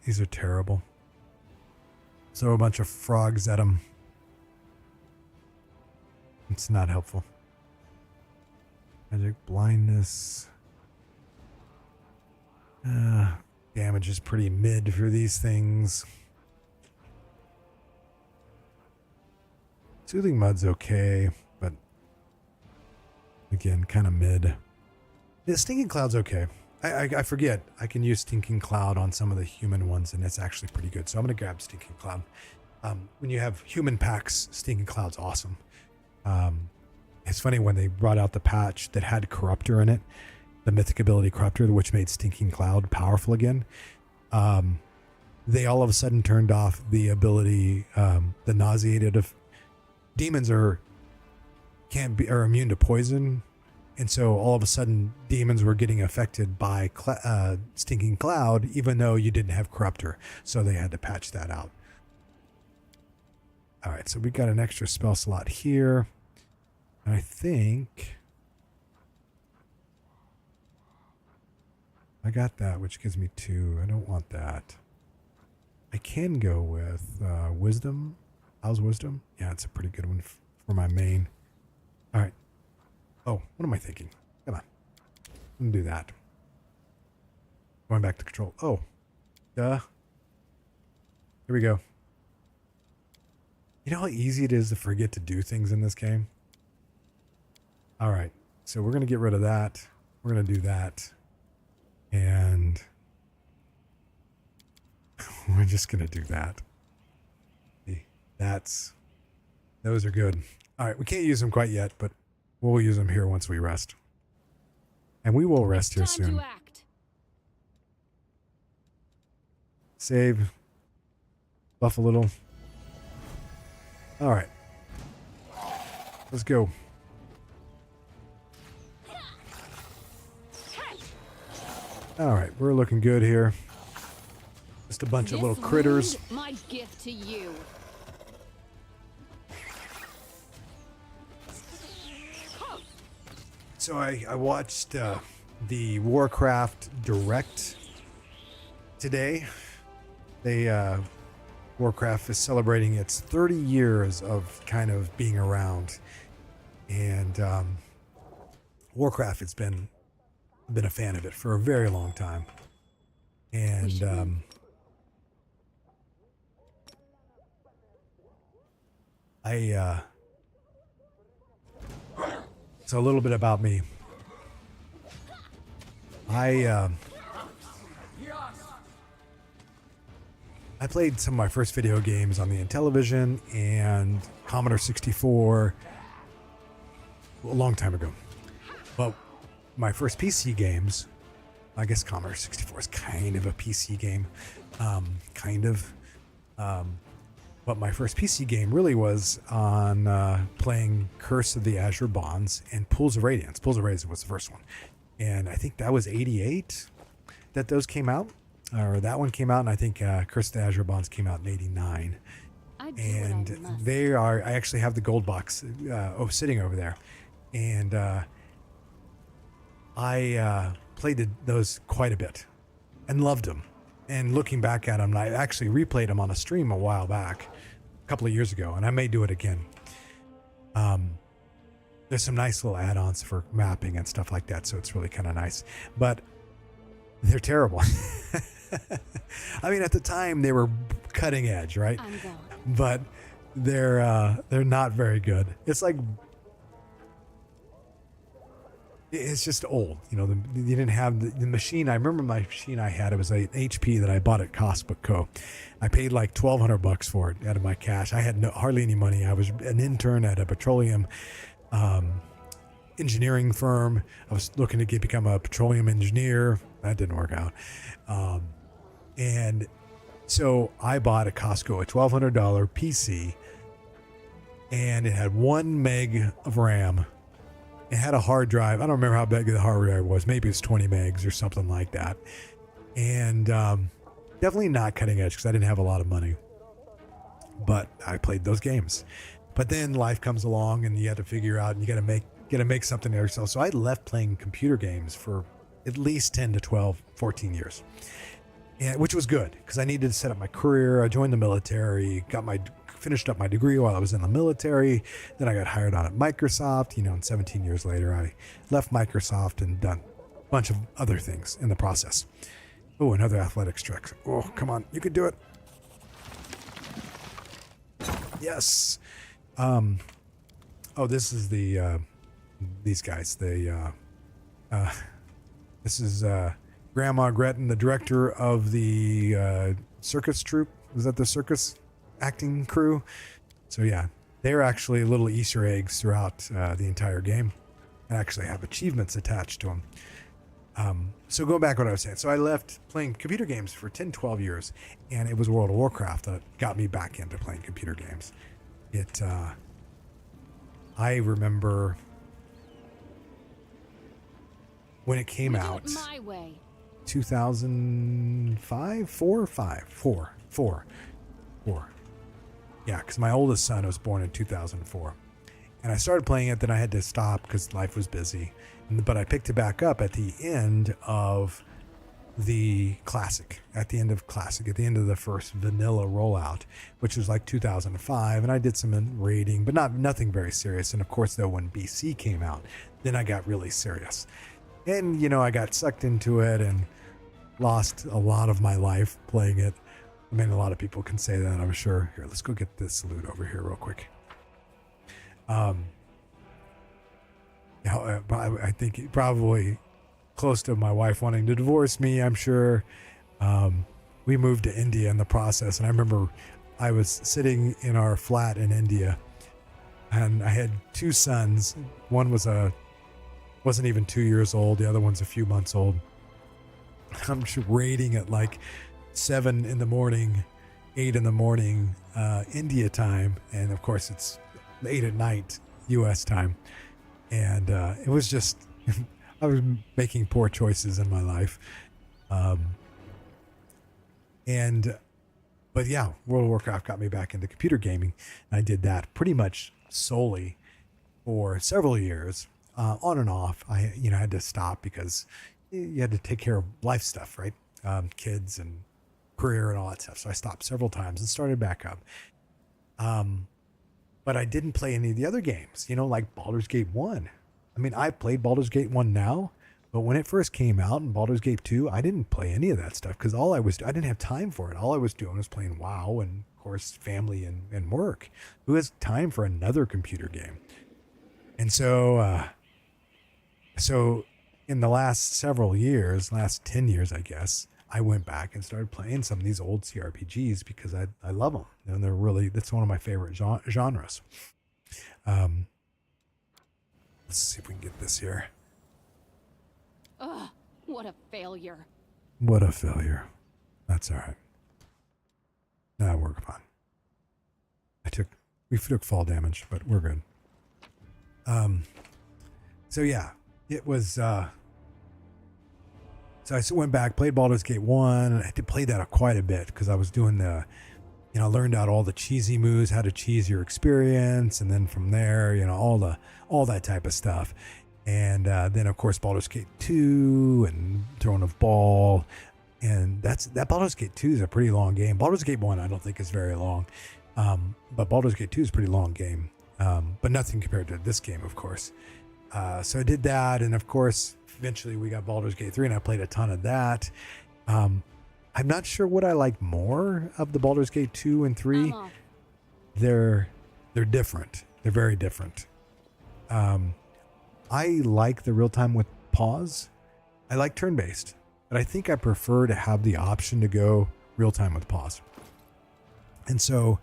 These are terrible. Throw a bunch of frogs at them. It's not helpful. Magic blindness. Damage is pretty mid for these things. Soothing Mud's okay, but again, kind of mid. The Stinking Cloud's okay. I forget. I can use Stinking Cloud on some of the human ones, and it's actually pretty good. So I'm going to grab Stinking Cloud. When you have human packs, Stinking Cloud's awesome. It's funny when they brought out the patch that had Corruptor in it, the mythic ability Corruptor, which made Stinking Cloud powerful again. They all of a sudden turned off the ability, the nauseated of demons are immune to poison. And so all of a sudden, demons were getting affected by Stinking Cloud, even though you didn't have Corruptor. So they had to patch that out. All right, so we got an extra spell slot here. And I think I got that, which gives me 2. I don't want that. I can go with Wisdom. How's wisdom? Yeah, it's a pretty good one for my main. All right. Oh, what am I thinking? Come on. I'm gonna do that. Going back to control. Oh, duh. Here we go. You know how easy it is to forget to do things in this game? All right. So we're going to get rid of that. We're going to do that. And we're just going to do that. See, those are good. All right. We can't use them quite yet, but we'll use them here once we rest. And we will rest here Time soon. to act. Save. Buff a little. All right. Let's go. All right, we're looking good here. Just a bunch of This little critters. wound, my gift to you. So I watched the Warcraft Direct today. Warcraft is celebrating its 30 years of kind of being around, and Warcraft has been a fan of it for a very long time, and so a little bit about me. I played some of my first video games on the Intellivision and Commodore 64 a long time ago. Well, my first PC games, I guess Commodore 64 is kind of a PC game, but my first PC game really was on playing Curse of the Azure Bonds and Pools of Radiance. Pools of Radiance was the first one, and I think that was 88 that those came out, or that one came out, and I think Curse of the Azure Bonds came out in 89. And they are, I actually have the gold box sitting over there, and I played those quite a bit and loved them. And looking back at them, I actually replayed them on a stream a while back, a couple of years ago, and I may do it again. There's some nice little add-ons for mapping and stuff like that, so it's really kind of nice. But they're terrible. I mean, at the time they were cutting edge, right? I'm gone. But they're not very good. It's like, it's just old, you know. You didn't have the machine. I remember my machine I had. It was an HP that I bought at Costco Co. I paid like $1,200 for it out of my cash. I had hardly any money. I was an intern at a petroleum engineering firm. I was looking to become a petroleum engineer. That didn't work out. And so I bought at Costco a $1,200 PC, and it had 1 meg of RAM. It had a hard drive. I don't remember how big the hard drive was. Maybe it's 20 megs or something like that. And definitely not cutting edge because I didn't have a lot of money. But I played those games. But then life comes along, and you have to figure out, and you got to make something of yourself. So I left playing computer games for at least 10 to 12, 14 years. And, which was good because I needed to set up my career. I joined the military, finished up my degree while I was in the military. Then I got hired on at Microsoft, and 17 years later I left Microsoft and done a bunch of other things in the process. Oh, another athletics trick. Oh, come on, you can do it. Yes. This is these guys. This is Grandma Gretton, the director of the circus troupe. Was that the circus acting crew? So yeah, they're actually little Easter eggs throughout the entire game. I actually have achievements attached to them. So going back to what I was saying. So I left playing computer games for 10, 12 years, and it was World of Warcraft that got me back into playing computer games. I remember when it came out, My way. 2005, 4. Yeah, because my oldest son was born in 2004. And I started playing it, then I had to stop because life was busy. But I picked it back up at the end of the classic, at the end of the first vanilla rollout, which was like 2005. And I did some raiding, but nothing very serious. And of course, though, when BC came out, then I got really serious. And, you know, I got sucked into it and lost a lot of my life playing it. I mean, a lot of people can say that, I'm sure. Here, let's go get this loot over here real quick. I think probably close to my wife wanting to divorce me, I'm sure. We moved to India in the process, and I remember I was sitting in our flat in India, and I had two sons. One wasn't even 2 years old. The other one's a few months old. I'm just raiding at like 7 in the morning, 8 in the morning, India time, and of course it's 8 at night U.S. time. And it was just, I was making poor choices in my life. But yeah, World of Warcraft got me back into computer gaming. And I did that pretty much solely for several years, on and off. I had to stop because you had to take care of life stuff, right? Kids and career and all that stuff. So I stopped several times and started back up. But I didn't play any of the other games, like Baldur's Gate 1. I mean, I played Baldur's Gate 1 now, but when it first came out in Baldur's Gate 2, I didn't play any of that stuff because I didn't have time for it. All I was doing was playing WoW and, of course, family and work. Who has time for another computer game? And so in the last several years, last 10 years, I guess, I went back and started playing some of these old CRPGs because I love them. And that's one of my favorite genres. Let's see if we can get this here. Ugh, what a failure. What a failure. That's all right. We're fine. We took fall damage, but we're good. So yeah, it was, so I went back, played Baldur's Gate 1, and I had to play that quite a bit because I was doing learned out all the cheesy moves, how to cheese your experience, and then from there, all that type of stuff. And then, of course, Baldur's Gate 2 and Throne of Ball. And that Baldur's Gate 2 is a pretty long game. Baldur's Gate 1 I don't think is very long. But Baldur's Gate 2 is a pretty long game. But nothing compared to this game, of course. So I did that, and of course, eventually we got Baldur's Gate 3, and I played a ton of that. I'm not sure what I like more of the Baldur's Gate 2 and 3. They're different. They're very different. I like the real-time with pause. I like turn-based, but I think I prefer to have the option to go real-time with pause. And so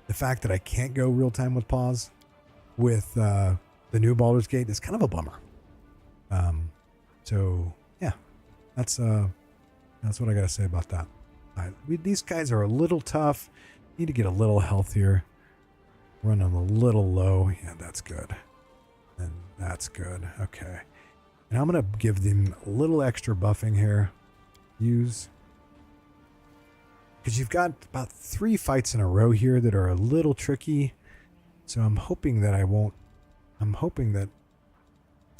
the fact that I can't go real-time with pause with the new Baldur's Gate is kind of a bummer. So yeah, that's what I gotta say about that. These guys are a little tough. Need to get a little healthier. Running a little low. Yeah, that's good. And that's good. Okay. And I'm gonna give them a little extra buffing here. Use. Because you've got about 3 fights in a row here that are a little tricky. So I'm hoping that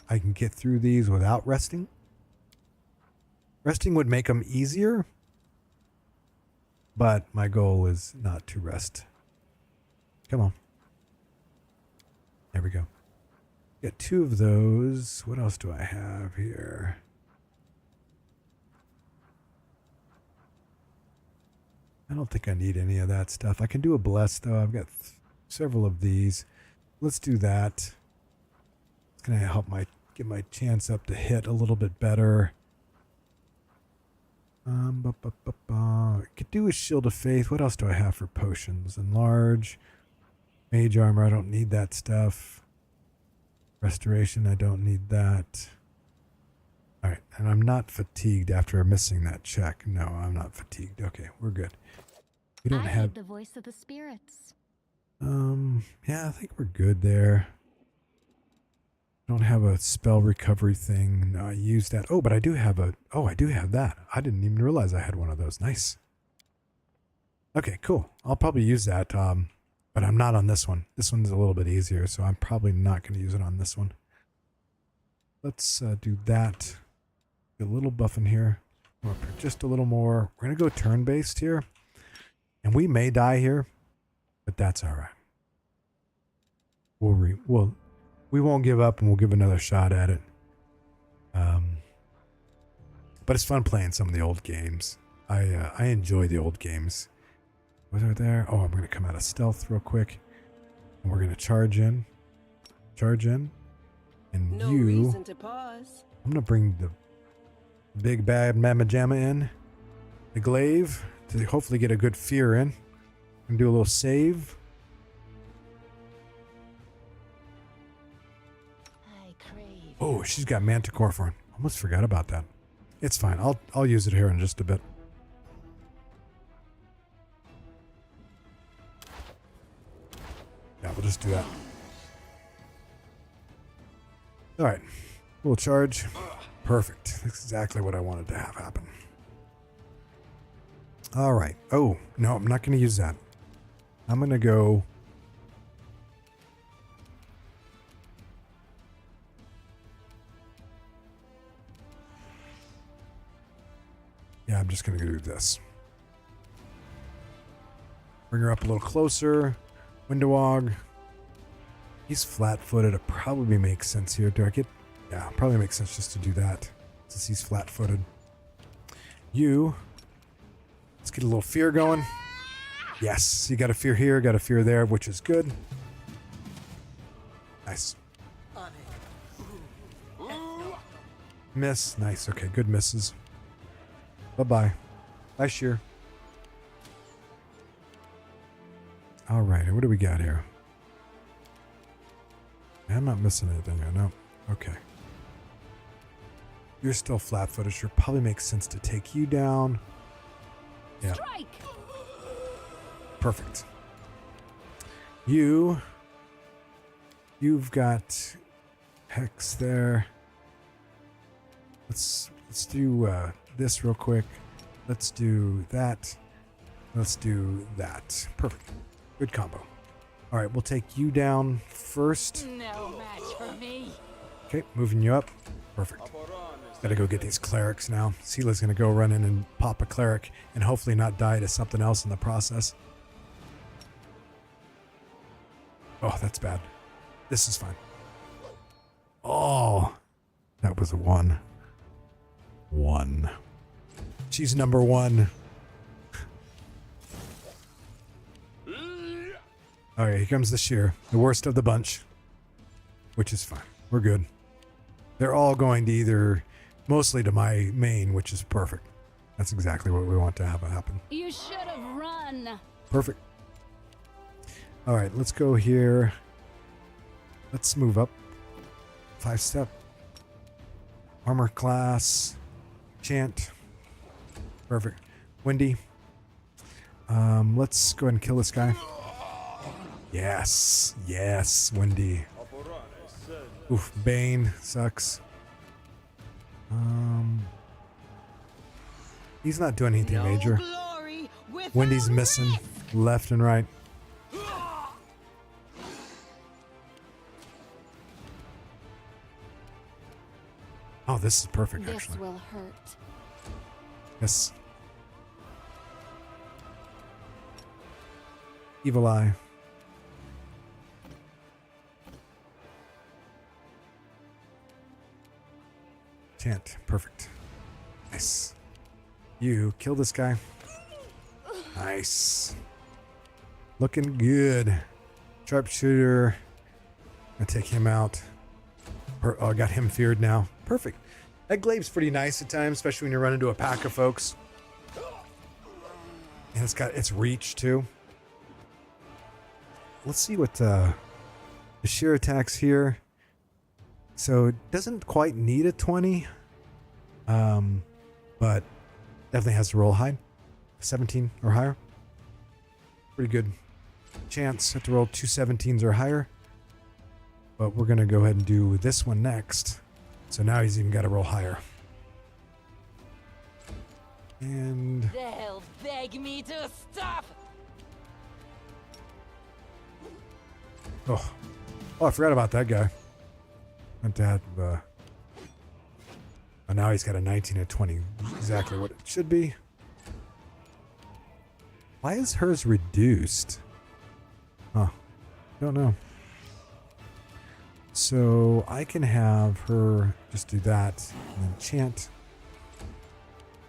I can get through these without resting. Resting would make them easier, but my goal is not to rest. Come on. There we go. Got 2 of those. What else do I have here? I don't think I need any of that stuff. I can do a bless, though. I've got several of these. Let's do that. It's going to help get my chance up to hit a little bit better. Could do a Shield of Faith. What else do I have for potions? Enlarge. Mage Armor. I don't need that stuff. Restoration. I don't need that. All right. And I'm not fatigued after missing that check. No, I'm not fatigued. Okay, we're good. We don't have the voice of the spirits. Yeah, I think we're good there. Don't have a spell recovery thing. No, I use that. Oh, but I do have I do have that. I didn't even realize I had one of those. Nice. Okay, cool. I'll probably use that, but I'm not on this one. This one's a little bit easier, so I'm probably not going to use it on this one. Let's do that. Get a little buff in here. Come up here just a little more. We're going to go turn-based here. And we may die here, but that's all right. We won't give up, and we'll give another shot at it. But it's fun playing some of the old games. I enjoy the old games. Was it there? Oh, I'm going to come out of stealth real quick. And we're going to charge in. Charge in. And No reason to pause. I'm going to bring the big bad Mamma Jamma in. The glaive. To hopefully get a good fear in. And do a little save. I crave. Oh, she's got Manticore for him. Almost forgot about that. It's fine. I'll use it here in just a bit. Yeah, we'll just do that. All right. We'll charge. Perfect. That's exactly what I wanted to have happen. All right. Oh, no, I'm not going to use that. I'm going to go... Yeah, I'm just going to do this. Bring her up a little closer. Windowog. He's flat-footed. It probably makes sense here. Do I get... Yeah, probably makes sense just to do that. Since he's flat-footed. You... Let's get a little fear going. Yes, you got a fear here, got a fear there, which is good. Nice. Miss. Nice. Okay, good misses. Bye-bye. Bye, Sheer. All right, what do we got here? I'm not missing anything here. No. Okay. You're still flat-footed. Sure, probably makes sense to take you down. Yeah. Strike! Perfect. You've got Hex there. Let's do this real quick. Let's do that. Let's do that. Perfect. Good combo. All right, we'll take you down first. No match for me. Okay, moving you up. Perfect. Gotta go get these clerics now. Sela's gonna go run in and pop a cleric and hopefully not die to something else in the process. Oh, that's bad. This is fine. Oh, that was a 1. 1. She's number 1. All right, here comes the shear. The worst of the bunch. Which is fine. We're good. They're all going to either... Mostly to my main, which is perfect. That's exactly what we want to have happen. You should have run. Perfect. All right, let's go here. Let's move up. 5-step. Armor class. Chant. Perfect. Windy. Let's go ahead and kill this guy. Yes. Yes, Windy. Oof, Bane. Sucks. He's not doing anything major. Wendy's missing left and right. Oh, this is perfect, This actually. will hurt. Yes. Evil Eye. Chant. Perfect. Nice. You kill this guy. Nice. Looking good. Sharpshooter. I take him out. Oh, I got him feared now. Perfect. That glaive's pretty nice at times, especially when you run into a pack of folks. And it's got its reach too. Let's see what the sheer attacks here. So it doesn't quite need a 20. But definitely has to roll high. 17 or higher. Pretty good chance. Have to roll 2 17s or higher. But we're going to go ahead and do this one next. So now he's even got to roll higher. And... They'll beg me to stop. Oh, I forgot about that guy. Meant to have But now he's got a 19 and 20. Exactly what it should be. Why is hers reduced? Huh. Don't know. So I can have her just do that and then chant.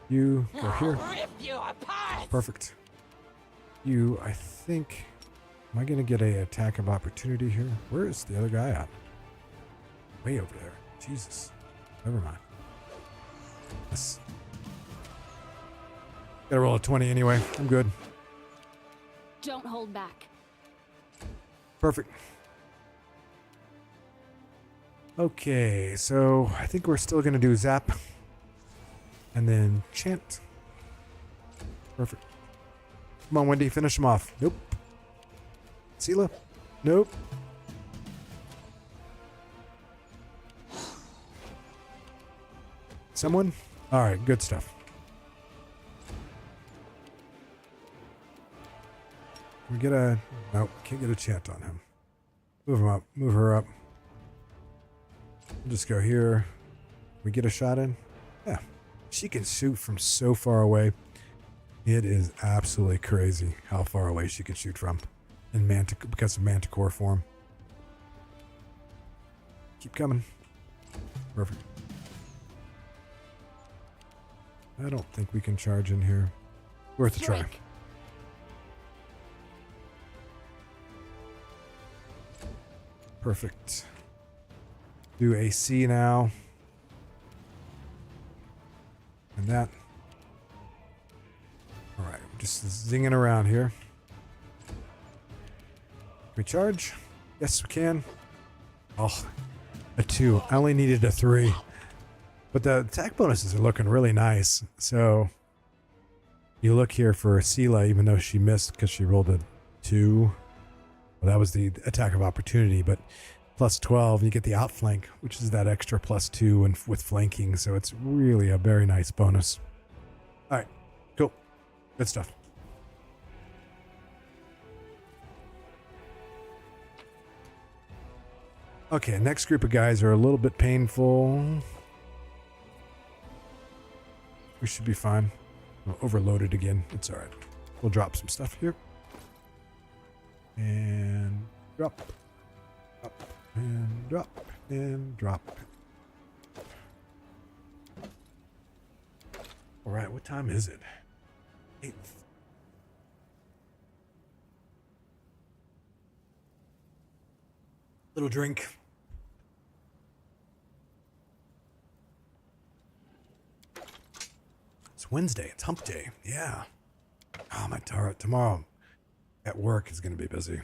You go here. Rip you apart! Perfect. You, I think... Am I going to get a attack of opportunity here? Where is the other guy at? Way over there. Jesus. Never mind. Yes. Gotta roll a 20 anyway. I'm good. Don't hold back. Perfect. Okay, so I think we're still going to do zap. And then chant. Perfect. Come on, Wendy, finish him off. Nope. Sela? Nope. Someone? Alright, good stuff. Can we get a... Nope, can't get a chant on him. Move him up. Move her up. We'll just go here. We get a shot in? Yeah. She can shoot from so far away. It is absolutely crazy how far away she can shoot from. In because of manticore form. Keep coming. Perfect. I don't think we can charge in here. Worth a try. Drink. Perfect. Do AC now. And that. Alright, just zinging around here. Can we charge? Yes, we can. Oh, a 2. I only needed a 3. But the attack bonuses are looking really nice. So, you look here for Sela, even though she missed because she rolled a 2. Well, that was the attack of opportunity, but plus 12, you get the outflank, which is that extra plus 2 and with flanking. So, it's really a very nice bonus. All right, cool. Good stuff. Okay, next group of guys are a little bit painful. We should be fine. We'll overload it again. It's all right. We'll drop some stuff here. And drop. Up. And drop. And drop. All right, what time is it? 8th. Little drink. It's Wednesday. It's hump day. Yeah. Oh, my tomorrow at work is going to be busy.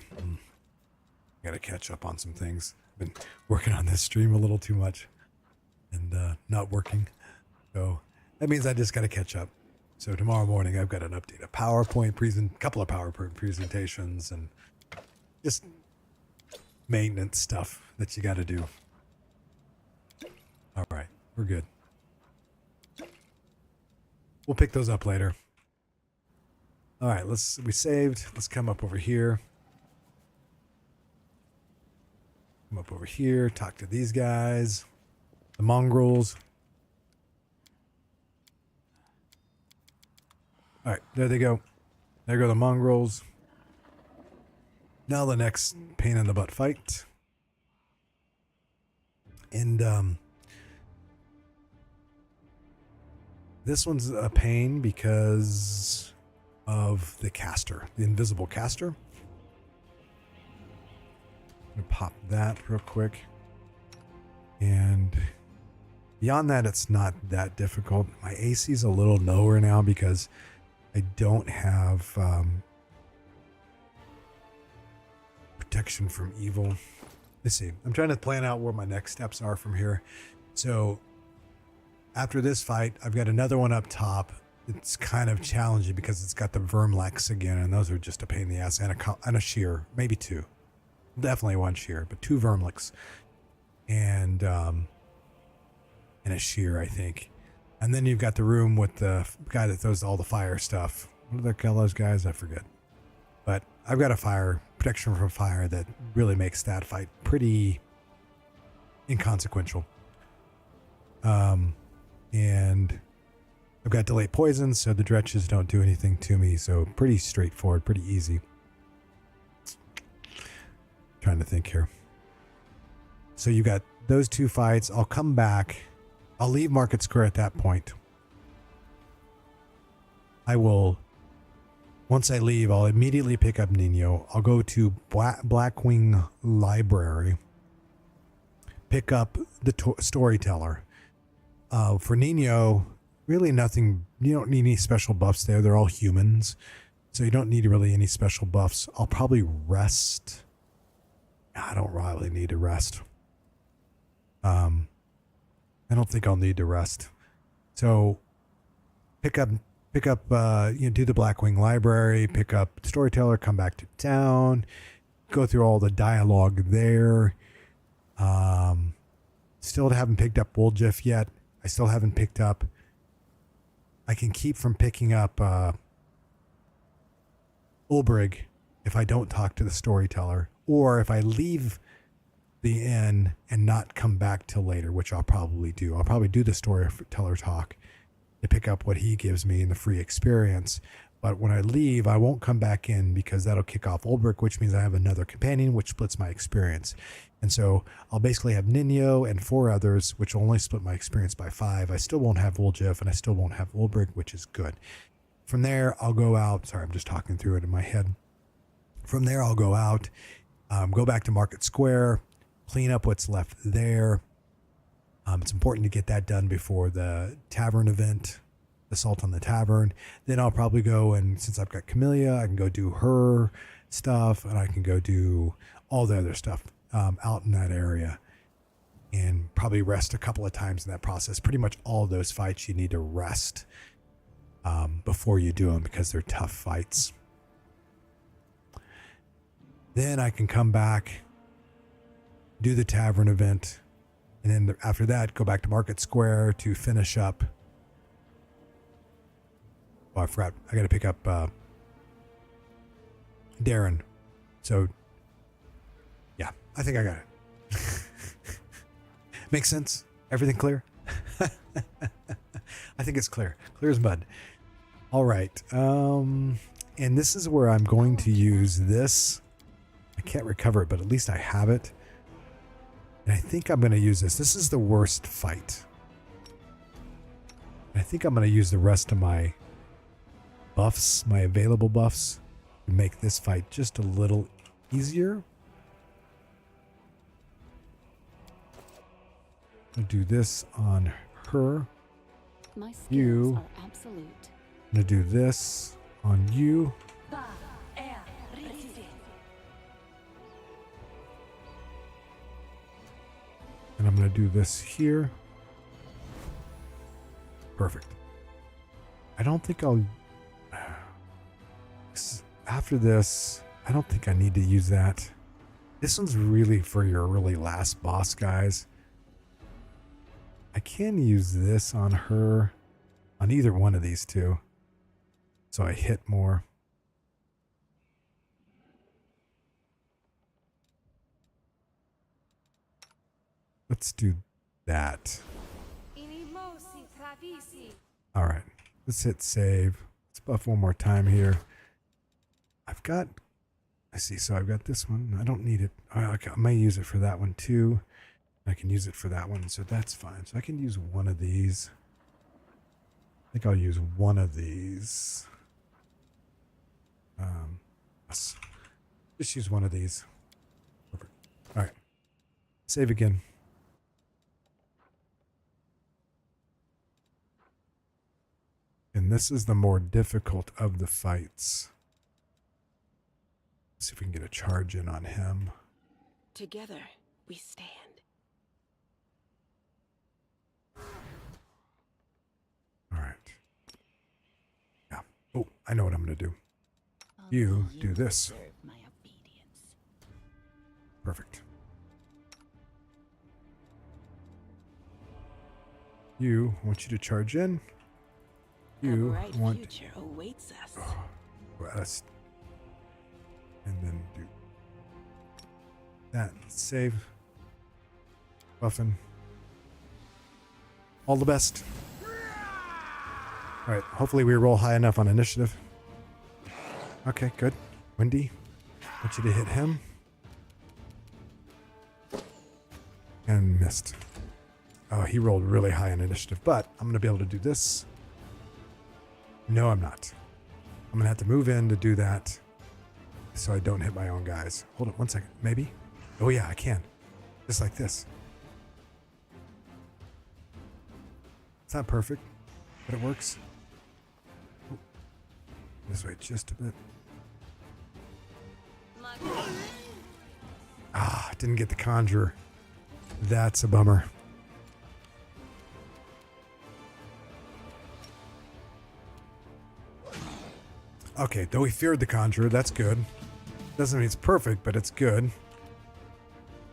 Got to catch up on some things. Been working on this stream a little too much and not working. So that means I just got to catch up. So tomorrow morning I've got to update a PowerPoint couple of PowerPoint presentations and just maintenance stuff that you got to do. All right, we're good. We'll pick those up later. All right, we saved. Let's come up over here. Come up over here, talk to these guys. The mongrels. All right, there they go. There go the mongrels. Now the next pain in the butt fight. And this one's a pain because of the caster, the invisible caster. I'm gonna pop that real quick. And beyond that, it's not that difficult. My AC is a little lower now because I don't have protection from evil. Let's see. I'm trying to plan out where my next steps are from here. So after this fight, I've got another one up top. It's kind of challenging because it's got the Vermlex again, and those are just a pain in the ass, and a shear, maybe 2. Definitely 1 shear, but 2 Vermlex. And a shear, I think. And then you've got the room with the guy that throws all the fire stuff. What do they call those guys? I forget. But I've got a fire, protection from fire that really makes that fight pretty inconsequential. And I've got delayed poison, so the dretches don't do anything to me. So pretty straightforward, pretty easy. Trying to think here. So you got those two fights. I'll come back. I'll leave Market Square at that point. I will, once I leave, I'll immediately pick up Nenio. I'll go to Blackwing Library, pick up the storyteller. For Nenio, really nothing, you don't need any special buffs there. They're all humans, so you don't need really any special buffs. I'll probably rest. I don't really need to rest. I don't think I'll need to rest. So pick up, do the Blackwing Library, pick up Storyteller, come back to town, go through all the dialogue there. Still haven't picked up Woljif yet. I still haven't picked up. I can keep from picking up Ulbrig if I don't talk to the Storyteller, or if I leave the inn and not come back till later, which I'll probably do. I'll probably do the Storyteller talk to pick up what he gives me in the free experience. But when I leave, I won't come back in because that'll kick off Ulbrig, which means I have another companion, which splits my experience. And so I'll basically have Nenio and 4 others, which will only split my experience by 5. I still won't have Woljif, and I still won't have Ulbrig, which is good. From there, I'll go out. Sorry, I'm just talking through it in my head. From there, I'll go out, go back to Market Square, clean up what's left there. It's important to get that done before the tavern event, Assault on the Tavern. Then I'll probably go, and since I've got Camellia, I can go do her stuff, and I can go do all the other stuff out in that area, and probably rest a couple of times in that process. Pretty much all of those fights you need to rest before you do them because they're tough fights. Then I can come back, do the tavern event, and then after that, go back to Market Square to finish up. Oh, I forgot. I got to pick up Darren. So, yeah, I think I got it. Makes sense? Everything clear? I think it's clear. Clear as mud. All right. And this is where I'm going to use this. I can't recover it, but at least I have it. And I think I'm going to use this. This is the worst fight. I think I'm going to use the rest of my buffs, my available buffs, to make this fight just a little easier. I'll do this on her. My skills You. are absolute. I'm going to do this on you. And I'm going to do this here. Perfect. I don't think I'll... After this, I don't think I need to use that. This one's really for your really last boss, guys. I can use this on her, on either one of these two. So I hit more. Let's do that. All right, let's hit save. Let's buff one more time here. I've got, I see, so I've got this one. I don't need it. I might use it for that one too. I can use it for that one, so that's fine. So I can use one of these. I think I'll use one of these. Let's just use one of these. Perfect. All right, save again. And this is the more difficult of the fights. Let's see if we can get a charge in on him. Together, we stand. All right. Yeah. Oh, I know what I'm going to do. You do this. Deserve my obedience. Perfect. You, I want you to charge in. A You bright want future awaits us. rest. And then do that. Save. Buffin. All the best. All right, hopefully we roll high enough on initiative. Okay, good. Wendy, I want you to hit him. And missed. Oh, he rolled really high on initiative, but I'm going to be able to do this. No, I'm not. I'm going to have to move in to do that so I don't hit my own guys. Hold on 1 second. Maybe? Oh, yeah, I can. Just like this. It's not perfect, but it works. Oh. This way just a bit. Ah, didn't get the conjurer. That's a bummer. Okay, though we feared the conjurer, that's good. Doesn't mean it's perfect, but it's good.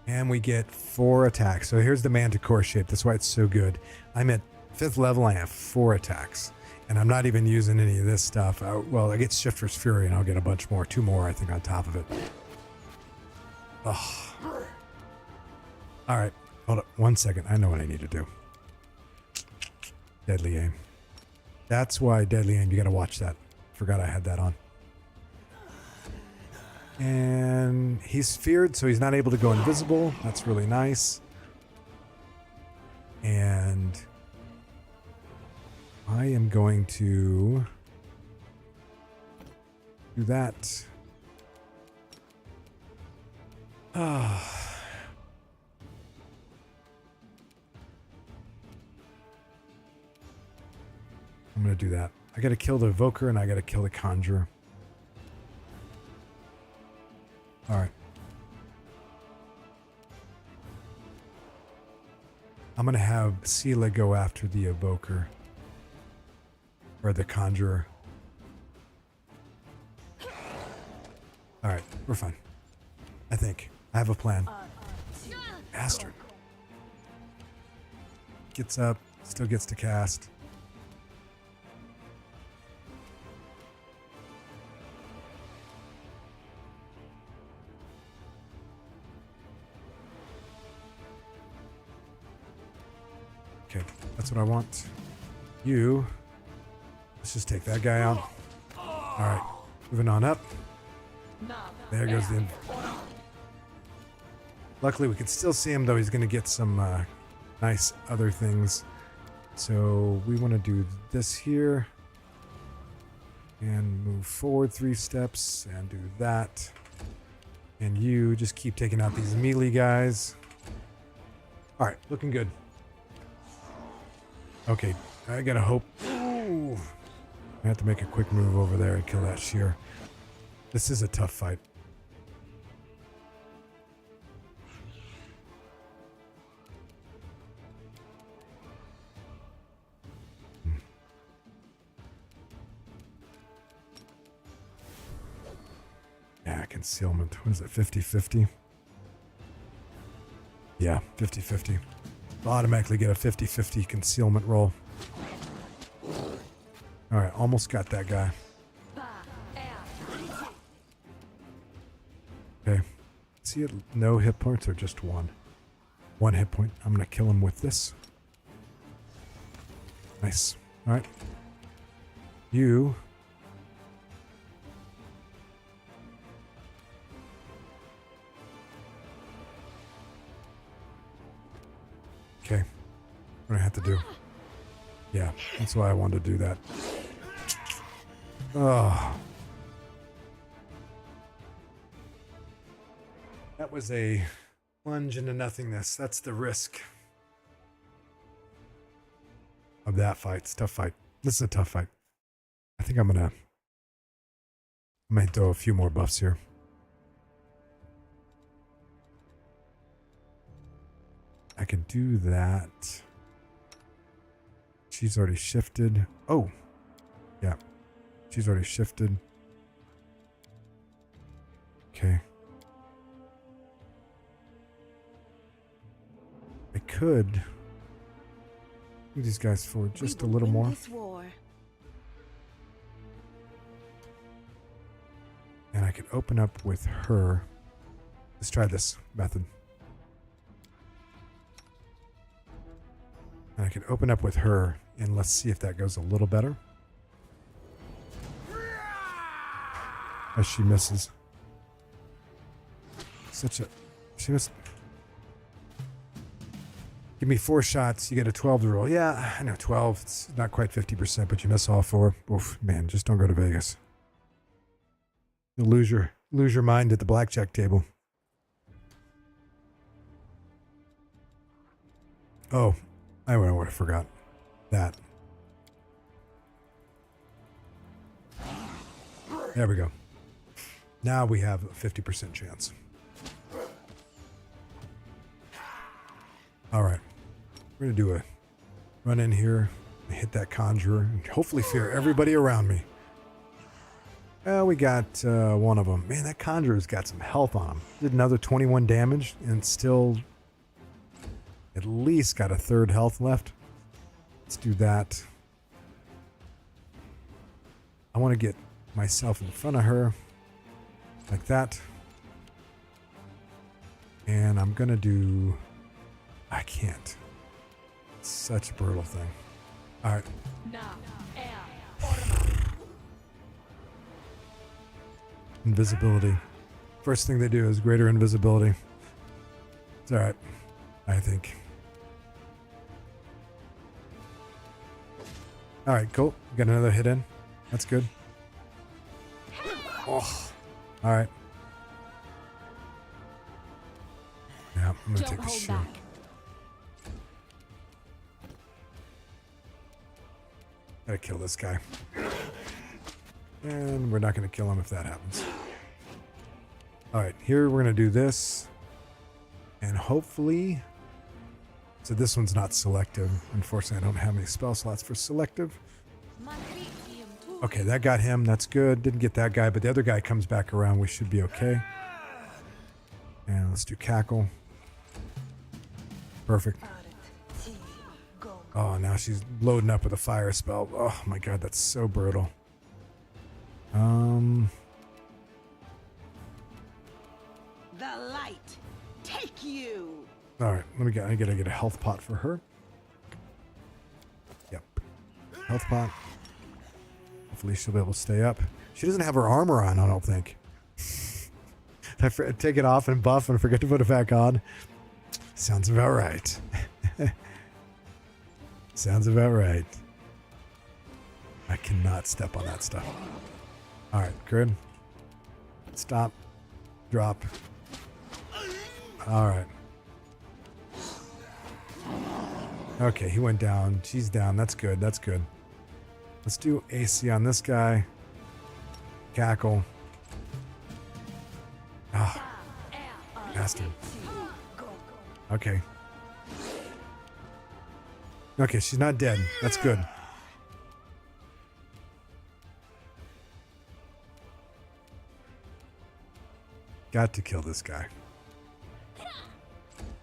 And we get 4 attacks. So here's the manticore shape. That's why it's so good. I'm at 5th level. I have 4 attacks. And I'm not even using any of this stuff. Well, I get Shifter's Fury, and I'll get a bunch more. 2 more, I think, on top of it. Oh. All right. Hold up 1 second. I know what I need to do. Deadly aim. That's why deadly aim. You got to watch that. Forgot I had that on. And he's feared, so he's not able to go invisible. That's really nice. And I am going to do that. I'm going to do that. I got to kill the Evoker and I got to kill the Conjurer. All right. I'm going to have Sela go after the Evoker. Or the Conjurer. All right. We're fine. I think. I have a plan. Bastard. Gets up. Still gets to cast. Okay, that's what I want. You. Let's just take that guy out. Alright, moving on up. There goes the... Luckily, we can still see him, though he's going to get some nice other things. So we want to do this here. And move forward 3 steps and do that. And you just keep taking out these melee guys. Alright, looking good. Okay, I gotta hope. Ooh. I have to make a quick move over there and kill that shear. This is a tough fight. Yeah, concealment. What is it, 50-50? Yeah, 50-50. Automatically get a 50-50 concealment roll. Alright, almost got that guy. Okay. See it? No hit points or just 1? 1 hit point. I'm going to kill him with this. Nice. Alright. You. Okay. What do I have to do? Yeah, that's why I wanted to do that. Oh. That was a plunge into nothingness. That's the risk of that fight. It's a tough fight. This is a tough fight. I think I might throw a few more buffs here. I could do that. She's already shifted. Oh, yeah. She's already shifted. Okay. I could move these guys forward just a little more. And I could open up with her. Let's try this method. And I can open up with her, and let's see if that goes a little better. as she misses. She missed. Give me 4 shots, you get a 12 to roll. Yeah, I know 12. It's not quite 50%, but you miss all 4. Oof, man, just don't go to Vegas. You'll lose your mind at the blackjack table. Oh, I would have forgot that. There we go. Now we have a 50% chance. All right. We're going to do a run in here, hit that conjurer, and hopefully fear everybody around me. Well, we got one of them. Man, that conjurer's got some health on him. Did another 21 damage and still at least got a 3rd health left. Let's do that. I want to get myself in front of her like that. And I'm going to do... I can't. It's such a brutal thing. All right. Invisibility. First thing they do is greater invisibility. It's all right, I think. All right, cool. Got another hit in. That's good. Oh, all right. Yeah, I'm gonna take a shield. Gotta kill this guy. And we're not gonna kill him if that happens. Alright, here we're gonna do this. And hopefully... So this one's not selective. Unfortunately, I don't have any spell slots for selective. Okay, that got him. That's good. Didn't get that guy, but the other guy comes back around. We should be okay. And let's do cackle. Perfect. Oh, now she's loading up with a fire spell. Oh my god, that's so brutal. The light take you. All right, I gotta get a health pot for her. Yep, health pot. Hopefully she'll be able to stay up. She doesn't have her armor on, I don't think. I take it off and buff and forget to put it back on. Sounds about right. Sounds about right. I cannot step on that stuff. All right, good. Stop. Drop. All right. Okay, he went down. She's down. That's good. That's good. Let's do AC on this guy. Cackle. Ah. Bastard. Okay. Okay, she's not dead. That's good. Got to kill this guy.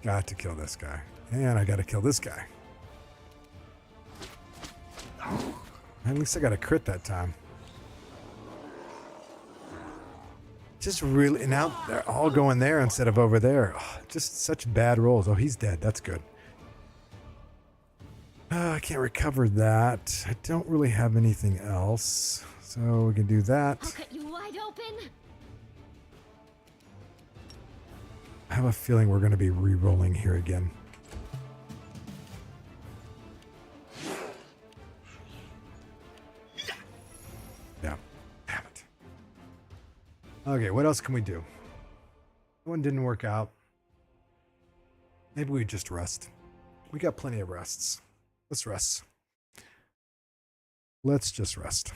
Got to kill this guy. And I got to kill this guy. At least I got a crit that time. Just really... Now they're all going there instead of over there. Oh, just such bad rolls. Oh, he's dead. That's good. I can't recover that. I don't really have anything else. So we can do that. I'll cut you wide open. I have a feeling we're going to be re-rolling here again. Yeah. Damn it. Okay, what else can we do? That one didn't work out. Maybe we just rest. We got plenty of rests. Let's rest. Let's just rest.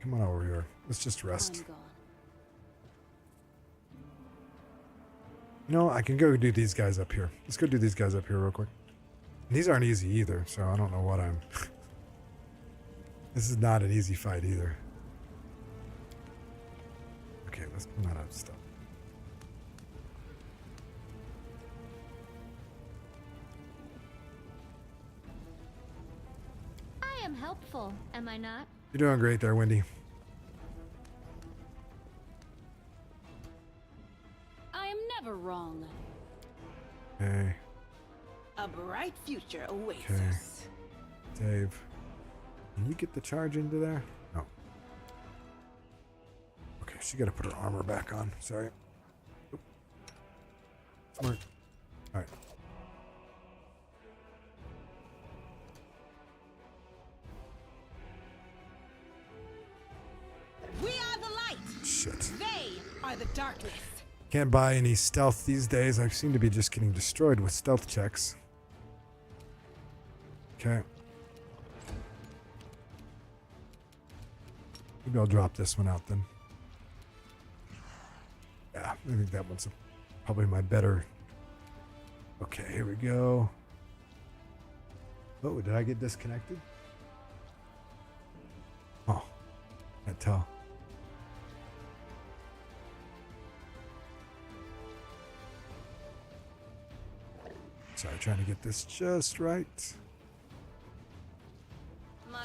Come on over here. Let's just rest. I'm gone. You know, I can go do these guys up here. Let's go do these guys up here real quick. And these aren't easy either, so I don't know what I'm... This is not an easy fight either. Okay, let's come out of stuff. I am helpful, am I not? You're doing great there, Wendy. I am never wrong. Okay. A bright future awaits Okay. us. Dave. Can you get the charge into there? No. Okay, she got to put her armor back on. Sorry. Oop. Smart. All right. We are the light. Shit. They are the darkness. Can't buy any stealth these days. I seem to be just getting destroyed with stealth checks. Okay. Maybe I'll drop this one out then. Yeah, I think that one's probably my better. Okay, here we go. Oh, did I get disconnected? Oh, can't tell. Sorry, trying to get this just right. I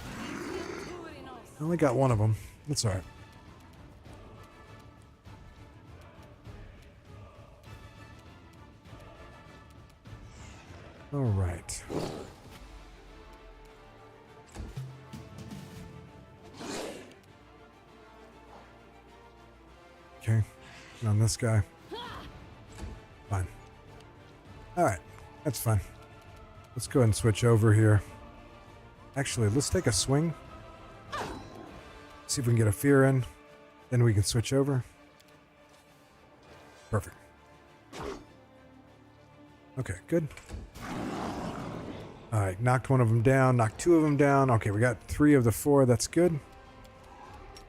only got one of them. That's all right. All right. Okay. On this guy. Fine. All right. That's fine. Let's go ahead and switch over here. Actually, let's take a swing. See if we can get a fear in. Then we can switch over. Perfect. Okay, good. Alright, knocked one of them down. Knocked two of them down. Okay, we got 3 of the 4. That's good.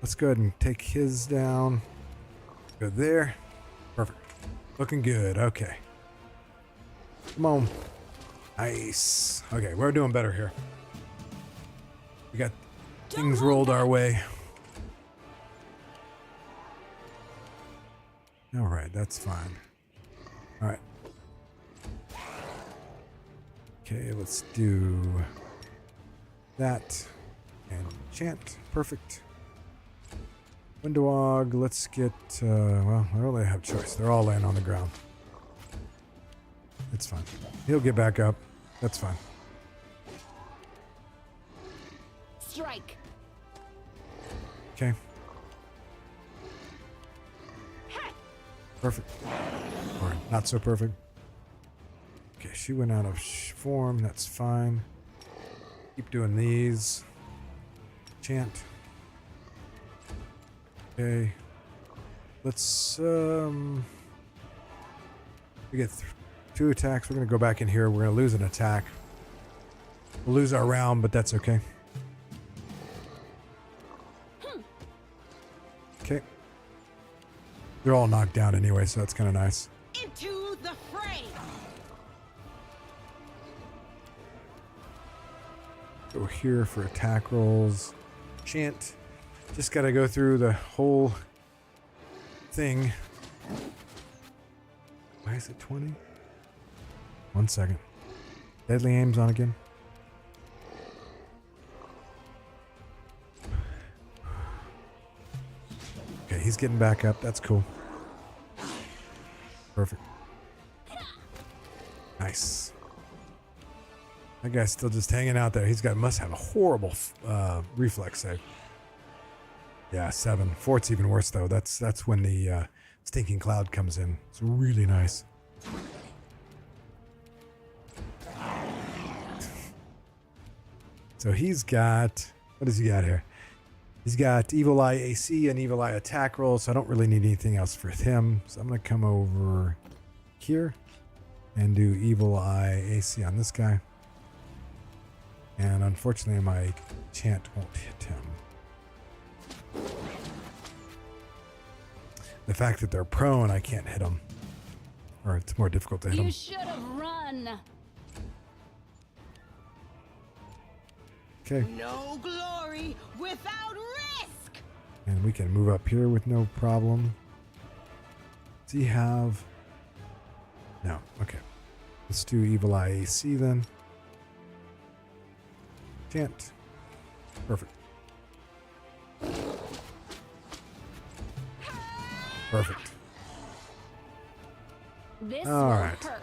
Let's go ahead and take his down. Go there. Perfect. Looking good. Okay. Come on. Nice. Okay, we're doing better here. We got things rolled our way. All right, that's fine. All right. Okay, let's do that and chant. Perfect. Windowog, let's get, well, I don't really have a choice. They're all laying on the ground. It's fine. He'll get back up. That's fine. Strike. Okay. Perfect. Or not so perfect. Okay, she went out of form. That's fine. Keep doing these. Chant. Okay. Let's, we get 2 attacks. We're going to go back in here. We're going to lose an attack. We'll lose our round, but that's okay. Okay. They're all knocked down anyway, so that's kind of nice. Into the fray. Go here for attack rolls. Chant. Just got to go through the whole thing. Why is it 20? 1 second. Deadly aim's on again. Okay, he's getting back up. That's cool. Perfect. Nice. That guy's still just hanging out there. Must have a horrible reflex save. Yeah, 7. 4's even worse though. That's when the stinking cloud comes in. It's really nice. So he's got, what does he got here? He's got Evil Eye AC and Evil Eye attack roll, so I don't really need anything else for him. So I'm going to come over here and do Evil Eye AC on this guy. And unfortunately, my chant won't hit him. The fact that they're prone, I can't hit them. Or it's more difficult to hit them. You should have run. Okay. No glory without risk. And we can move up here with no problem. Does he have... No. Okay. Let's do Evil Eye AC then. Chant. Perfect. Perfect. This All will right. hurt.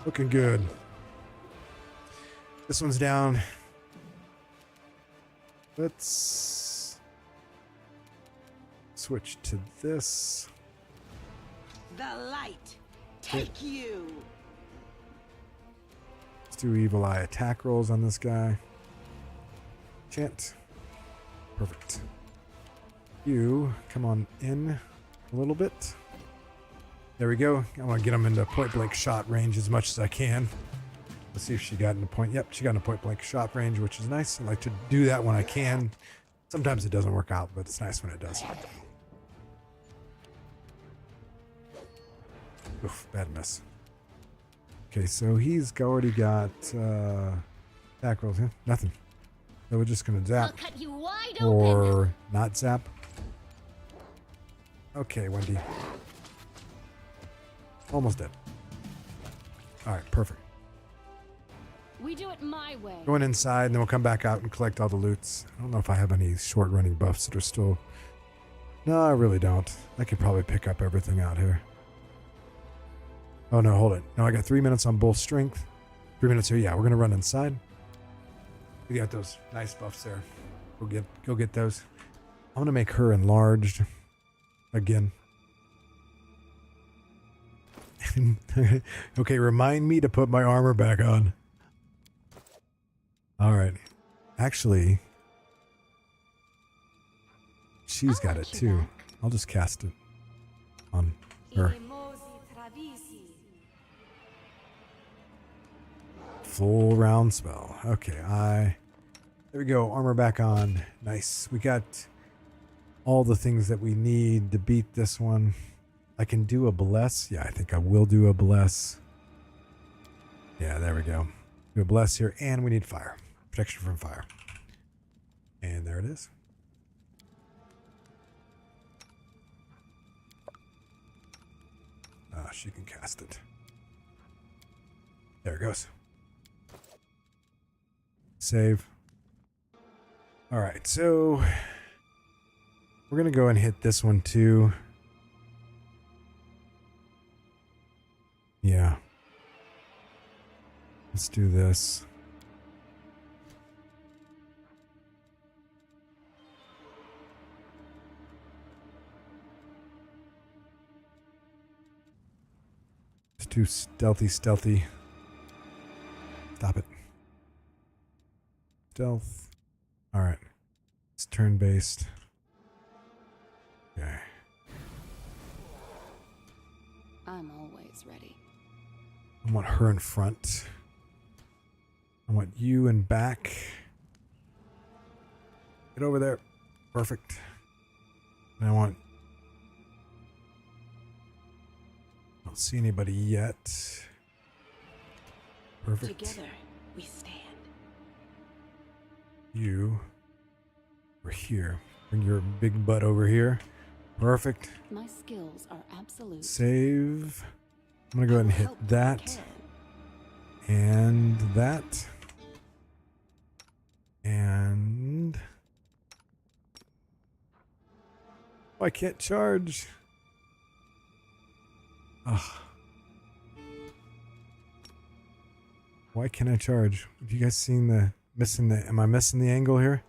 Looking good. This one's down. Let's switch to this. The light. Take you. Let's do evil eye attack rolls on this guy. Chant. Perfect. You come on in a little bit. There we go. I want to get him into point blank shot range as much as I can. Let's see if she got into point. Yep, she got into point blank shot range, which is nice. I like to do that when I can. Sometimes it doesn't work out, but it's nice when it does. Oof, bad miss. Okay, so he's already got attack rolls. Yeah, nothing. So we're just gonna I'll zap cut you wide open. or not zap. Okay, Wendy. Almost dead. All right, perfect. We do it my way. Going inside, and then we'll come back out and collect all the loots. I don't know if I have any short running buffs that are still... No, I really don't. I could probably pick up everything out here. Oh, no, hold it. No, I got 3 minutes on bull strength. 3 minutes here. Yeah, we're going to run inside. We got those nice buffs there. Go get those. I'm going to make her enlarged again. Okay, remind me to put my armor back on. All right. Actually, she's got it too. I'll just cast it on her. Full round spell. Okay, there we go. Armor back on. Nice. We got all the things that we need to beat this one. I can do a bless. Yeah, I think I will do a bless. Yeah, there we go. Do a bless here, and we need fire. Protection from fire. And there it is. She can cast it. There it goes. Save. All right, so we're going to go and hit this one too. Yeah. Let's do this. Let's do stealthy. Stop it. Stealth. All right. It's turn-based. Okay. I'm always ready. I want her in front. I want you in back. Get over there. Perfect. And I don't see anybody yet. Perfect. Together we stand. You over here. Bring your big butt over here. Perfect. My skills are absolute. Save. I'm gonna go ahead and hit that. And that. And... Oh, I can't charge. Ugh. Why can't I charge? Have you guys seen am I missing the angle here?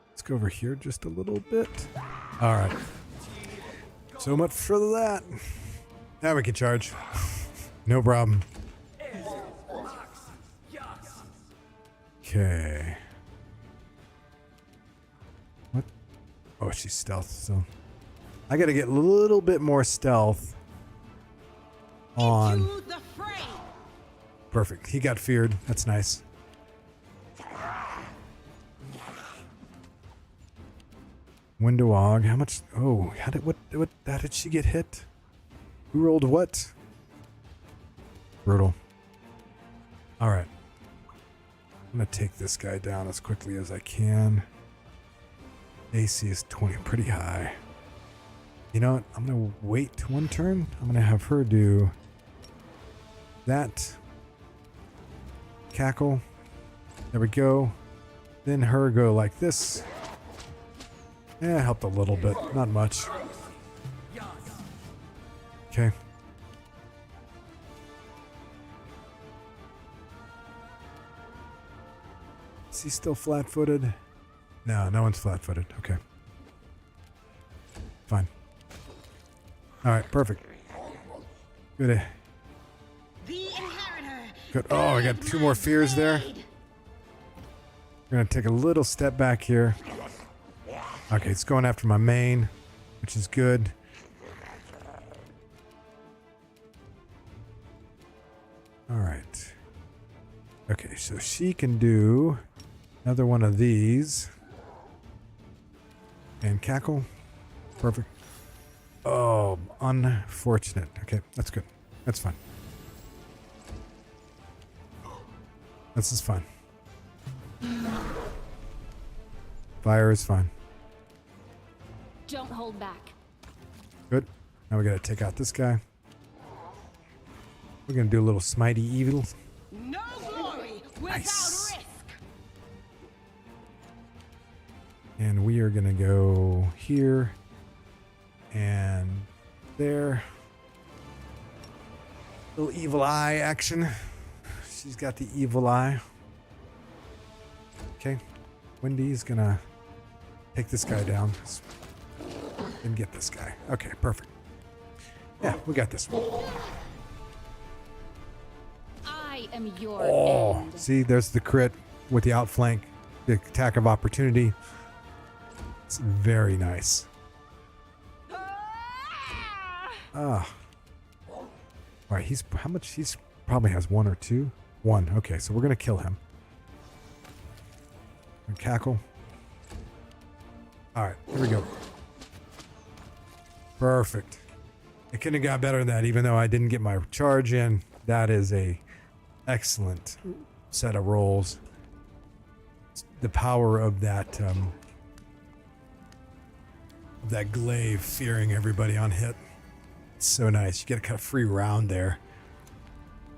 Let's go over here just a little bit. All right. So much for that. Now we can charge. No problem. Okay. What? Oh, she's stealth, so I gotta get a little bit more stealth on. Into the fray. Perfect. He got feared. That's nice. Window Og. How much? Oh, how did she get hit? Who rolled what? Brutal. All right. I'm going to take this guy down as quickly as I can. AC is 20, pretty high. You know what? I'm going to wait one turn. I'm going to have her do that. Cackle. There we go. Then her go like this. Yeah, helped a little bit. Not much. Okay. Is he still flat-footed? No, no one's flat-footed. Okay. Fine. All right, perfect. Good. The inheritor. Good. Oh, I got 2 more fears there. We're going to take a little step back here. Okay, it's going after my main, which is good. All right. Okay, so she can do another one of these. And cackle. Perfect. Oh, unfortunate. Okay, that's good. That's fine. This is fine. Fire is fine. Don't hold back. Good. Now we gotta take out this guy. We're gonna do a little smitey evil. No glory without Nice. risk. And we are gonna go here and there. Little evil eye action. She's got the evil eye. Okay. Wendy's gonna take this guy down and get this guy. Okay, perfect. Yeah, we got this one. I am your Oh, end. see, there's the crit with the outflank, the attack of opportunity. It's very nice. Ah. All right, he's how much? He's probably has 1 or 2. 1. Okay, so we're gonna kill him. And cackle. All right, here we go. Perfect. It couldn't have got better than that, even though I didn't get my charge in. That is a excellent set of rolls. The power of that glaive fearing everybody on hit. It's so nice. You get a kind of free round there,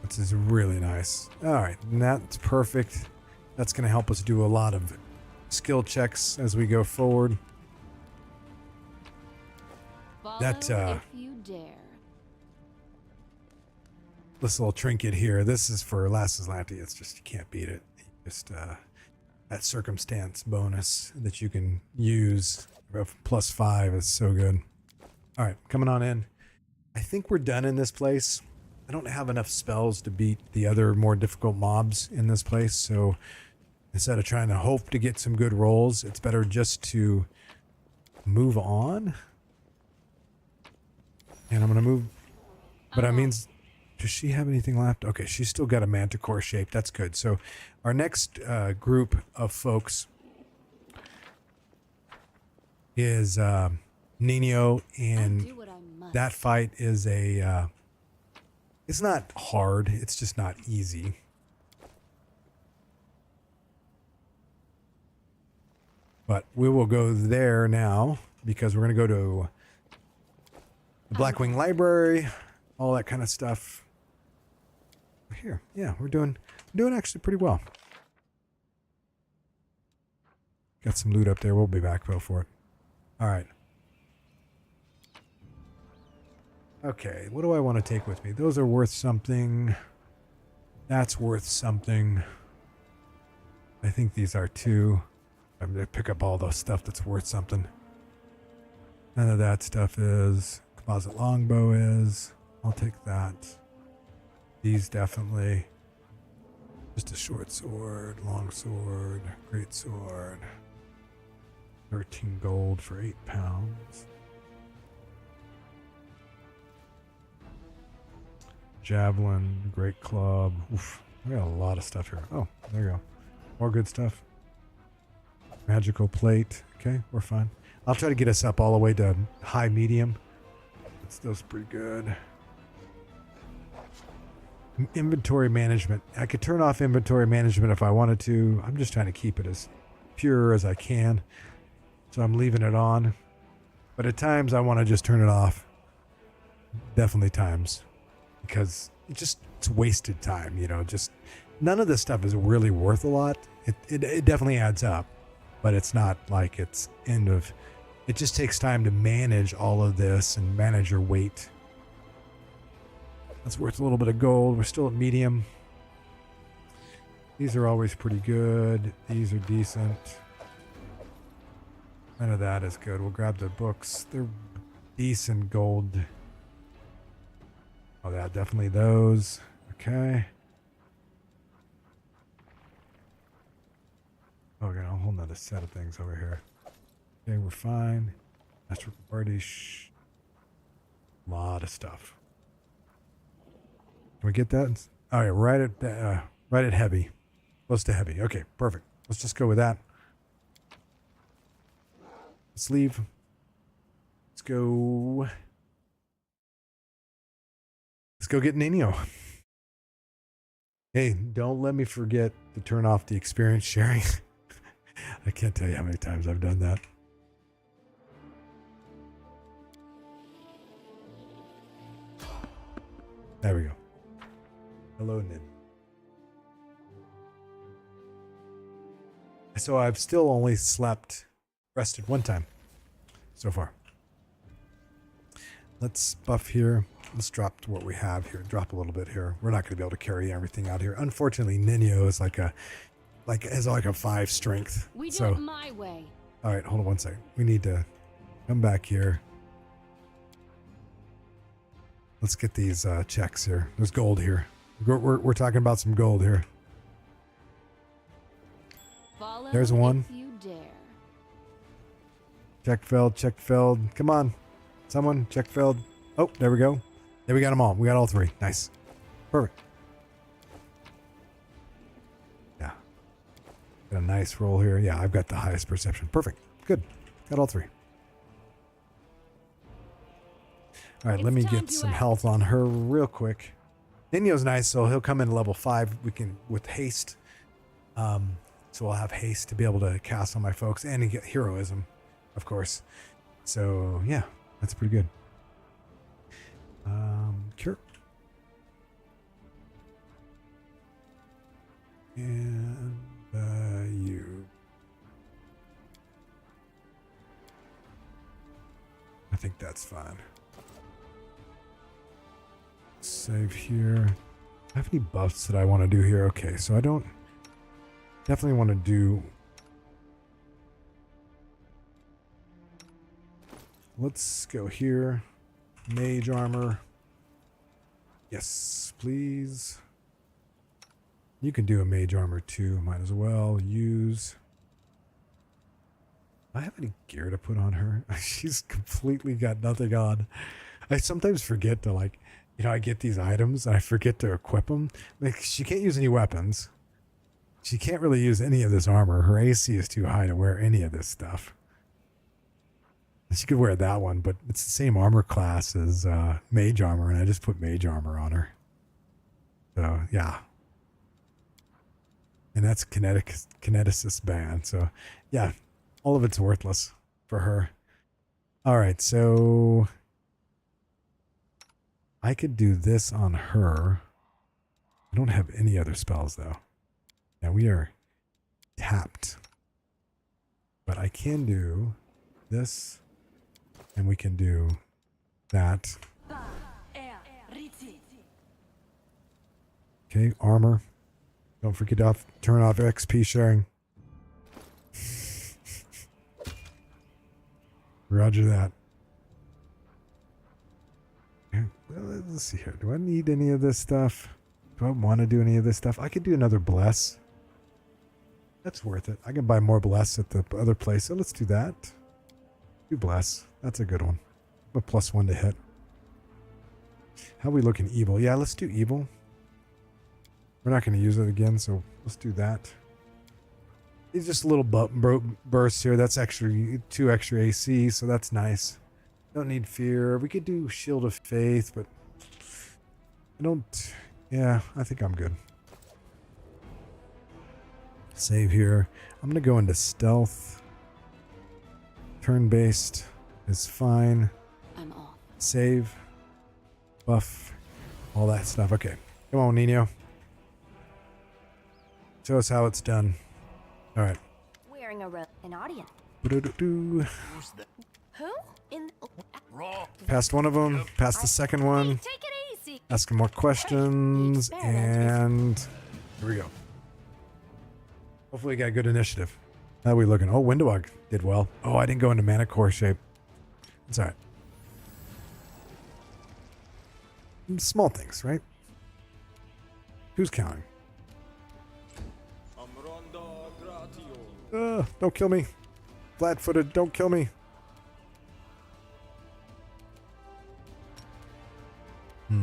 which is really nice. All right, and that's perfect. That's going to help us do a lot of skill checks as we go forward. Follow That, if you dare. This little trinket here, this is for Lasses Lanty. It's just, you can't beat it. Just that circumstance bonus that you can use. +5 is so good. All right, coming on in. I think we're done in this place. I don't have enough spells to beat the other more difficult mobs in this place, so instead of trying to hope to get some good rolls, it's better just to move on. And I'm going to move. But I mean, does she have anything left? Okay, she's still got a manticore shape. That's good. So our next group of folks is Nenio, and Do what I must. that fight is a it's not hard, it's just not easy. But we will go there now because we're going to go to the Blackwing Library, all that kind of stuff. Here, yeah, we're doing actually pretty well. Got some loot up there. We'll be back though for it. All right. Okay, what do I want to take with me? Those are worth something. That's worth something. I think these are too. I'm going to pick up all the stuff that's worth something. None of that stuff is. Composite longbow is. I'll take that. These definitely. Just a short sword, long sword, great sword. 13 gold for 8 pounds. Javelin, great club. Oof, I got a lot of stuff here. Oh, there you go. More good stuff. Magical plate. Okay, we're fine. I'll try to get us up all the way to high medium. That's pretty good. Inventory management. I could turn off inventory management if I wanted to. I'm just trying to keep it as pure as I can. So I'm leaving it on. But at times I want to just turn it off. Definitely times. Because it's wasted time, you know. Just none of this stuff is really worth a lot. It definitely adds up. But it's not like it's end of... It just takes time to manage all of this and manage your weight. That's worth a little bit of gold. We're still at medium. These are always pretty good. These are decent. None of that is good. We'll grab the books. They're decent gold. Oh, yeah, definitely those. Okay. Oh, we got a whole nother set of things over here. Okay, we're fine. Master party. Lot of stuff. Can we get that? All right, right at heavy. Close to heavy. Okay, perfect. Let's just go with that. Let's leave. Let's go. Let's go get Nenio. Hey, don't let me forget to turn off the experience sharing. I can't tell you how many times I've done that. There we go. Hello, Nin. So I've still only rested one time so far. Let's buff here. Let's drop what we have here. Drop a little bit here. We're not going to be able to carry everything out here. Unfortunately, Nenio is has a 5 strength. We do it my way. All right, hold on one second. We need to come back here. Let's get these checks here. There's gold here. We're talking about some gold here. Follow There's one. if you dare. Check failed. Come on. Someone, check failed. Oh, there we go. There we got them all. We got all 3. Nice. Perfect. Yeah. Got a nice roll here. Yeah, I've got the highest perception. Perfect. Good. Got all 3. All right, let me get some health on her real quick. Nenio's nice, so he'll come in level 5. We can, with haste. So I'll have haste to be able to cast on my folks and get heroism, of course. So, yeah, that's pretty good. Cure. And you. I think that's fine. Save here. Do I have any buffs that I want to do here? Okay, so I don't definitely want to do. Let's go here. Mage armor. Yes, please. You can do a mage armor too. Might as well use. Do I have any gear to put on her? She's completely got nothing on. I sometimes forget to I get these items and I forget to equip them. Like, she can't use any weapons. She can't really use any of this armor. Her AC is too high to wear any of this stuff. She could wear that one, but it's the same armor class as mage armor, and I just put mage armor on her. So, yeah. And that's kineticist band. So, yeah, all of it's worthless for her. All right, so I could do this on her. I don't have any other spells, though. Yeah, we are tapped. But I can do this, and we can do that. Okay, armor. Don't forget to turn off XP sharing. Roger that. Okay, well, let's see here. Do I need any of this stuff? Do I want to do any of this stuff? I could do another bless. That's worth it. I can buy more bless at the other place. So let's do that. Do bless. That's a good one. A +1 to hit. How are we looking evil? Yeah, let's do evil. We're not going to use it again, so let's do that. It's just a little burst here. That's extra 2 extra AC, so that's nice. Don't need fear. We could do Shield of Faith, but I don't. Yeah, I think I'm good. Save here. I'm going to go into stealth. Turn-based is fine. I'm off. Save. Buff. All that stuff. Okay. Come on, Nenio. Show us how it's done. All right. Wearing an audience. Who? In Passed one of them. Passed the second one. Take it easy. Asking more questions. And here we go. Hopefully we got good initiative. How are we looking? Oh, Windowog did well. Oh, I didn't go into mana core shape. It's all right. Small things, right? Who's counting? Don't kill me. Flat-footed, don't kill me. I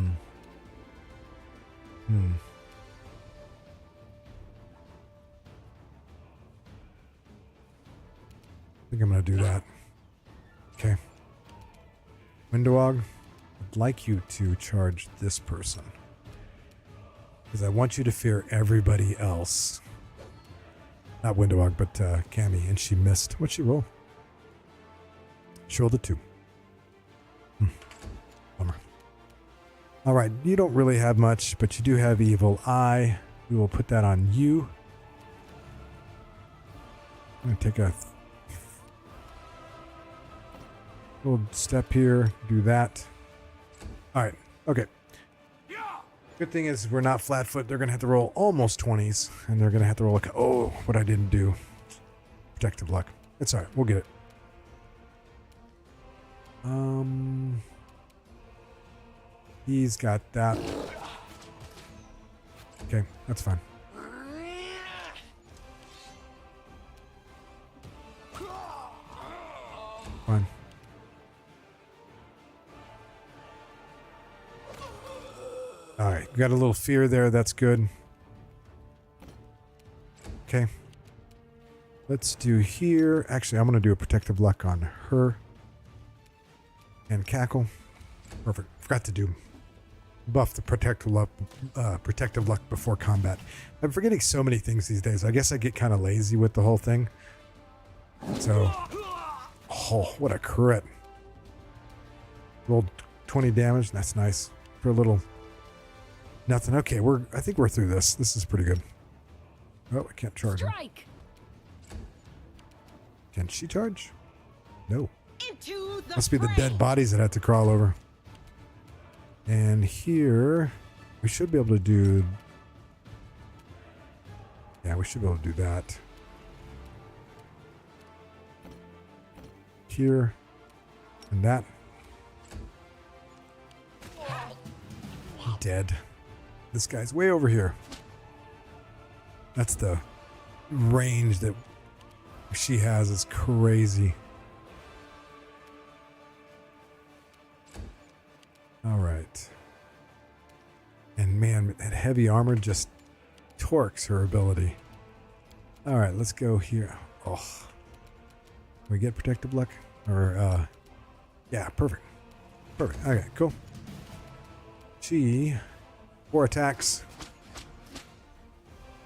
think I'm going to do that. Okay. Windowog, I'd like you to charge this person. Because I want you to fear everybody else. Not Windowog, but Cammy. And she missed. What'd she roll? She rolled a 2. Bummer. Alright, you don't really have much, but you do have Evil Eye. We will put that on you. I'm going to take a little step here. Do that. Alright, okay. Good thing is we're not flat foot. They're going to have to roll almost 20s. And they're going to have to roll a... Oh, what I didn't do. Protective luck. It's alright. We'll get it. He's got that. Okay, that's fine. Fine. Alright, got a little fear there. That's good. Okay. Let's do here. Actually, I'm going to do a protective luck on her. And Cackle. Perfect. Forgot to do buff the protective luck before combat. I'm forgetting so many things these days. I guess I get kind of lazy with the whole thing. So, oh, what a crit. Rolled 20 damage. That's nice. For a little nothing. Okay, I think we're through this. This is pretty good. Oh, I can't charge her. Can she charge? No. Must be the dead bodies that had to crawl over. And here, we should be able to do... Yeah, we should be able to do that. Here. And that. Dead. This guy's way over here. That's the range that she has is crazy. All right. And man, that heavy armor just torques her ability. All right, let's go here. Oh. Can we get protective luck? Or, yeah, perfect. Perfect. Okay, cool. She, 4 attacks.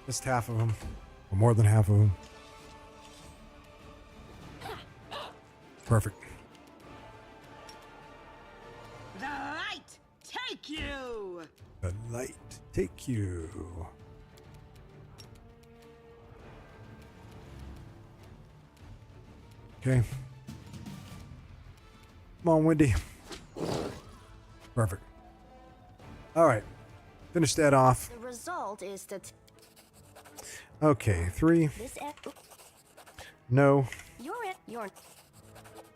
Just half of them. Or more than half of them. Perfect. The light take you. The light take you. Okay. Come on, Wendy. Perfect. All right. Finish that off. The result is that Okay, 3. this No. you're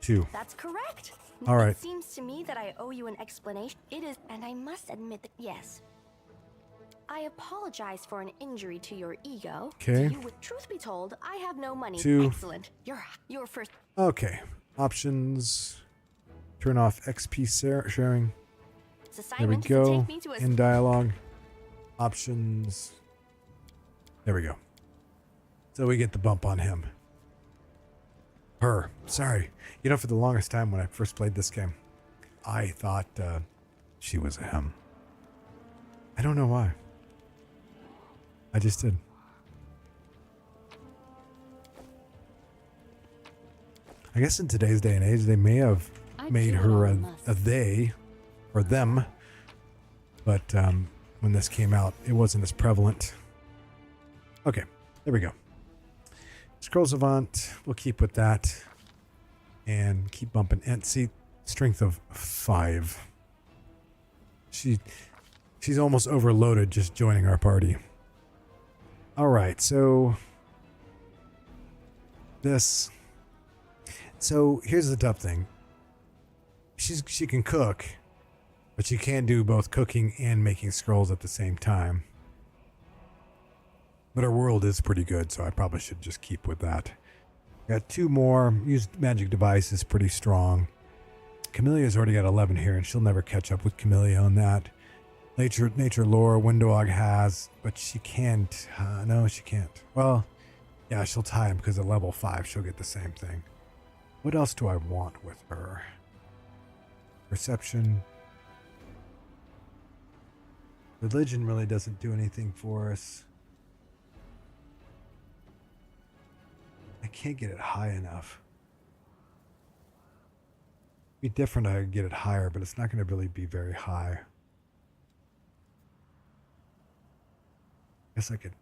2. that's correct. All right. It seems to me that I owe you an explanation. It is, and I must admit that yes. I apologize for an injury to your ego. Okay. Truth be told, I have no money. 2. Excellent. Your first. Okay. Options. Turn off XP sharing. There we Assignment is to go. take me to a In dialogue. Options. There we go. So we get the bump on him. Her. Sorry. You know, for the longest time when I first played this game, I thought she was a him. I don't know why. I just did. I guess in today's day and age, they may have made her a they or them. But when this came out, it wasn't as prevalent. Okay, there we go. Scrolls Avant, we'll keep with that. And keep bumping. And see, strength of 5. She's almost overloaded just joining our party. All right, so this. So here's the tough thing. She can cook, but she can't do both cooking and making scrolls at the same time. But her world is pretty good, so I probably should just keep with that. Got 2 more. Used magic device is pretty strong. Camelia's already got 11 here, and she'll never catch up with Camellia on that. Nature lore, Windog has, but she can't. No, she can't. Well, yeah, she'll tie him because at level 5 she'll get the same thing. What else do I want with her? Perception. Religion really doesn't do anything for us. I can't get it high enough. It'd be different, I could get it higher, but it's not going to really be very high. Guess I could.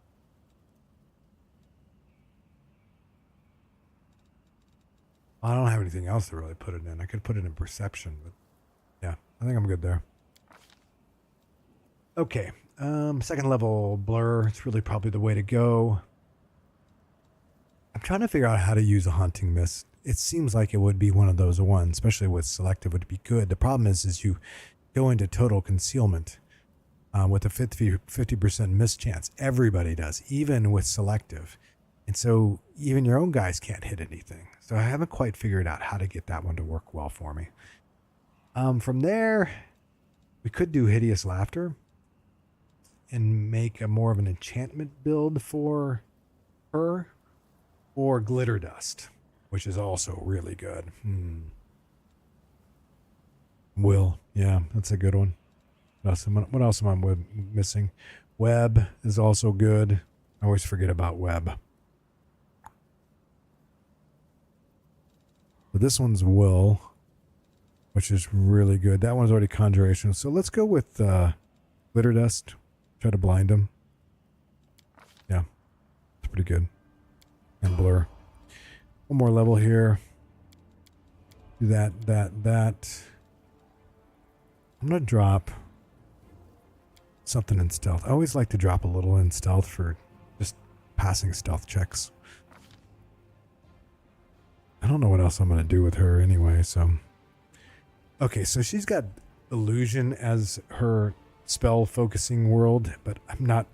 I don't have anything else to really put it in. I could put it in perception, but yeah, I think I'm good there. Okay, second level blur. It's really probably the way to go. I'm trying to figure out how to use a haunting mist. It seems like it would be one of those ones, especially with selective would be good. The problem is you go into total concealment with a 50% miss chance. Everybody does, even with selective. And so even your own guys can't hit anything. So I haven't quite figured out how to get that one to work well for me. From there, we could do Hideous Laughter and make a more of an enchantment build for her, or Glitter Dust, which is also really good. Will, yeah, that's a good one. What else am I missing? Web is also good. I always forget about Web. But this one's Will, which is really good. That one's already Conjuration. So let's go with Glitter Dust. Try to blind him. Yeah, it's pretty good. And Blur. One more level here. Do that. I'm going to drop something in stealth. I always like to drop a little in stealth for just passing stealth checks. I don't know what else I'm going to do with her anyway, so. Okay, so she's got Illusion as her spell focusing world, but I'm not.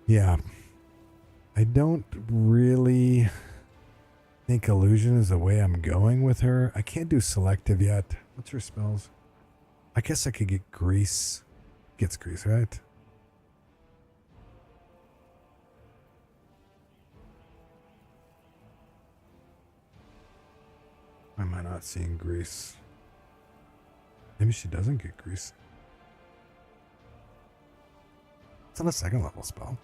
Yeah. I don't really think Illusion is the way I'm going with her. I can't do selective yet. What's her spells? I guess I could get Grease. Gets Grease, right? Why am I not seeing Grease? Maybe she doesn't get Grease. It's on a second level spell.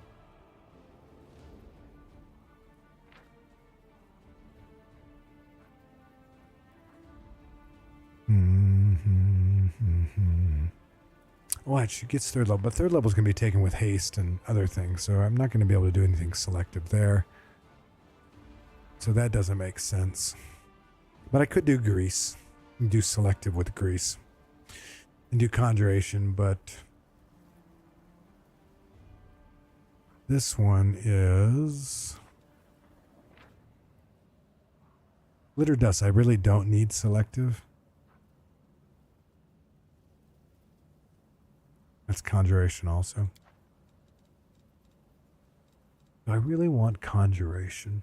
Well, she gets third level, but third level is going to be taken with haste and other things, so I'm not going to be able to do anything selective there. So that doesn't make sense. But I could do Grease, and do selective with Grease, and do Conjuration, but this one is Glitter Dust. I really don't need selective. That's Conjuration also. Do I really want Conjuration?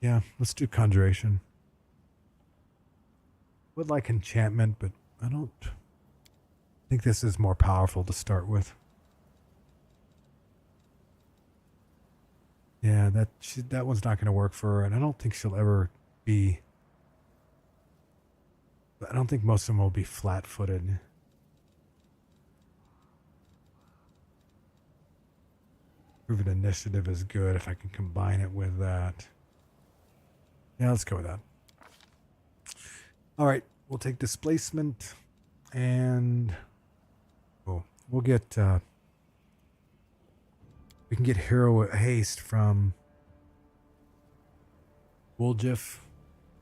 Yeah, let's do Conjuration. Would like Enchantment, but I don't think this is more powerful to start with. Yeah, that one's not going to work for her, and I don't think she'll ever be. I don't think most of them will be flat-footed. Proven Initiative is good if I can combine it with that. Yeah, let's go with that. All right, we'll take Displacement, and we'll get. We can get Hero Haste from Woljif.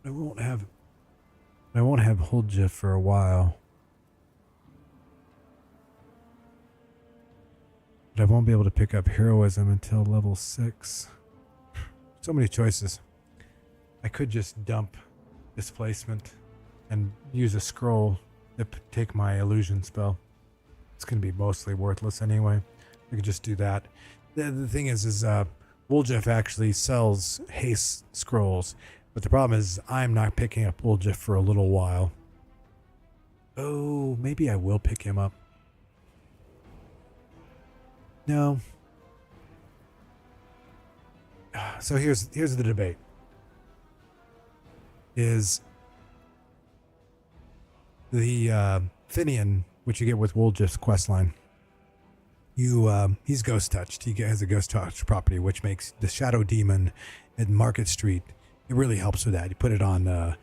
I I won't have Woljif for a while. But I won't be able to pick up heroism until level 6. So many choices. I could just dump displacement and use a scroll to take my illusion spell. It's going to be mostly worthless anyway. I could just do that. The thing is Woljif actually sells haste scrolls, but the problem is I'm not picking up Woljif for a little while. Oh, maybe I will pick him up. No. So here's the debate. Is the Finnian, which you get with Woljif's questline, he's ghost touched. He has a ghost touch property, which makes the Shadow Demon at Market Street. It really helps with that. You put it on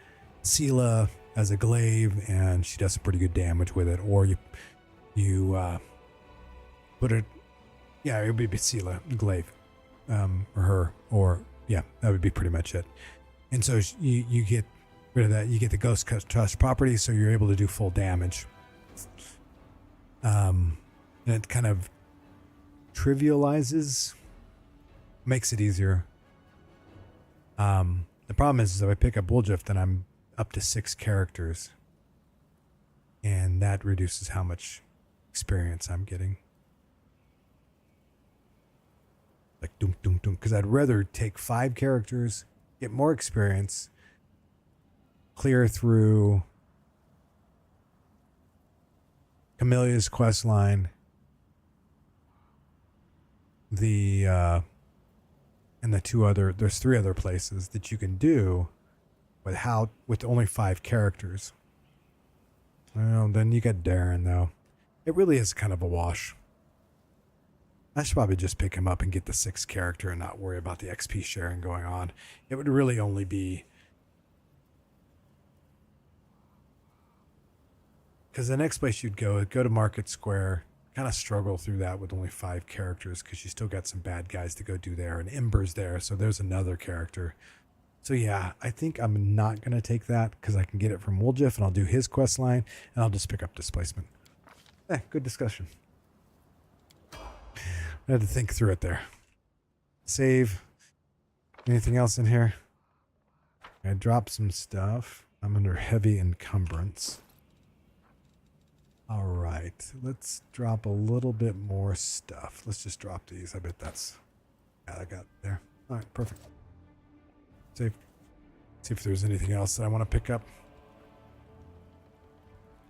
Sela as a glaive, and she does some pretty good damage with it. Or you put it, yeah, it would be Sela glaive, or her, or yeah, that would be pretty much it. And so you get rid of that. You get the ghost touch property, so you're able to do full damage. And it kind of trivializes, makes it easier. The problem is if I pick up Woljif, then I'm up to 6 characters, and that reduces how much experience I'm getting. Like doom doom doom, because I'd rather take 5 characters, get more experience, clear through Camelia's quest line, and there's 3 other places that you can do with only 5 characters. Well, then you got Darren though. It really is kind of a wash. I should probably just pick him up and get the 6th character and not worry about the XP sharing going on. It would really only be, because the next place you'd go to Market Square, kind of struggle through that with only 5 characters, because you still got some bad guys to go do there, and Ember's there, so there's another character. So yeah, I think I'm not going to take that, because I can get it from Woljif, and I'll do his quest line, and I'll just pick up displacement. Good discussion. I had to think through it there. Save. Anything else in here? I dropped some stuff. I'm under heavy encumbrance. All right, let's drop a little bit more stuff. Let's just drop these. I bet that's, yeah, I got there. All right, perfect. Save. See if there's anything else that I want to pick up.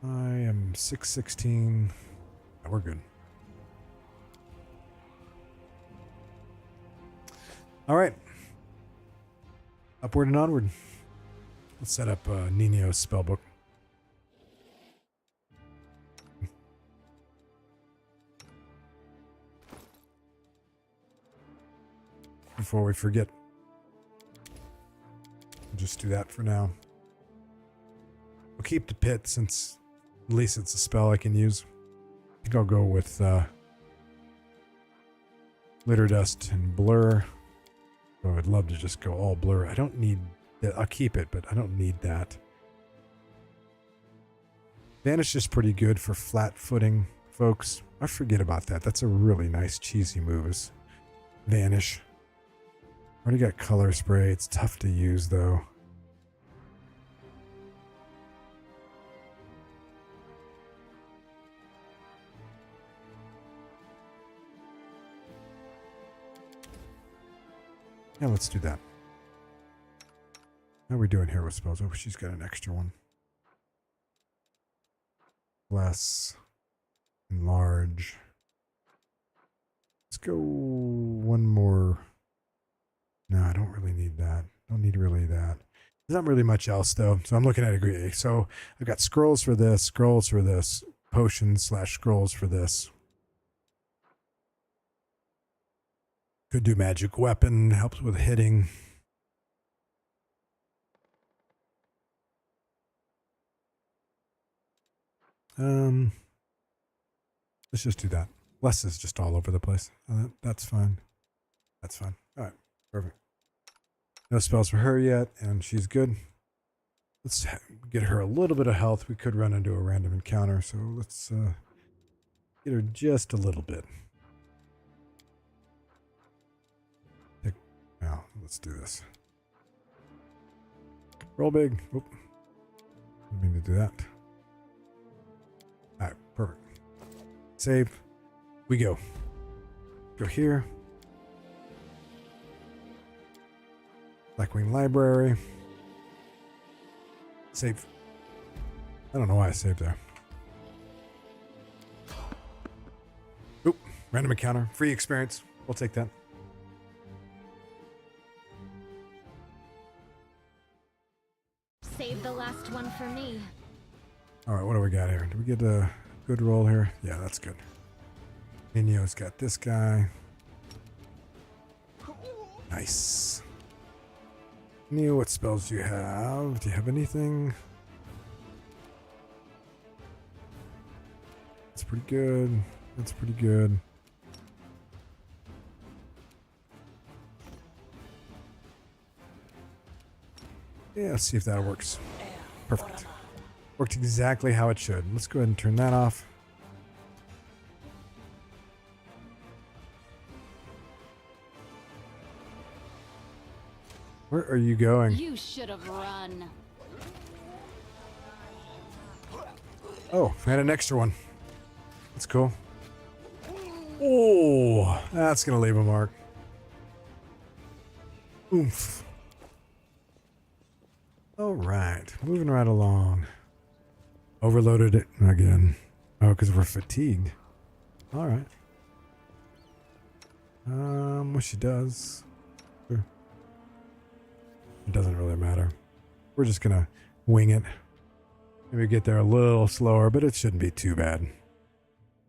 I am 616. Oh, we're good. All right. Upward and onward. Let's set up Nenio's spellbook. Before we forget. We'll just do that for now. We'll keep the pit since at least it's a spell I can use. I think I'll go with Litter Dust and Blur. Oh, I'd love to just go all Blur. I don't need that. I'll keep it, but I don't need that. Vanish is pretty good for flat footing folks. I forget about that. That's a really nice cheesy move, is Vanish. Already got Color Spray. It's tough to use though. Yeah, let's do that. How are we doing here with spells? Oh, she's got an extra one. Less. Enlarge. Let's go one more. No, I don't really need that. Don't need really that. There's not really much else though. So I'm looking at it. So I've got scrolls for this, potions / scrolls for this. Could do magic weapon, helps with hitting. Let's just do that. Less is just all over the place. That's fine. That's fine. All right, perfect. No spells for her yet, and she's good. Let's get her a little bit of health. We could run into a random encounter, so let's get her just a little bit. Now, let's do this. Roll big. Oop. Didn't mean to do that. Alright, perfect. Save. We go. Go here. Blackwing Library. Save. I don't know why I saved there. Oop. Random encounter. Free experience. We'll take that. Save the last one for me. Alright, what do we got here? Do we get a good roll here? Yeah, that's good. Nenio's got this guy. Nice. Nenio, what spells do you have? Do you have anything? That's pretty good. That's pretty good. Yeah, let's see if that works. Perfect. Worked exactly how it should. Let's go ahead and turn that off. Where are you going? You should have run. Oh, I had an extra one. That's cool. Oh, that's going to leave a mark. Oomph. All right, moving right along. Overloaded it again. Oh, because we're fatigued. All right. What she does. Sure. It doesn't really matter. We're just gonna wing it. Maybe get there a little slower, but it shouldn't be too bad.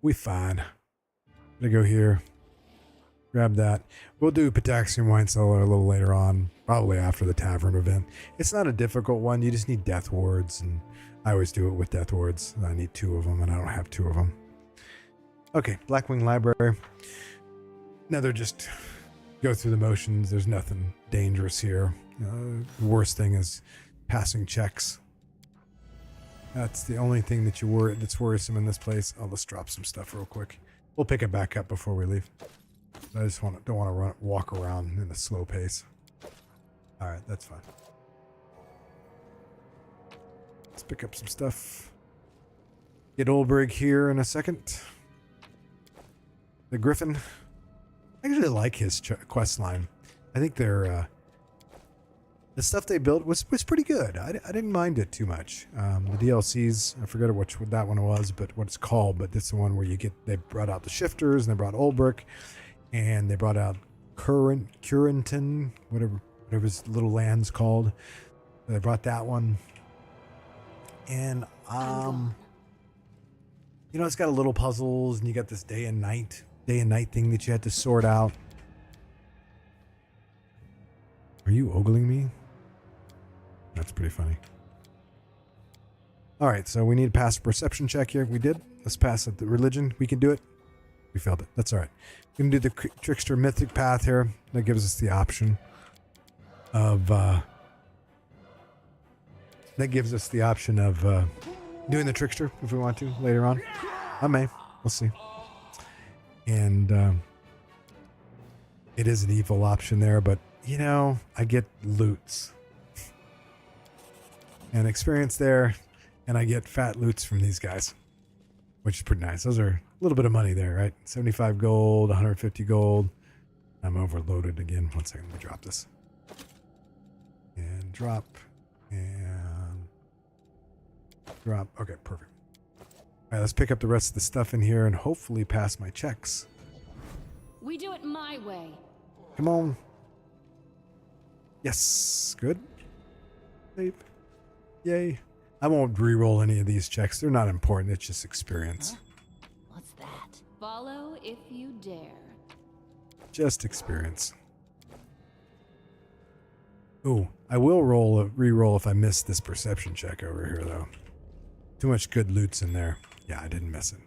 We fine. Gonna go here. Grab that. We'll do Potassium Wine Cellar a little later on, probably after the tavern event. It's not a difficult one. You just need death wards, and I always do it with death wards. I need 2 of them, and I don't have 2 of them. Okay, Blackwing Library. Another just go through the motions. There's nothing dangerous here. The worst thing is passing checks. That's the only thing that that's worrisome in this place. I'll just drop some stuff real quick. We'll pick it back up before we leave. I just don't want to walk around in a slow pace. All right, that's fine. Let's pick up some stuff. Get Ulbrig here in a second. The Griffin. I actually like his quest line. I think they're the stuff they built was pretty good. I didn't mind it too much. The DLCs, I forget what that one was, but what it's called. But it's the one where they brought out the shifters and they brought Ulbrig, and they brought out Curenton, whatever his little land's called. They brought that one, and it's got a little puzzles, and you got this day and night thing that you had to sort out. Are you ogling me? That's pretty funny. All right, so we need to pass a perception check here. We did. Let's pass it. The religion. We can do it. We failed it. That's all right. We can do the trickster mythic path here. That gives us the option of doing the trickster if we want to later on. I may. We'll see. And it is an evil option there, but I get loots and experience there, and I get fat loots from these guys, which is pretty nice. Those are a little bit of money there, right? 75 gold, 150 gold. I'm overloaded again. 1 second, let me drop this. And drop, and drop. Okay, perfect. All right, let's pick up the rest of the stuff in here and hopefully pass my checks. We do it my way. Come on. Yes, good. Save. Yay. I won't re-roll any of these checks. They're not important. It's just experience. Huh? What's that? Follow if you dare. Just experience. Ooh, I will re-roll if I miss this perception check over here, though. Too much good loot's in there. Yeah, I didn't miss it.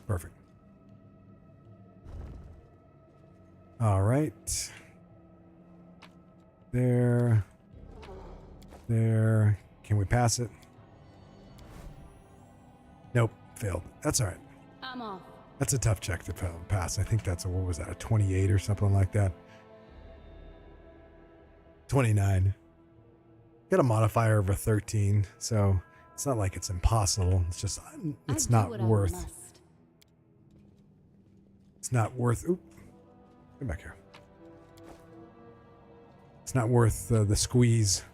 Perfect. All right. There. there. Can we pass it? Nope, failed. That's all right. I'm off. That's a tough check to pass. I think that's a, what was that, a 28 or something like that? 29. Got a modifier of a 13, so it's not like it's impossible. It's just, it's not worth. It's not worth. Oop. Come back here. It's not worth the squeeze,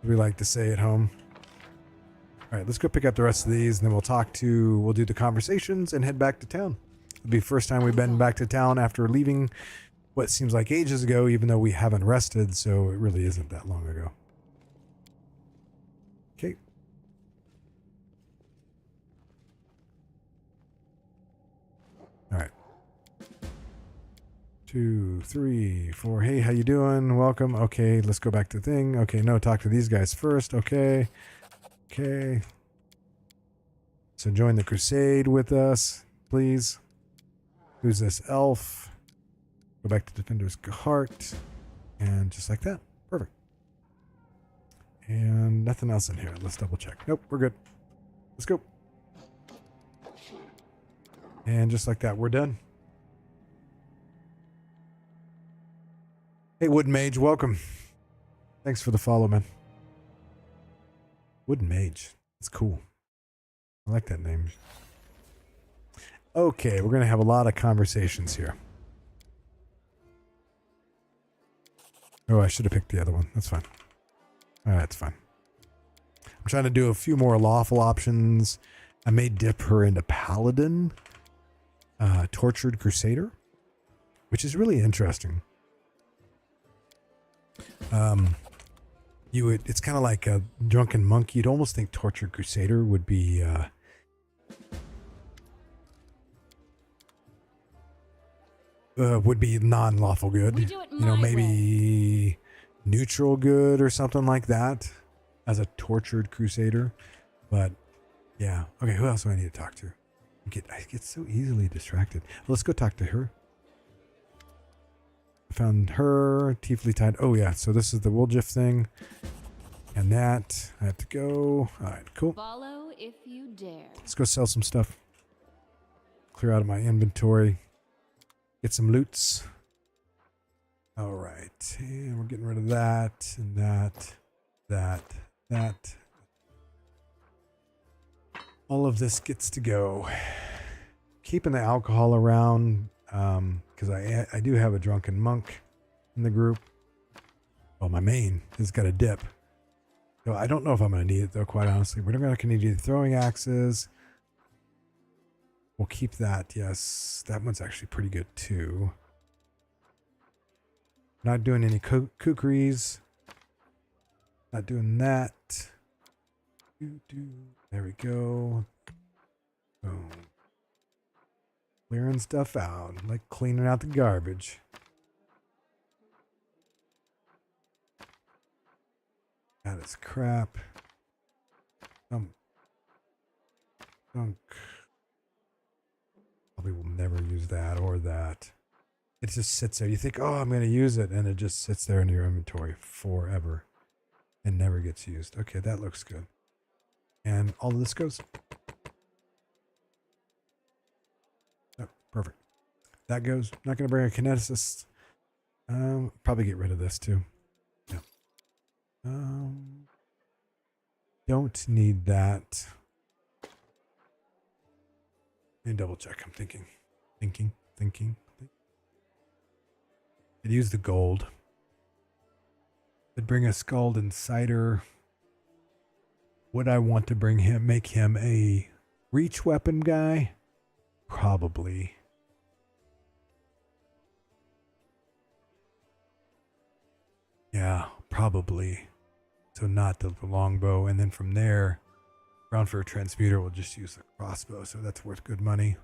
as we like to say at home. All right, let's go pick up the rest of these, and then we'll do the conversations and head back to town. It'll be the first time we've been back to town after leaving what seems like ages ago, even though we haven't rested, so it really isn't that long ago. Okay. All right. 2, 3, 4. Hey, how you doing? Welcome. Okay, let's go back to the thing. Okay, no, talk to these guys first. Okay. Okay. So join the crusade with us, please. Who's this elf? Go back to Defender's Heart. And just like that. Perfect. And nothing else in here. Let's double check. Nope, we're good. Let's go. And just like that, we're done. Hey, Wooden Mage, welcome. Thanks for the follow, man. Wooden Mage. That's cool. I like that name. Okay, we're going to have a lot of conversations here. Oh, I should have picked the other one. That's fine. All right, that's fine. I'm trying to do a few more lawful options. I may dip her into Paladin, Tortured Crusader, which is really interesting. It's kind of like a drunken monk. You'd almost think Tortured Crusader would be non-lawful good. You know, maybe neutral good or something like that as a Tortured Crusader. But yeah. Okay, who else do I need to talk to? I get so easily distracted. Well, let's go talk to her. Found her. Tiefly tied. Oh yeah, so this is the Woljif thing. And that. I have to go. Alright, cool. Follow if you dare. Let's go sell some stuff. Clear out of my inventory. Get some loots. Alright. And we're getting rid of that and that. All of this gets to go. Keeping the alcohol around, because I do have a drunken monk in the group. Well, my main has got a dip. So I don't know if I'm going to need it, though, quite honestly. We're not going to need the throwing axes. We'll keep that, yes. That one's actually pretty good, too. Not doing any kukris. Not doing that. There we go. Boom. Clearing stuff out, like cleaning out the garbage. That is crap. Junk. Probably will never use that or that. It just sits there. You think, oh, I'm going to use it, and it just sits there in your inventory forever and never gets used. Okay, that looks good. And all of this goes. Oh, perfect. That goes. Not going to bring a kineticist. Probably get rid of this too. Yeah. Don't need that. And double check. I'm thinking. Could use the gold. Could bring a Scald and Cider. Would I want to make him a reach weapon guy? Probably. Yeah, probably. So not the longbow. And then from there, round for a transmuter, we'll just use the crossbow. So that's worth good money.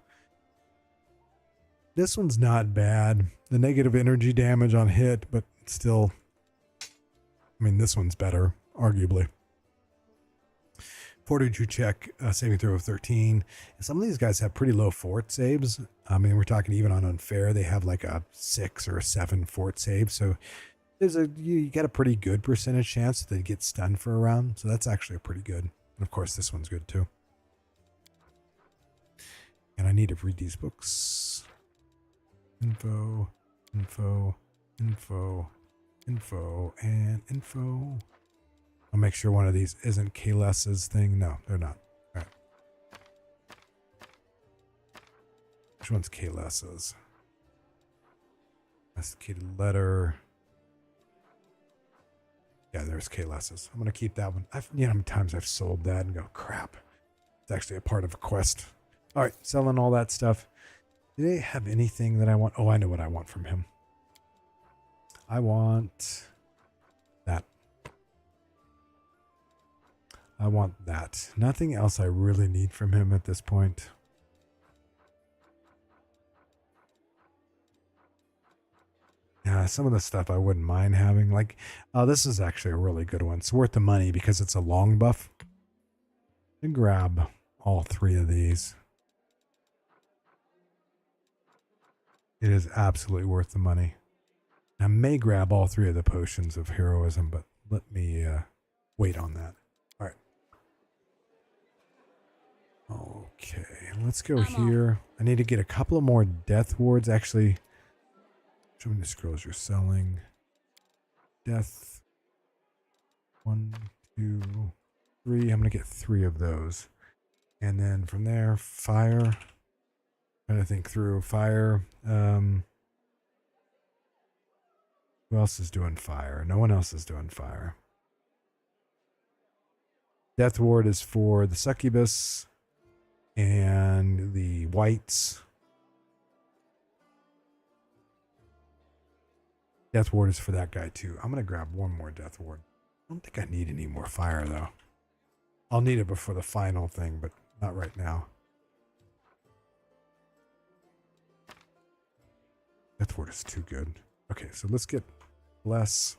This one's not bad. The negative energy damage on hit, but still, I mean, this one's better, arguably. Fortitude check, saving throw of 13. And some of these guys have pretty low fort saves. I mean, we're talking even on Unfair, they have like a 6 or a 7 fort save. So you get a pretty good percentage chance that they get stunned for a round, so that's actually pretty good. And of course, this one's good too. And I need to read these books. Info, info, info, info, and info. I'll make sure one of these isn't Kales's thing. No, they're not. All right. Which one's Kales's? Domesticated letter. Yeah, there's Kales's. I'm going to keep that one. You know how many times I've sold that and go, crap. It's actually a part of a quest. All right, selling all that stuff. Do they have anything that I want? Oh, I know what I want from him. I want that. I want that. Nothing else I really need from him at this point. Yeah, some of the stuff I wouldn't mind having. Like, this is actually a really good one. It's worth the money because it's a long buff. And grab all 3 of these. It is absolutely worth the money. I may grab all 3 of the potions of heroism, but let me wait on that. All right. Okay, let's go here. I need to get a couple of more death wards. Actually, show me the scrolls you're selling. Death. 1, 2, 3. I'm going to get 3 of those. And then from there, fire. Trying to think through fire. Who else is doing fire? No one else is doing fire. Death ward is for the succubus and the whites. Death ward is for that guy too. I'm going to grab one more death ward. I don't think I need any more fire though. I'll need it before the final thing, but not right now. Death ward is too good. Okay, so let's get bless.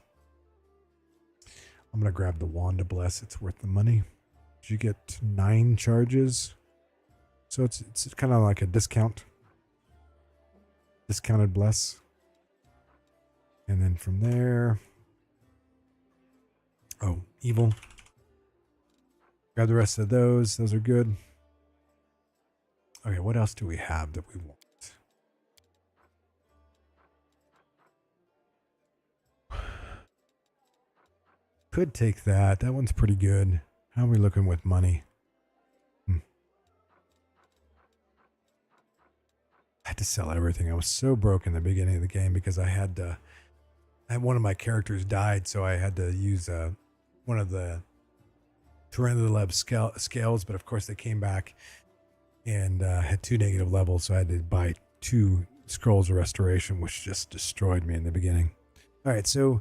I'm going to grab the wand to bless. It's worth the money. You get 9 charges. So it's kind of like a discount. Discounted bless. And then from there. Oh, evil. Grab the rest of those. Those are good. Okay, what else do we have that we want? Could take that. That one's pretty good. How are we looking with money? I had to sell everything. I was so broke in the beginning of the game because I had one of my characters died, so I had to use one of the Tyrannolob scales, but of course they came back and had 2 negative levels, so I had to buy 2 scrolls of restoration, which just destroyed me in the beginning. All right, so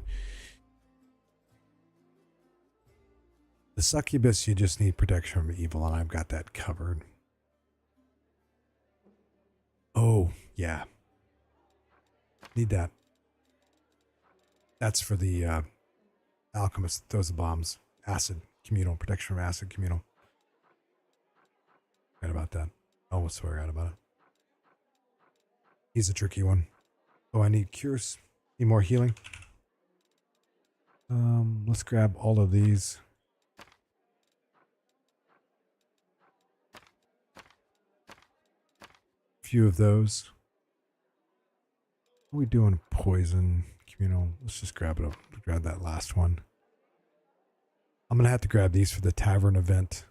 the succubus, you just need protection from evil, and I've got that covered. Oh, yeah. Need that. That's for the alchemist that throws the bombs. Acid communal. Protection from acid communal. Forgot about that. I almost forgot about it. He's a tricky one. Oh, I need cures. Need more healing. Let's grab all of these. Few of those. What are we doing? Poison, communal. Let's just grab it up. Grab that last one. I'm gonna have to grab these for the tavern event.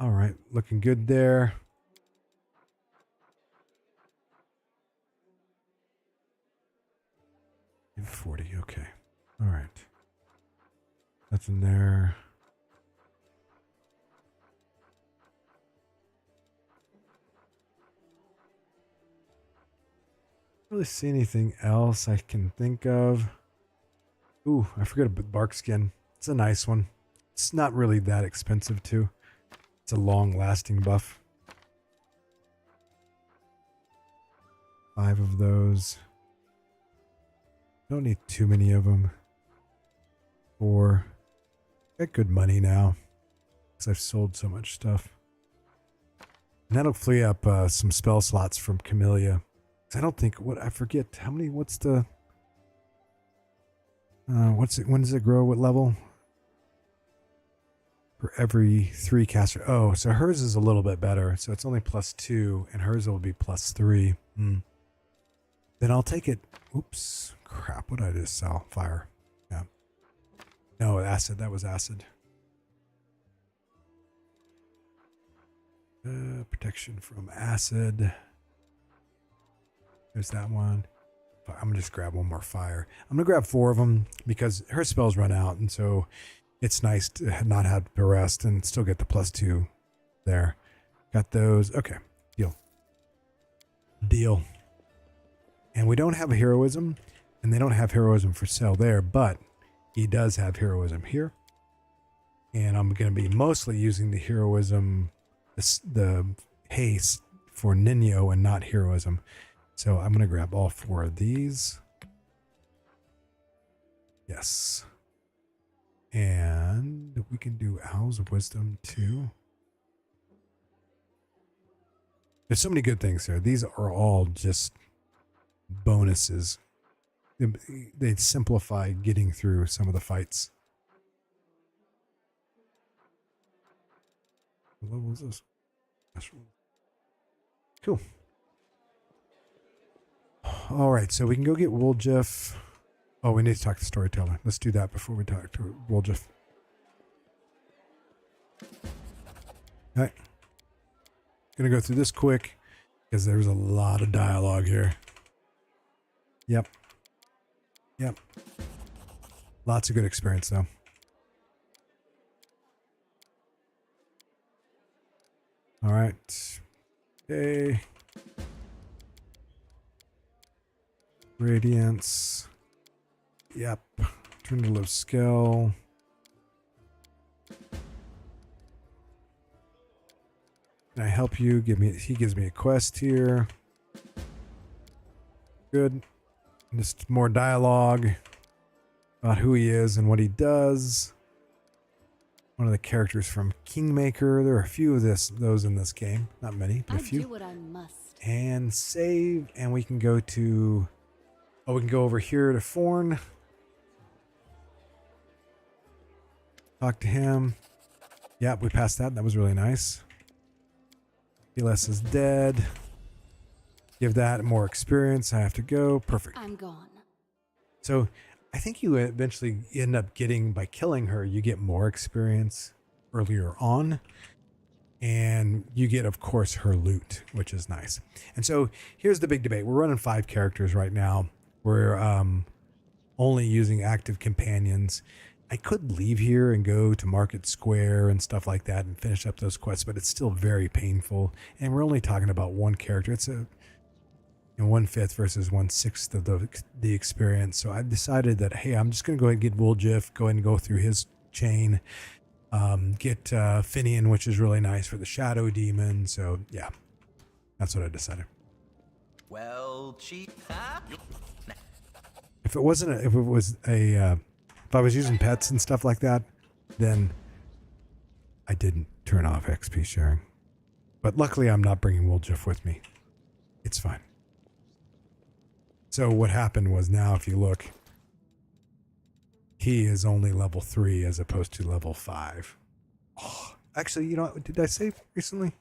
All right, looking good there. In 40, okay. All right. That's in there. Really see anything else I can think of. Ooh, I forgot about bark skin. It's a nice one. It's not really that expensive too. It's a long lasting buff. 5 of those. Don't need too many of them. 4. Got good money now because I've sold so much stuff. And that'll free up some spell slots from Camellia. I don't think I forget how many. What's the? What's it? When does it grow? What level? For every 3 caster. Oh, so hers is a little bit better. So it's only +2, and hers will be +3. Then I'll take it. Oops, crap! What did I just sell? Fire. Yeah. No, acid. That was acid. Protection from acid. There's that one. I'm gonna just grab one more fire. I'm gonna grab 4 of them because her spells run out, and so it's nice to not have to rest and still get the +2 there. Got those. Okay, deal. And we don't have a heroism, and they don't have heroism for sale there, but he does have heroism here. And I'm gonna be mostly using the heroism, the haste for Nenio and not heroism. So I'm going to grab all 4 of these. Yes. And we can do Owl's Wisdom too. There's so many good things here. These are all just bonuses. They simplify getting through some of the fights. What level is this? Cool. All right, so we can go get Woljif. Oh, we need to talk to Storyteller. Let's do that before we talk to Woljif. All right. Gonna go through this quick because there's a lot of dialogue here. Yep. Lots of good experience though. All right. Okay. Radiance. Yep. Turn to low skill. Can I help you? He gives me a quest here. Good. Just more dialogue about who he is and what he does. One of the characters from Kingmaker. There are a few of those in this game. Not many, but a few. I do what I must. And save, and we can go to... Oh, we can go over here to Forn. Talk to him. Yep, we passed that. That was really nice. Heles is dead. Give that more experience. I have to go. Perfect. I'm gone. So I think you eventually end up getting, by killing her, you get more experience earlier on. And you get, of course, her loot, which is nice. And so here's the big debate. We're running 5 characters right now. We're only using active companions. I could leave here and go to Market Square and stuff like that and finish up those quests, but it's still very painful. And we're only talking about one character. It's a 1/5 versus 1/6 of the experience. So I decided that, hey, I'm just going to go ahead and get Woljif, go ahead and go through his chain, get Finnian, which is really nice for the Shadow Demon. So yeah, that's what I decided. Well, cheap, huh? If I was using pets and stuff like that, then I didn't turn off XP sharing. But luckily, I'm not bringing Woljif with me. It's fine. So what happened was, now if you look, he is only level 3 as opposed to level 5. Oh, actually, you know what? Did I save recently?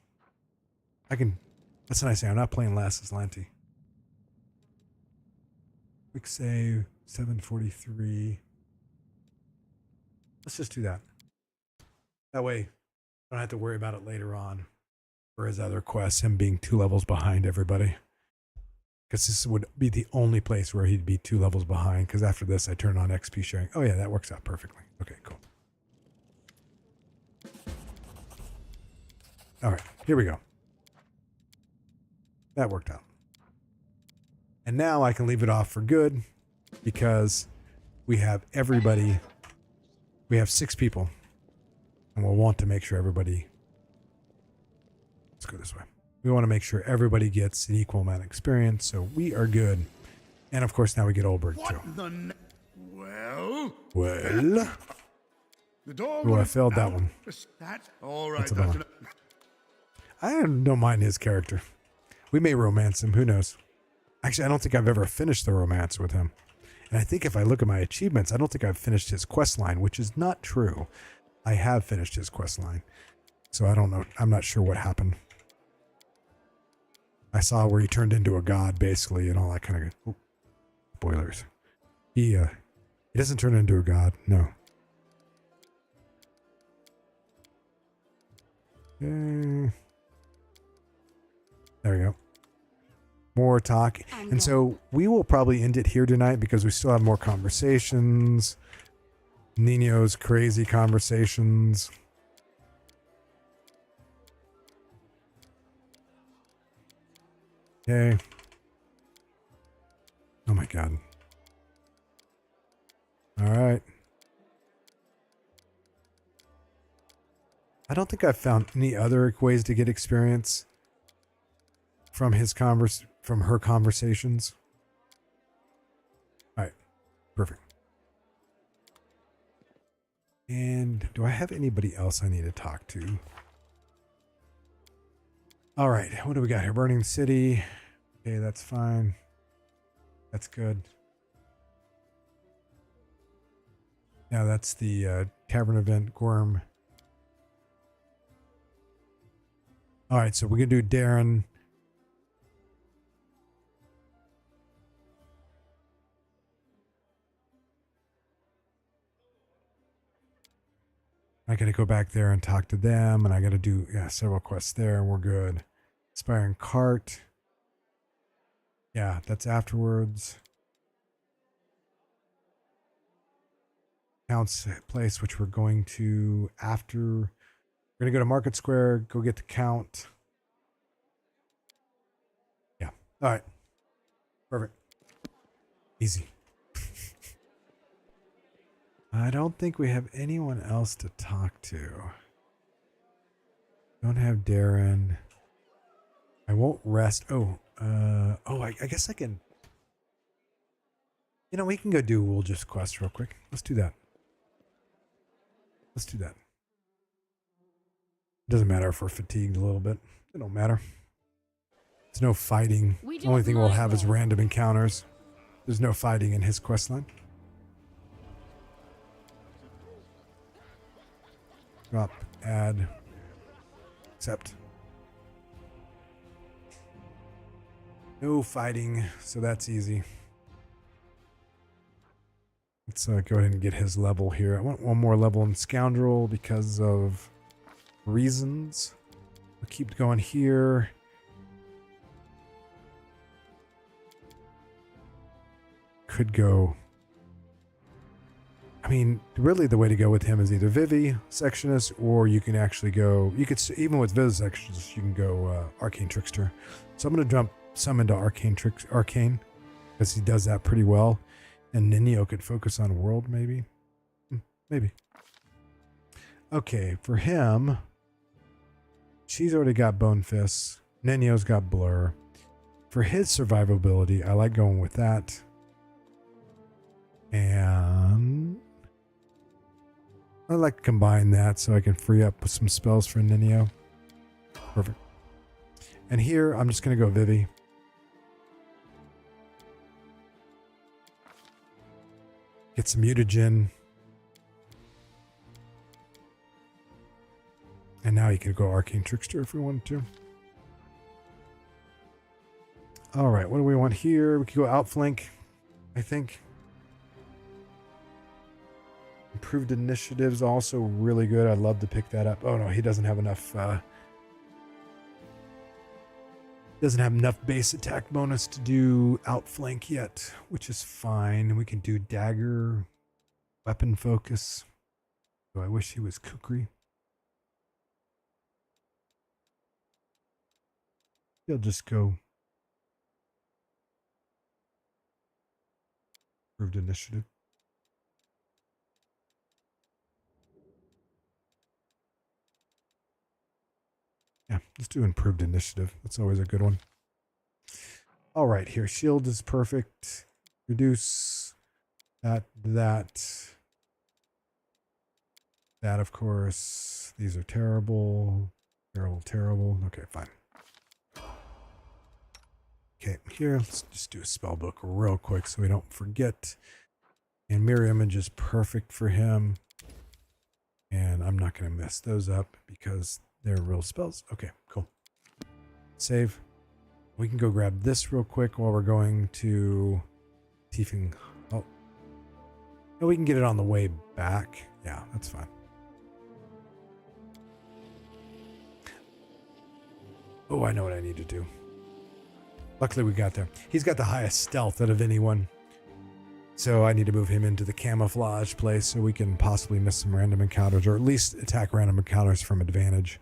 That's what I say. I'm not playing Last Aslanti. Quick save, 743. Let's just do that. That way, I don't have to worry about it later on for his other quests, him being 2 levels behind everybody. Because this would be the only place where he'd be 2 levels behind, because after this, I turn on XP sharing. Oh yeah, that works out perfectly. Okay, cool. All right, here we go. That worked out. And now I can leave it off for good, because we have everybody. We have 6 people, and we'll want to make sure everybody... Let's go this way. We want to make sure everybody gets an equal amount of experience, so we are good. And of course, now we get Ulbrig too. Well? The door Oh, I failed that one. That? All right. That's a bummer. I don't mind his character. We may romance him, who knows? Actually, I don't think I've ever finished the romance with him. And I think if I look at my achievements, I don't think I've finished his quest line, which is not true. I have finished his quest line. So I don't know. I'm not sure what happened. I saw where he turned into a god, basically, and all that kind of... Oh, spoilers. He doesn't turn into a god, no. There we go. More talk. And so we will probably end it here tonight because we still have more conversations. Nenio's crazy conversations. Okay. Oh my god. All right. I don't think I've found any other ways to get experience from her conversations. All right. Perfect. And do I have anybody else I need to talk to? All right. What do we got here? Burning City. Okay, that's fine. That's good. Yeah, that's the tavern event, Gorm. All right, so we're going to do Darren. I got to go back there and talk to them, and I got to do several quests there, and we're good. Inspiring Cart. Yeah, that's afterwards. Count's place, which we're going to after. We're going to go to Market Square, go get the Count. Yeah. All right. Perfect. Easy. I don't think we have anyone else to talk to. Don't have Darren. I won't rest. I guess I can. You know, we can go do Woljif's quest real quick. Let's do that. Let's do that. Doesn't matter if we're fatigued a little bit. It don't matter. There's no fighting. The only thing we'll have is random encounters. There's no fighting in his quest line. Drop, add, accept. No fighting, so that's easy. Let's go ahead and get his level here. I want one more level in Scoundrel because of reasons. We'll keep going here. Could go... I mean, really the way to go with him is either Vivi, Sectionist, or you can actually go... You could, even with Vivi Sectionist, you can go Arcane Trickster. So I'm going to jump some into Arcane, because he does that pretty well. And Nenio could focus on World, maybe? Maybe. Okay, for him, she's already got Bone Fists. Nenio's got Blur. For his survivability, I like going with that. And I like to combine that so I can free up some spells for Nenio. Perfect. And here, I'm just going to go Vivi. Get some mutagen. And now you could go Arcane Trickster if we wanted to. All right, what do we want here? We could go Outflank, I think. Improved Initiative's also really good. I'd love to pick that up. Oh no, he doesn't have enough base attack bonus to do Outflank yet, which is fine. We can do Dagger, Weapon Focus. So I wish he was Kukri. He'll just go Improved Initiative. Yeah, let's do Improved Initiative. That's always a good one. All right, here. Shield is perfect. Reduce that. That, of course. These are terrible. Terrible. Okay, fine. Okay, here, let's just do a spell book real quick so we don't forget. And mirror image is perfect for him. And I'm not going to mess those up because they're real spells. Okay, cool. Save. We can go grab this real quick while we're going to Tiefing. Oh. No, we can get it on the way back. Yeah, that's fine. Oh, I know what I need to do. Luckily we got there. He's got the highest stealth out of anyone. So I need to move him into the camouflage place so we can possibly miss some random encounters, or at least attack random encounters from advantage.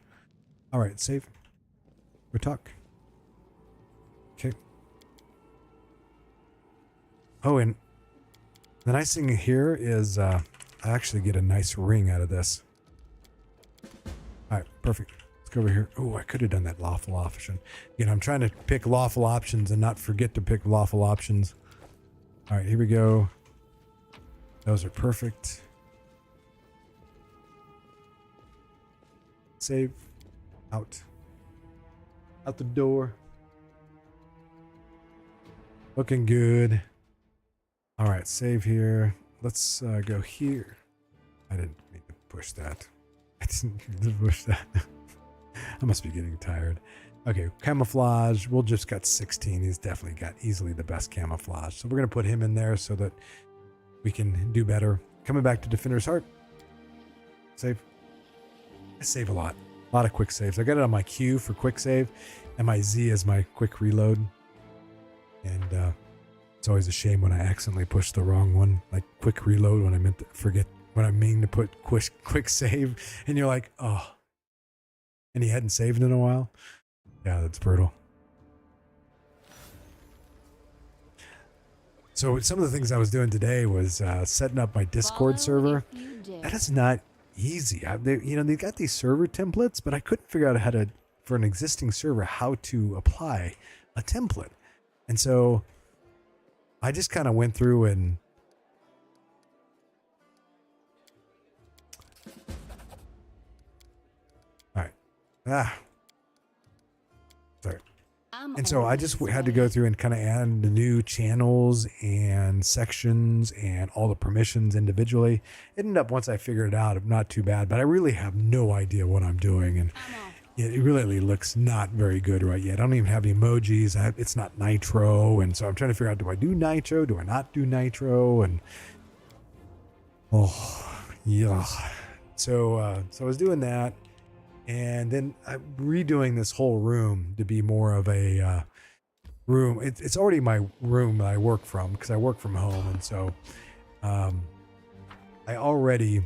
All right, save. Go talk. Okay. Oh, and the nice thing here is I actually get a nice ring out of this. All right, perfect. Let's go over here. Oh, I could have done that lawful option. Again, I'm trying to pick lawful options and not forget to pick lawful options. All right, here we go. Those are perfect. Save. Out. Out the door. Looking good. All right, save here. Let's go here. I didn't mean to push that. I didn't mean to push that. I must be getting tired. Okay, camouflage. We'll just got 16. He's definitely got easily the best camouflage. So we're going to put him in there so that we can do better. Coming back to Defender's Heart. Save. I save a lot. A lot of quick saves. I got it on my Q for quick save, and my Z is my quick reload. And it's always a shame when I accidentally push the wrong one, like quick reload when I meant to forget, when I mean to put quick save, and you're like, oh. And he hadn't saved in a while. Yeah, that's brutal. So some of the things I was doing today was setting up my Discord server. That is not easy. They got these server templates, but I couldn't figure out how to, for an existing server, how to apply a template. And so I just kind of went through and sorry. And so I just had to go through and kind of add the new channels and sections and all the permissions individually. It ended up, once I figured it out, not too bad, but I really have no idea what I'm doing. And it really looks not very good right yet. I don't even have the emojis. It's not nitro. And so I'm trying to figure out, do I do nitro? Do I not do nitro? And oh, yeah. So I was doing that. And then I'm redoing this whole room to be more of a room. It's already my room that I work from because I work from home. And so it's already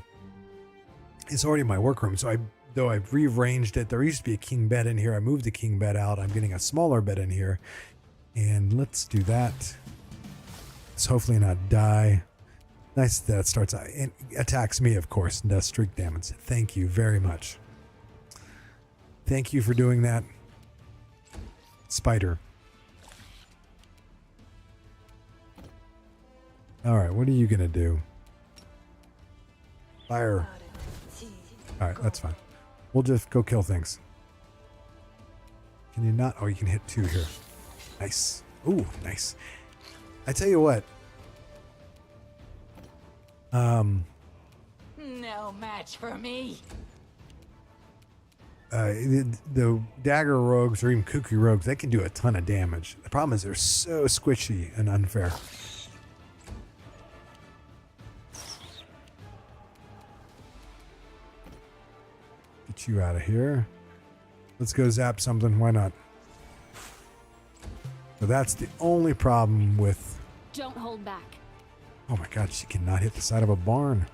my workroom. So though I've rearranged it, there used to be a king bed in here. I moved the king bed out. I'm getting a smaller bed in here. And let's do that. Let's hopefully not die. Nice that it starts out. And attacks me, of course, and does streak damage. Thank you very much. Thank you for doing that, spider. All right, what are you going to do? Fire. All right, that's fine. We'll just go kill things. Can you not? Oh, you can hit 2 here. Nice. Ooh, nice. I tell you what. No match for me. The dagger rogues or even kooky rogues, they can do a ton of damage. The problem is they're so squishy and unfair. Get you out of here. Let's go zap something. Why not? So that's the only problem with... Don't hold back. Oh my god, she cannot hit the side of a barn.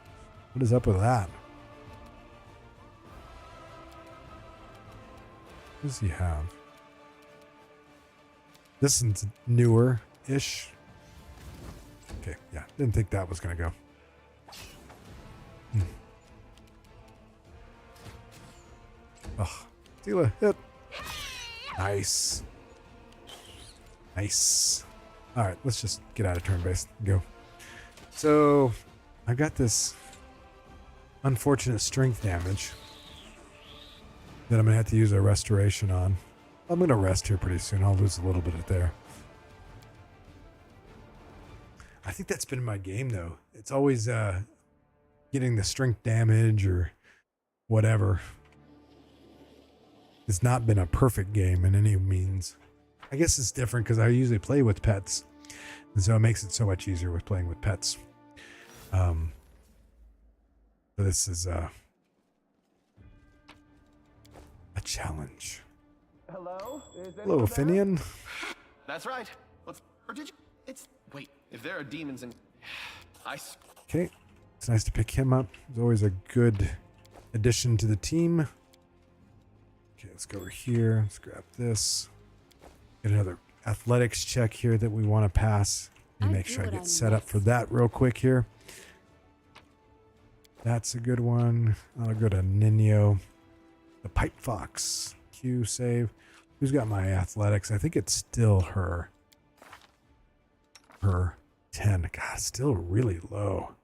What is up with that? What does he have? This is newer-ish. Okay, yeah. Didn't think that was going to go. Ugh. Tila, hit. Nice. Nice. Alright, let's just get out of turn-based and go. So, I got this unfortunate strength damage that I'm going to have to use a restoration on. I'm going to rest here pretty soon. I'll lose a little bit of there. I think that's been my game though. It's always getting the strength damage or whatever. It's not been a perfect game in any means. I guess it's different because I usually play with pets, and so it makes it so much easier with playing with pets. So this is a challenge. Hello? Hello, Finnian. That's right. Or did you? Wait, if there are demons in... Okay, it's nice to pick him up. He's always a good addition to the team. Okay, let's go over here. Let's grab this. Get another athletics check here that we want to pass. Let me make sure I get set up for that real quick here. That's a good one. I'll go to Nenio. The Pipe Fox. Q save. Who's got my athletics? I think it's still her. Her 10. God, still really low.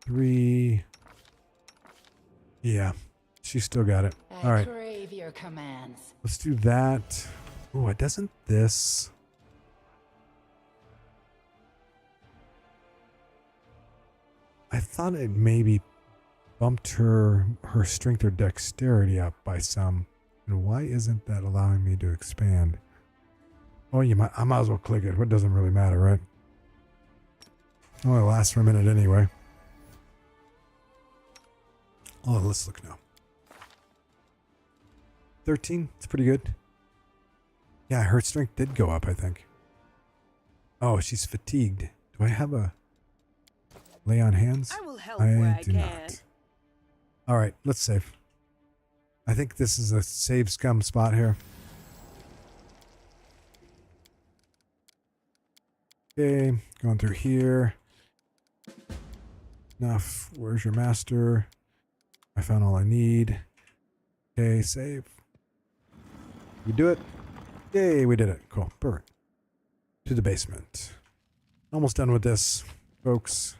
3. Yeah, she's still got it. All right. Crave your commands. Let's do that. Oh, it doesn't this. I thought it maybe bumped her strength or dexterity up by some. And why isn't that allowing me to expand? Oh, I might as well click it. It doesn't really matter, right? Oh, it lasts for a minute anyway. Oh, let's look now. 13. It's pretty good. Yeah, her strength did go up, I think. Oh, she's fatigued. Do I have a lay on hands? I will help where I do can. not. All right, let's save. I think this is a save scum spot here. Okay, going through here. Enough. Where's your master? I found all I need. Okay, save. We do it. Yay, we did it. Cool. Perfect. To the basement. Almost done with this, folks.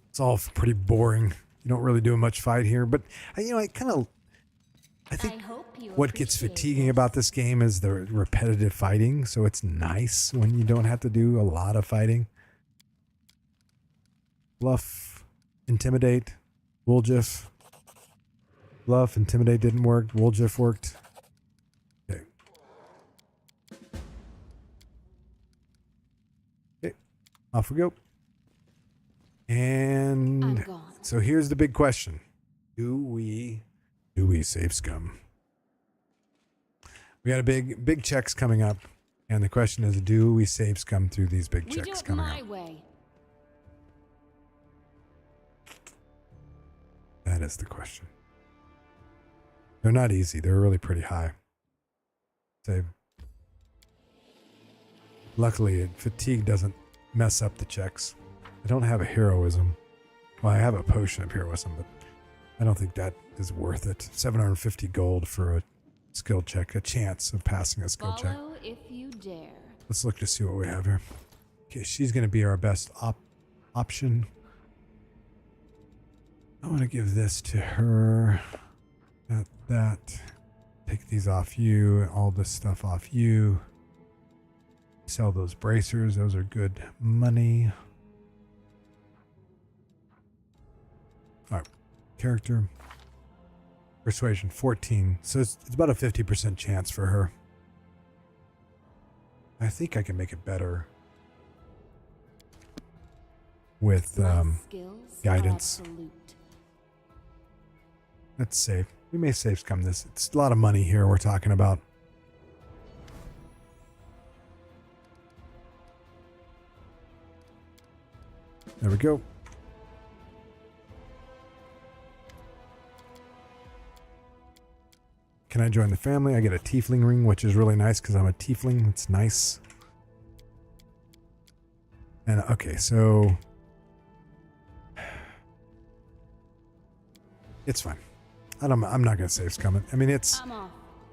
It's all pretty boring. You don't really do much fight here, but I think what gets fatiguing about this game is the repetitive fighting, so it's nice when you don't have to do a lot of fighting. Bluff, intimidate, Woljif. Bluff, intimidate didn't work. Woljif worked. Okay. Okay, off we go. And so here's the big question. Do we save scum? We got a big checks coming up, and the question is, do we save scum through these big checks coming up? That is the question. They're not easy. They're really pretty high. Save. Luckily, fatigue doesn't mess up the checks. I don't have a heroism. Well, I have a potion of heroism, but I don't think that is worth it. 750 gold for a skill check, a chance of passing a skill check. If you dare. Let's look to see what we have here. Okay, she's going to be our best option. I want to give this to her. That. Take these off you. All this stuff off you. Sell those bracers. Those are good money. All right. Character. Persuasion 14. So it's about a 50% chance for her. I think I can make it better with guidance. Let's save. We may save scum this. It's a lot of money here we're talking about. There we go. Can I join the family? I get a tiefling ring, which is really nice because I'm a tiefling. It's nice. And okay, so it's fine. I'm not going to save scum. I mean, it's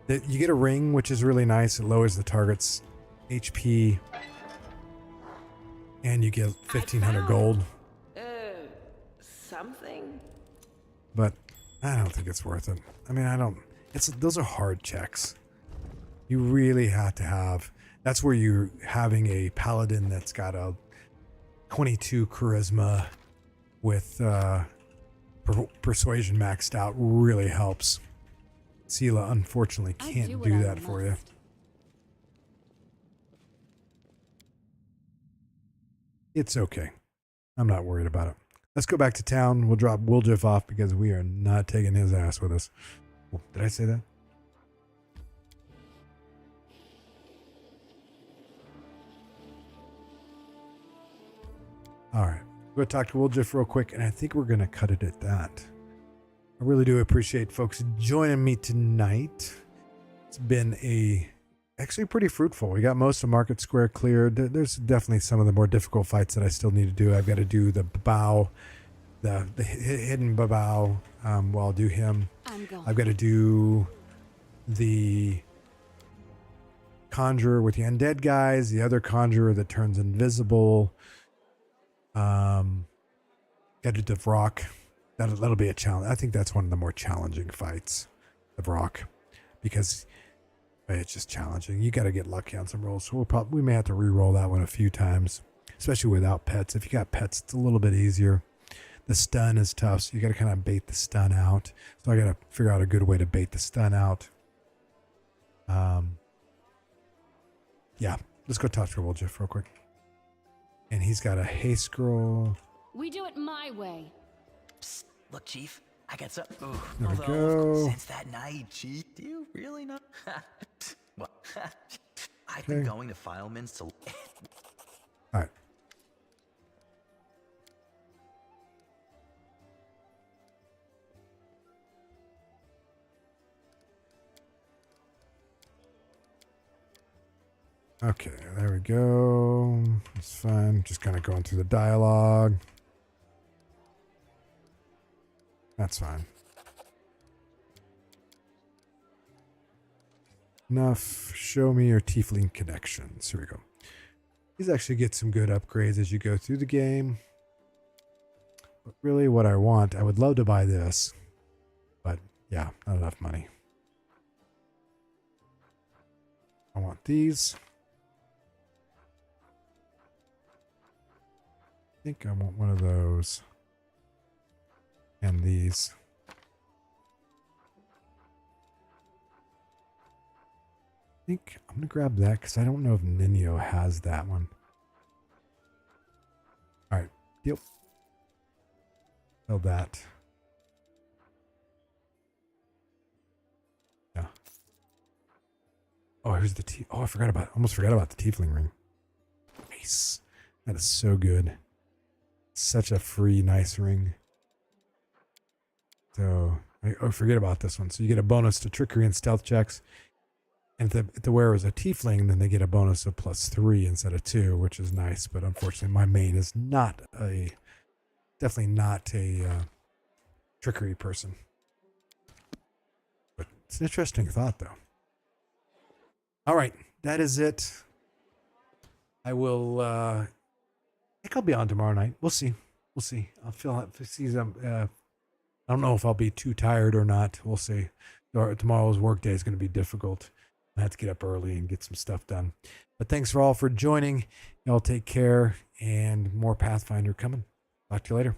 you get a ring, which is really nice. It lowers the target's HP, and you get 1,500 gold. Something. But I don't think it's worth it. I mean, those are hard checks. You really have to have That's where you're having a paladin that's got a 22 charisma with persuasion maxed out really helps. Sela unfortunately can't do that for you. It's okay. I'm not worried about it. Let's go back to town. We'll drop Woljif off because we are not taking his ass with us. Oh, did I say that? All right. We'll talk to Woljif real quick, and I think we're going to cut it at that. I really do appreciate folks joining me tonight. It's been actually pretty fruitful. We got most of Market Square cleared. There's definitely some of the more difficult fights that I still need to do. I've got to do the bow, the hidden bow. Well, I'll do him. I've got to do the conjurer with the undead guys, the other conjurer that turns invisible. Got to do the rock. That'll be a challenge. I think that's one of the more challenging fights, the rock, because it's just challenging. You got to get lucky on some rolls. So we may have to re-roll that one a few times, especially without pets. If you got pets, it's a little bit easier. The stun is tough, so you got to kind of bait the stun out. So I got to figure out a good way to bait the stun out. Yeah, let's go talk to Woljif real quick. And he's got a haste scroll. We do it my way. Psst, look, Chief. I got some. Ooh, There we although, go. since that night, Chief, do you really know? Well, I've been going to Fileman's to. All right. Okay, there we go. It's fine. Just kind of going through the dialogue. That's fine. Enough. Show me your tiefling connections. Here we go. These actually get some good upgrades as you go through the game. But really what I want, I would love to buy this. But yeah, not enough money. I want these. I think I want one of those. And these. I think I'm going to grab that because I don't know if Nenio has that one. All right. Deal. Sell that. Yeah. Oh, here's the I almost forgot about the tiefling ring. Nice. That is so good. Such a free, nice ring. So, forget about this one. So you get a bonus to trickery and stealth checks. And if the wearer is a tiefling, then they get a bonus of +3 instead of 2, which is nice. But unfortunately, my main is definitely not a trickery person. But it's an interesting thought, though. All right, that is it. I will. I think I'll be on tomorrow night. We'll see. We'll see. I don't know if I'll be too tired or not. We'll see. Tomorrow's work day is going to be difficult. I have to get up early and get some stuff done. But thanks for all for joining. Y'all take care, and more Pathfinder coming. Talk to you later.